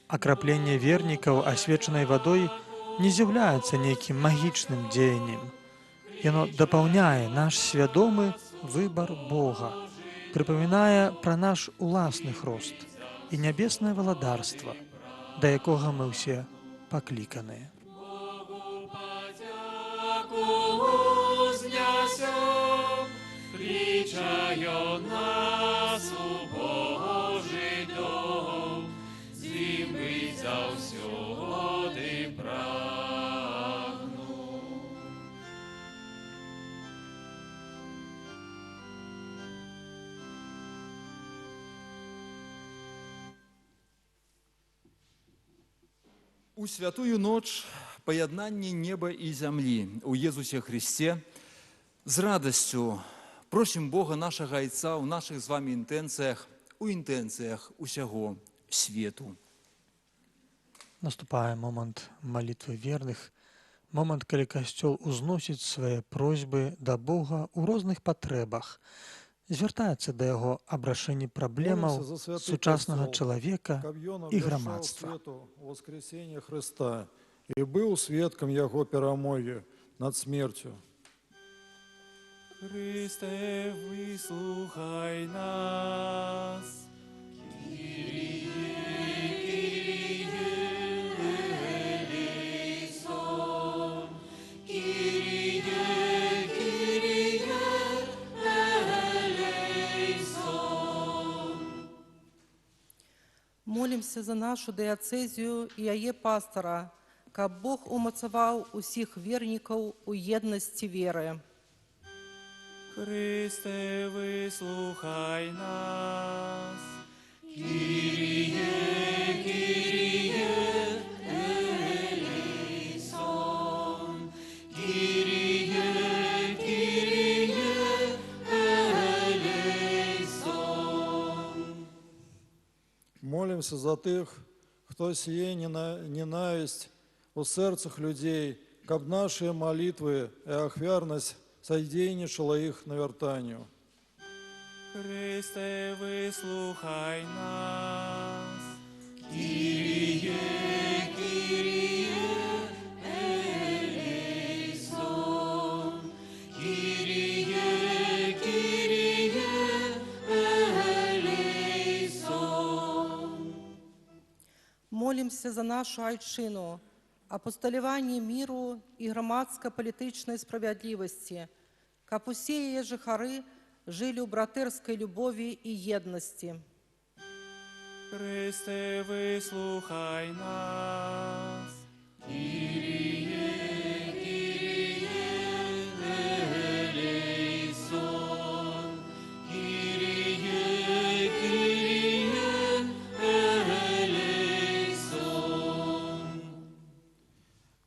A: Акрапленне вернікаў асвечанай вадой не з'яўляецца нейкім магічным дзеяннем. Яно дапаўняе наш свядомы выбар Бога, прыпамінае пра наш уласны хрост і нябеснае валадарства, да якога мы ўсе пакліканыя.
L: Клічаю нас у Божий дом, з ним бить завсёди прагну.
J: У святую ноч паяднання неба і зямлі у Езусе Христе з радасцю просім Бога нашага Айца ў нашых з вами інтэнцыях, у інтэнцыях усяго свету.
A: Наступае момант малітвы верных, момант, калі касцёл узносіць свае просьбы да Бога ў розных патрэбах, звяртаецца да яго абрашэнні праблемаў сучаснага чалавека і грамадства.
M: Воскресення Христа і быў сведкам яго перамогі над смерцю.
D: Христе, выслухай нас.
N: Молімся за нашу дыяцэзію і яе пастара, каб Бог умацаваў усіх вернікаў у еднасці веры.
D: Христе, выслухай нас.
L: Kyrie, Kyrie, eleison. Kyrie, Kyrie, eleison.
M: Молимся за тих, хто сіє ненависть у серцях людей, каб наші молитви і ахвярність содейничала їх навертанню.
D: Христе, выслухай нас.
L: Kyrie, Kyrie, eleison. Kyrie, Kyrie, eleison.
N: Молімся за нашу айчину, апостолювання міру і громадсько-політичної справедливості, каб усі її жихари жили у братерській любові і єдності.
D: Христе, вислухай нас.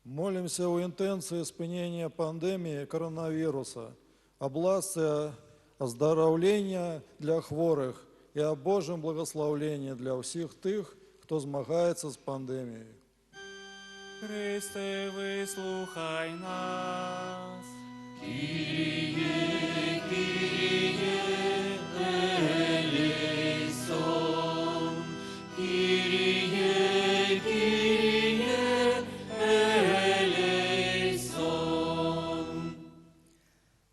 M: Молимся о интенции спынения пандемии коронавируса, о благости оздоровления для хворых и о Божьем благословении для всех тех, кто змагається з пандемією.
D: Христе, вислухай нас.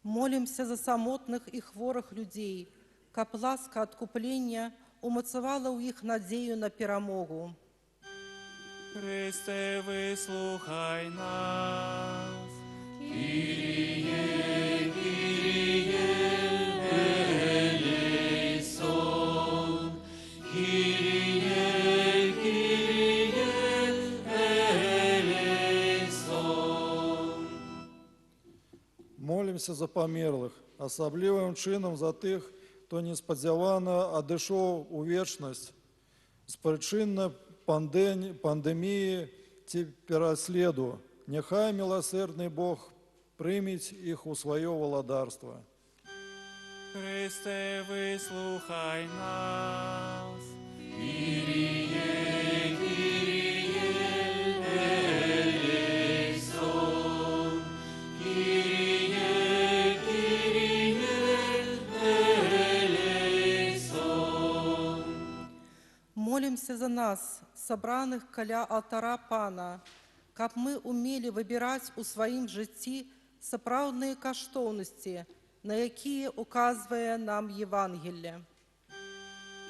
N: Молимся за самотных и хворых людей, каб ласка откупления умацавала ў іх надзею на перамогу.
D: Христе, вислухай нас.
M: Молимся за померлых, особливим чином за тих, хто несподівано одійшов у вічність з причини пандемії ці пересліду. Нехай милосердний Бог прийміть їх у своє володарство.
D: Христе, вислухай нас.
N: Молимся за нас, собраных каля алтара Пана, каб мы умели выбирать у сваім жыцці сапраўдныя каштоўнасці, на якія указвае нам Євангелле.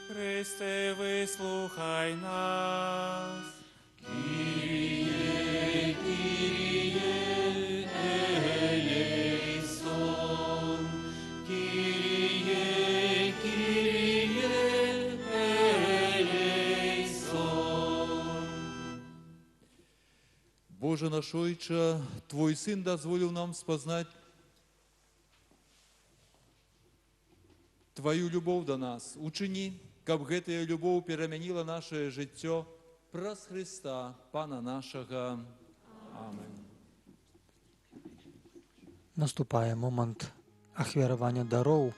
D: Христе, вислухай нас.
F: Боже наш Ойче, Твой Сын дозволил нам спознать Твою любовь до нас. Учини, каб гэтая любовь перемянила наше життя праз Христа, Пана нашага. Амин.
A: Наступае момант ахвяравання дароў.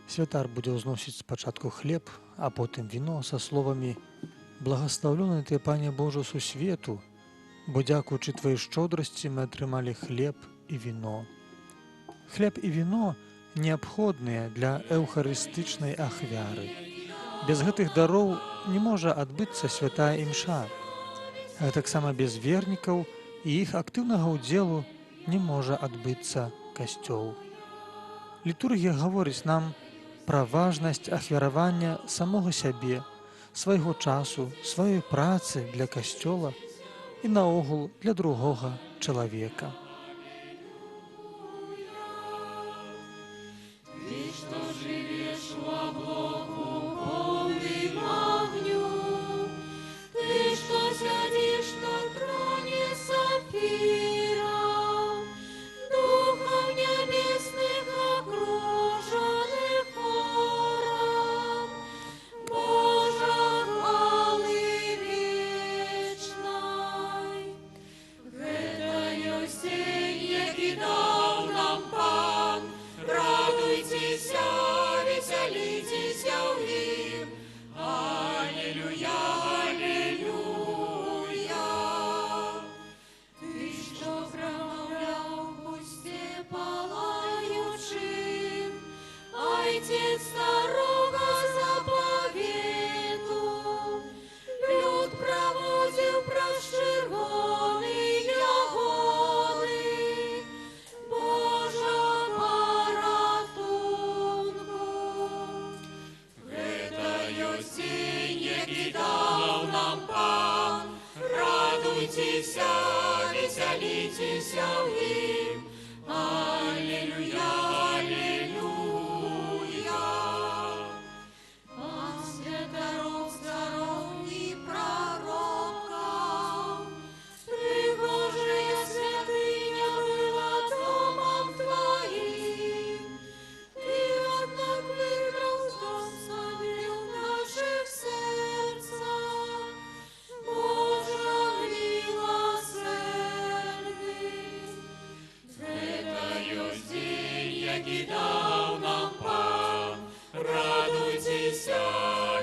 A: Святар будзе ўзносіць спачатку хлеб, а потым віно са словамі «Благословлены ты, Пане Боже, сусвету, бо дзякуючы твоей шчодрасці мы атрымалі хлеб і віно». Хлеб і віно неабходныя для эўхарыстычнай ахвяры. Без гэтых дароў не можа адбыцца святая імша. Гэтаксама без вернікаў і іх актыўнага ўдзелу не можа адбыцца касцёл. Літургія гаворыць нам пра важнасць ахвяравання самога сябе, свайго часу, сваёй працы для касцёла і наогул для другога чалавека.
L: Веселитеся в ним. Аллилуйя, аллилуйя. Пан святаров які дав нам Пан. Радуйтеся,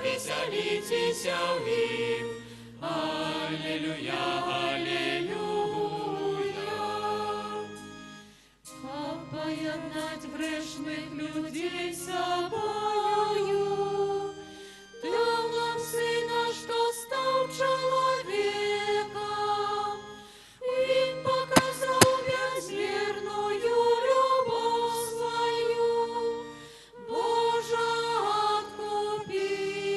L: веселитеся в Нім. Аллилуйя, аллилуйя.
K: Как поєднать грешных людей с собою, дал нам Сына, что стал человеком, и показал безмерную любовь свою. Боже, Откупитель,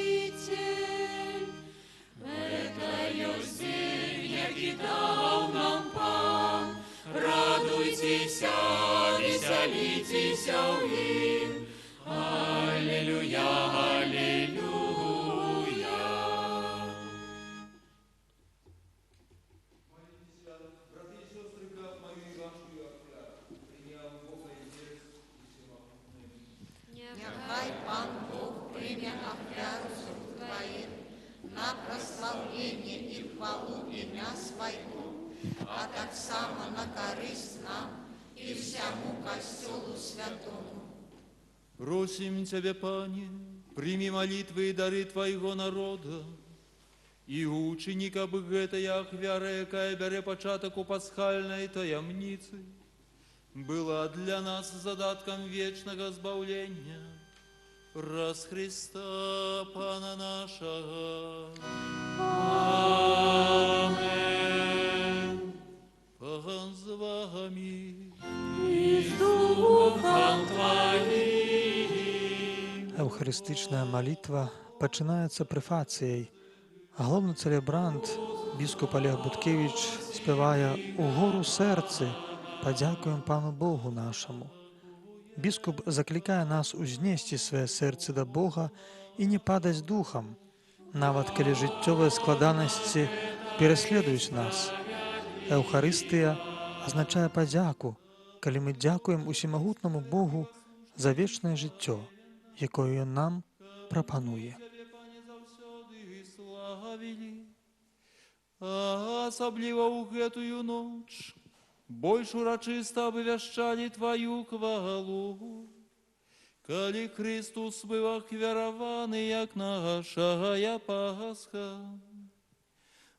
L: Это есть день, який дав нам Пан. Радуйтеся, веселитеся в Нім. Аллилуйя, аллилуйя.
O: Нехай Пан Бог прийме офяру з рук Твоїх на прославлення і хвалу ім'я Свого, а так само на користь нам і всьому Костюлу Святому.
F: Просим Тебя, Пане, прими молитвы и дары Твоего народа, и ученика бы гэтай ахвяра, якая бяре початок у пасхальной таямницы, была для нас задатком вечного збавления. Раз Христа Пана нашего.
L: Амен.
F: Пан з вами.
L: И с Духом Твоим.
A: Евхаристичная молитва починається префацією. Головний целебрант, біскуп Олег Буткевич, співає «У гору серце, подякуємо Пану Богу нашому». Біскуп закликає нас узнести своє серце до Бога і не падать духом, нават коли життєві складаності переслідують нас. Евхаристія означає подяку, коли ми дякуємо усімогутному Богу за вічне життя, яке Він нам пропонує.
F: А особливо у гэтую ноч больш урачыста абвяшчалі Твою хвалу, калі Христус быў ахвяраваны, як нашая Пасха.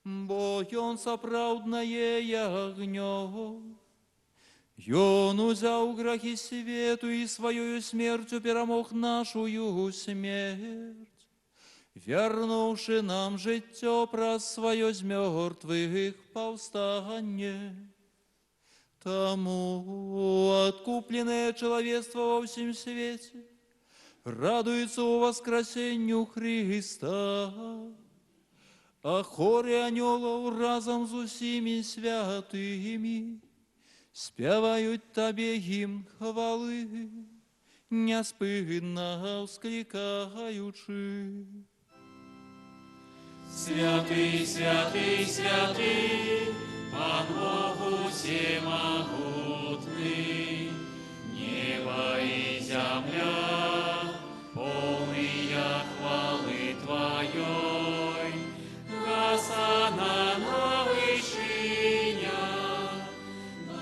F: Бо Ён сапраўднае ягнё, Ён узяў грахі свету і сваёю смерцю перамог нашую смерць, вярнуўшы нам жыццё праз сваё з мёртвых паўстанне. Таму откупленное чалавецтва ва ўсім свеце радуецца ў воскресенню Христа, а хоры анёлаў разам з усімі святымі спяваюць Табе гімн хвалы, няспынна ўсклікаючы.
L: Святый, святый, святый, Пан Бог всемогутный, небо и земля, полные хвалы Твоей. Госанна на вышинях,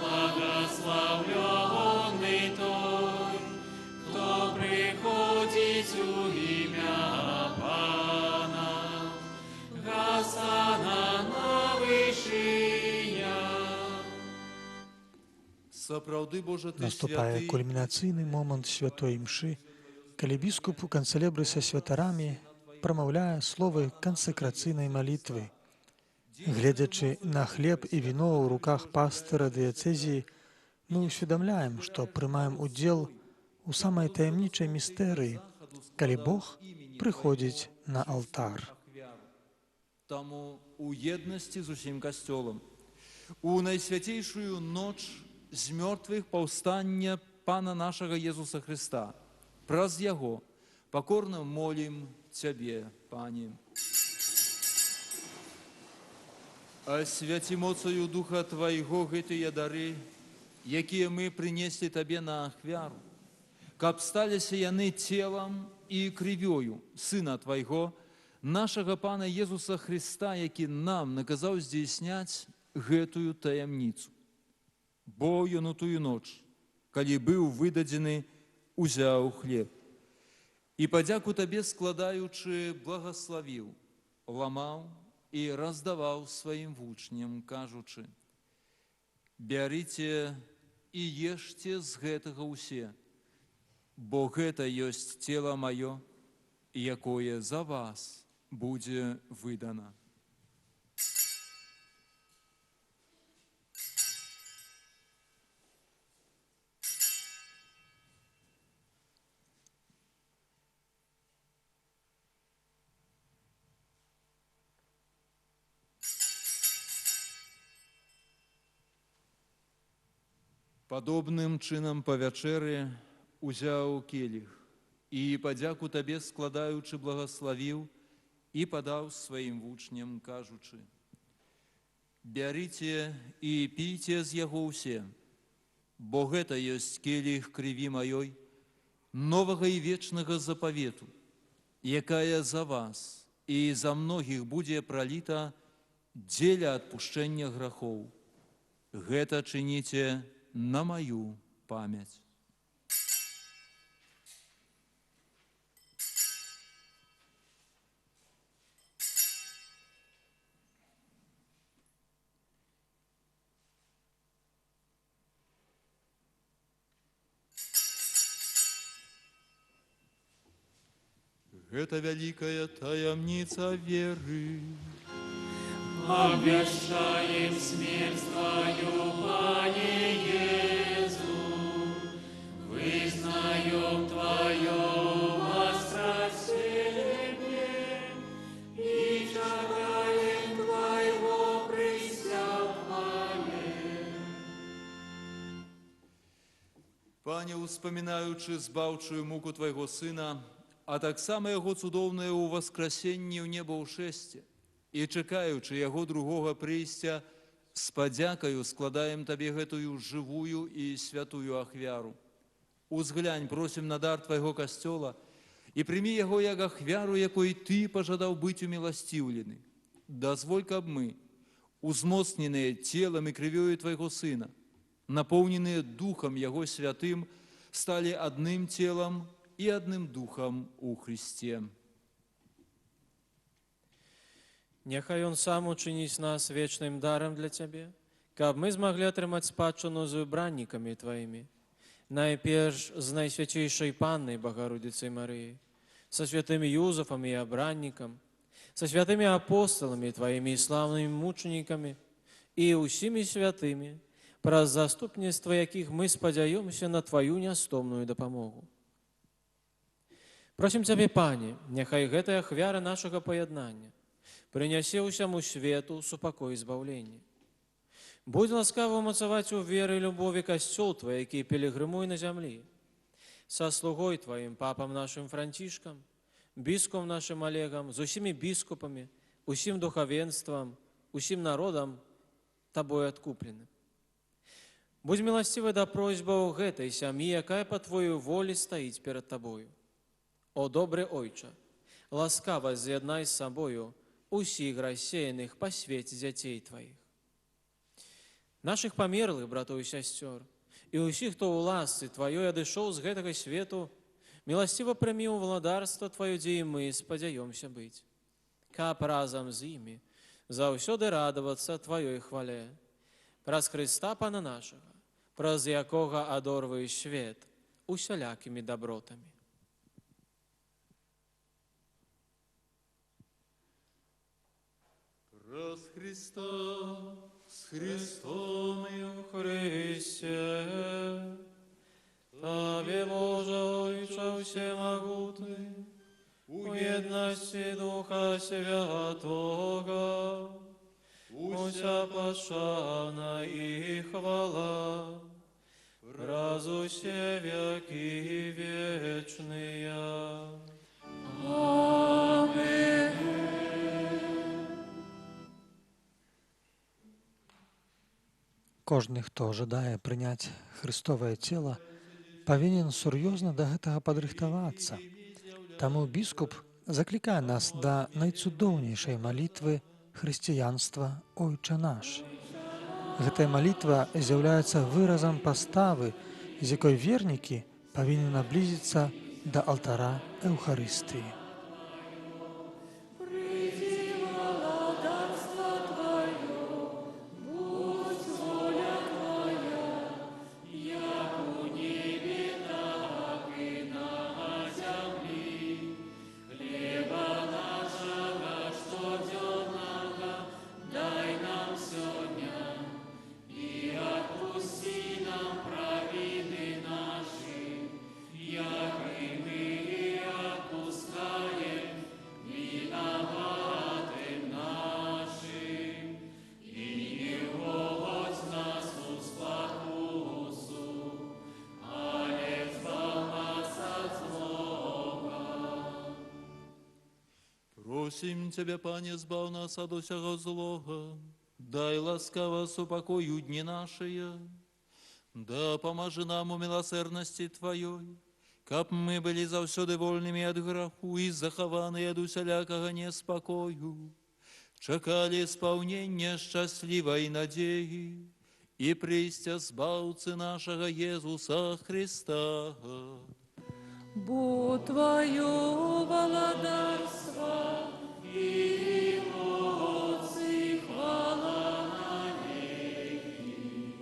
L: благословленный Той, кто приходит у имя Пана. Госанна на вышинях.
A: Наступае кульмінацыйны момант святой імшы, калі біскуп у канцэлебры са святарамі прамаўляе словы кансакрацыйнай малітвы. Гледзячы на хлеб і віно ў руках пастыра дыяцэзіі, мы ўсведамляем, што прымаем удзел у самай таямнічай містэрыі, калі Бог прыходзіць на алтар.
F: Таму у еднасці з усім касцёлам, у найсвяцейшую ноч з мёртвых паўстання Пана нашага Езуса Христа, праз Яго пакорна молім Цябе, Пане. Асвяці моцаю Духа Твайго гэтыя дары, якія мы прынеслі Табе на ахвяру, каб сталіся яны целам і крывёю Сына Твайго, нашага Пана Езуса Христа, які нам наказаў здзейсняць гэтую таямніцу. Бо ён у тую ноч, калі быў выдадзены,
J: узяў хлеб. І падзяку табе складаючы, благаславіў, ламаў і раздаваў сваім вучням, кажучы: «Бярыце і ешце з гэтага ўсе, бо гэта ёсць цела маё, якое за вас будзе выдана». Падобным чынам па вячэры узяў келіх і падзяку табе складаючы, благаславіў і падаў сваім вучням, кажучы: «Бярыце і пійце з яго ўсе, бо гэта ёсць келіх крыві маёй, новага і вечнага запавету, якая за вас і за многіх будзе праліта дзеля адпушчэння грахоў. Гэта чыніце на маю памяць». Гэта вялікая таямніца веры.
L: Обвящаем смерть Твою, Пане Иисус, вызнаем Твое воскресение и чараем Твоего присягания.
J: Пане, успамінаючы збаўчую муку Твайго Сына, а таксама Яго цудоўнае ўваскрасенне ў неба ўшэсце, і чакаючы Яго другога прыйсця, з падзякаю складаем Табе гэтую жывую і святую ахвяру. Узглянь, просім на дар Твайго касцёла і прымі яго як ахвяру, якой Ты пажадаў быць уміласціўлены. Дазволь, каб мы, узмоцненыя целам і крывёю Твайго Сына, напоўненыя Духам Яго святым, сталі адным целам і адным Духам у Христе.
C: Няхай Он сам учыніць нас вечным дарам для Цябе, каб мы змаглі атрымаць спадчыну з выбраннікамі Тваімі, найперш з Найсвяцейшай Паннай Багародзіцай Марыяй, са святым Юзафам і абраннікам, са святымі апосталамі Тваімі і слаўнымі мучанікамі і ўсімі святымі, праз заступніцтва якіх мы спадзяёмся на Тваю нястомную дапамогу. Просім Цябе, Пане, няхай гэтая ахвяра нашага паяднання прынясе ўсяму свету супакой і збаўленне. Будь ласкава ўмацаваць у веры і любові касцёл Твой, які пілігрымуе на зямлі. Са слугой Тваім, папам нашым Францішкам, біскупам нашым Олегам, з усімі біскупамі, усім духавенствам, усім народам Табой адкупленым. Будь міласцівы да просьбаў гэтай сям'і, якая па Твоёй волі стаіць перад Табою. О добры Ойча, ласкава з'яднай з сабою усіх рассеяных па свеце дзяцей Тваіх. Нашых памерлых братоў і сясцёр і ўсіх, хто ў ласцы Тваёй адышоў з гэтага свету, міласціва прымі ў владарства Тваё, дзе і мы спадзяёмся быць, каб разам з імі заўсёды радавацца Тваёй хвале. Праз Хрыста Пана нашага, праз якога адорваеш свет усялякімі дабротамі.
F: Праз Христа, с Христом и в
C: Христе, Табе, Боже, Ойче всемогутный, у єдності Духа Святого, уся пошана і хвала, раз усе веки вечные. Аминь.
A: Кожны, хто жадае прыняць Христовае цела, павінен сур'ёзна да гэтага падрыхтавацца. Таму біскуп заклікае нас да найцудоўнейшай малітвы хрысціянства «Ойче наш». Гэтая малітва з'яўляецца выразам паставы, з якой вернікі павінен наблізіцца да алтара Эўхарыстыі.
F: Просим Тебя, Пане, збав нас от усяго злого, дай ласкаво супокою дни наши, да поможи нам у милосердности Твоей, каб мы были завсёды вольными от греху и захованы от усялякого неспокою, чекали исполнения счастливой надеи и пристя збавцы нашего Иисуса Христа.
H: Бо Твое владарство и моц и хвала навеки.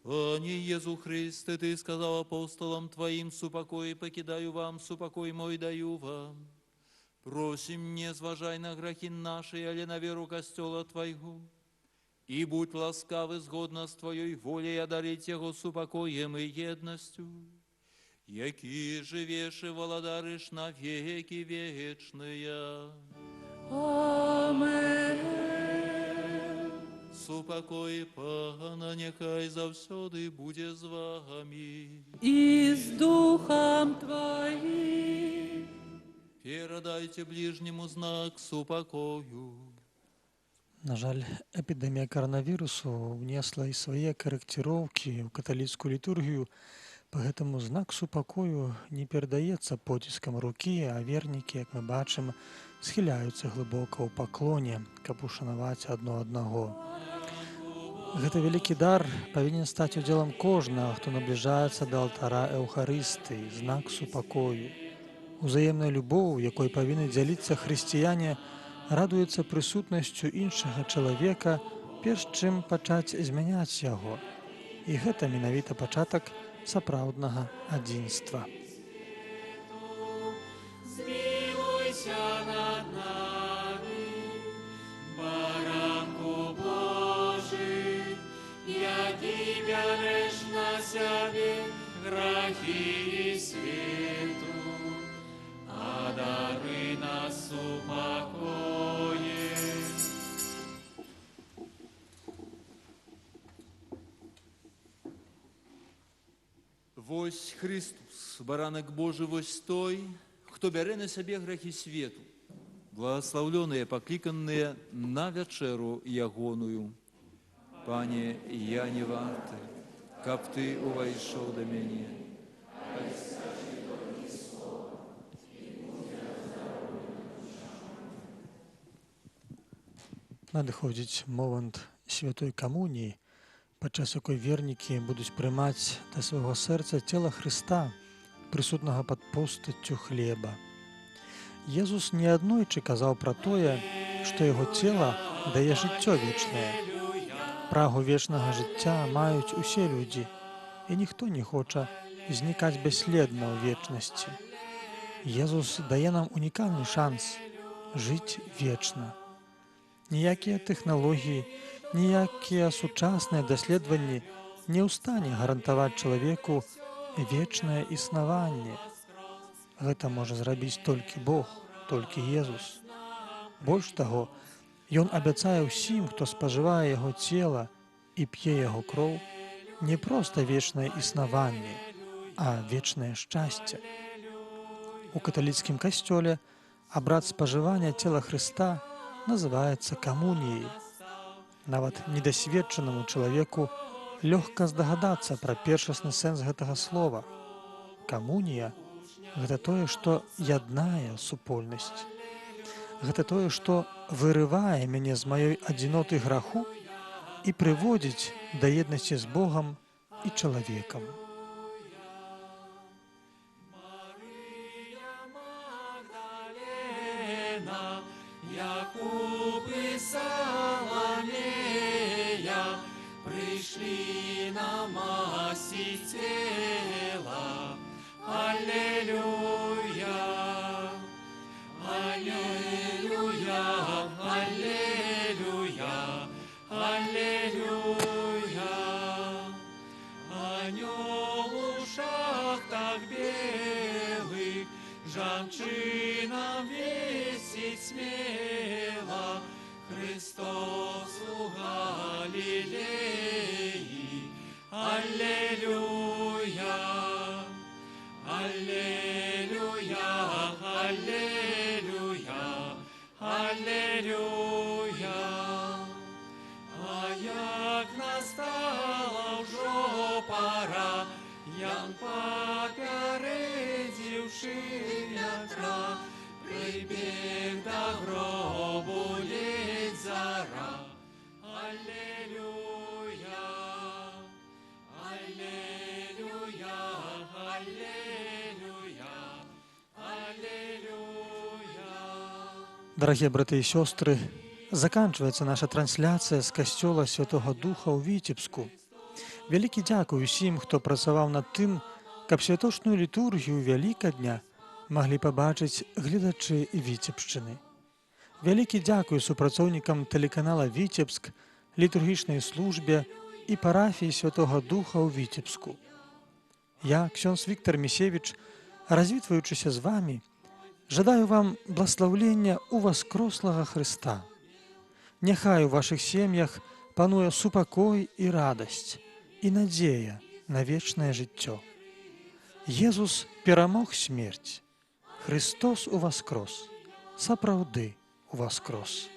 F: Пане Иисус Христе, Ты сказал апостолам Твоим: супокой покидаю вам, супокой мой даю вам. Просим, не зважай на грехи наши, але на веру костела Твоего, и будь ласкавы згодно с Твоей волей одарить его супокоем и едностью, які живеш и владариш на веки вечные.
H: Амен.
F: Супокой Пана, нехай завсёды буде з вами.
H: И с Духом Твоим.
F: Передайте ближнему знак супокою.
A: На жаль, эпідэмія каранавірусу внесла і свае карэкціроўкі ў каталіцкую літургію. По гэтаму знак супакою не перадаецца поціскам рукі, а вернікі, як мы бачым, схіляюцца глыбока ў паклоне, каб ушанаваць адно аднаго. Гэты вялікі дар павінен стаць удзелам кожнага, хто набліжаецца да алтара Эўхарыстыі, знак супакою. Узаемная любоў, якой павінны дзяліцца хрысціяне, радуецца прысутнасцю іншага чалавека, перш чым пачаць змяняць яго. І гэта менавіта пачатак сапраўднага адзінства.
L: Змилуйся над нами, Баранку Божий, які бяреш на себе грехи и свету, одари нас упокоем.
F: Вось Христус, баранок Божий, вось той, хто бярэ на сябе грехи свету, благословленные, покликанные на вечеру ягоную. Пане, я не варты, каб Ты увайшоў до мяне.
A: Надыходзіць момант святой камуніі, падчас якой вернікі будуць прымаць да свайго сэрца цела Хрыста, прысутнага пад постаццю хлеба. Езус неаднойчы казаў пра тое, што яго цела дае жыццё вечнае. Прагу вечнага жыцця маюць усе людзі, і ніхто не хоча знікаць бясследна ў вечнасці. Езус дае нам унікальны шанс жыць вечна. Ніякія тэхналогіі, ніякія сучасныя даследаванні не ў стане гарантаваць чалавеку вечнае існаванне. Гэта можа зрабіць толькі Бог, толькі Езус. Больш таго, Ён абяцае ўсім, хто спажывае яго цела і п'е яго кроў, не проста вечнае існаванне, а вечнае шчасце. У каталіцкім касцёле абрад спажывання цела Хрыста называецца камуніяй. Нават недасведчанаму чалавеку лёгка здагадацца пра першасны сэнс гэтага слова. Камунія – гэта тое, што яднае супольнасць. Гэта тое, што вырывае мяне з маёй адзіноты граху і прыводзіць да еднасці з Богам і чалавекам.
L: Якуб и Соломея пришли намастить тело. Аллилуйя, аллилуйя, аллилуйя, аллилуйя. Анёл в шахтах белых жемчином весит смело. Христос у Галилеи. Аллилуйя, аллилуйя, аллилуйя, аллилуйя. А як настала вже пора, Ян попередивши вятра, прибіг до гробу ледь зара. Аллилуйя, аллилуйя, аллилуйя, аллилуйя.
A: Дорогие браты и сестры, заканчивается наша трансляція з касцёла Святого Духа ў Віцебску. Вялікі дзякуй усім, хто працаваў над тым, каб святочную літургію Вялікадня маглі пабачыць гледачы Віцебшчыны. Вялікі дзякуй супрацоўнікам тэлеканала Віцебск, літургічнай службе і парафіі Святого Духа ў Віцебску. Я, ксёндз Віктор Місевіч, развітваючыся з вамі, жадаю вам бласлаўлення у воскрослага Хрыста. Няхай у вашых сем'ях пануе супакой і радасць, і надзея на вечнае жыццё. Езус перамог смерць. Христос уваскрос. Сапраўды уваскрос.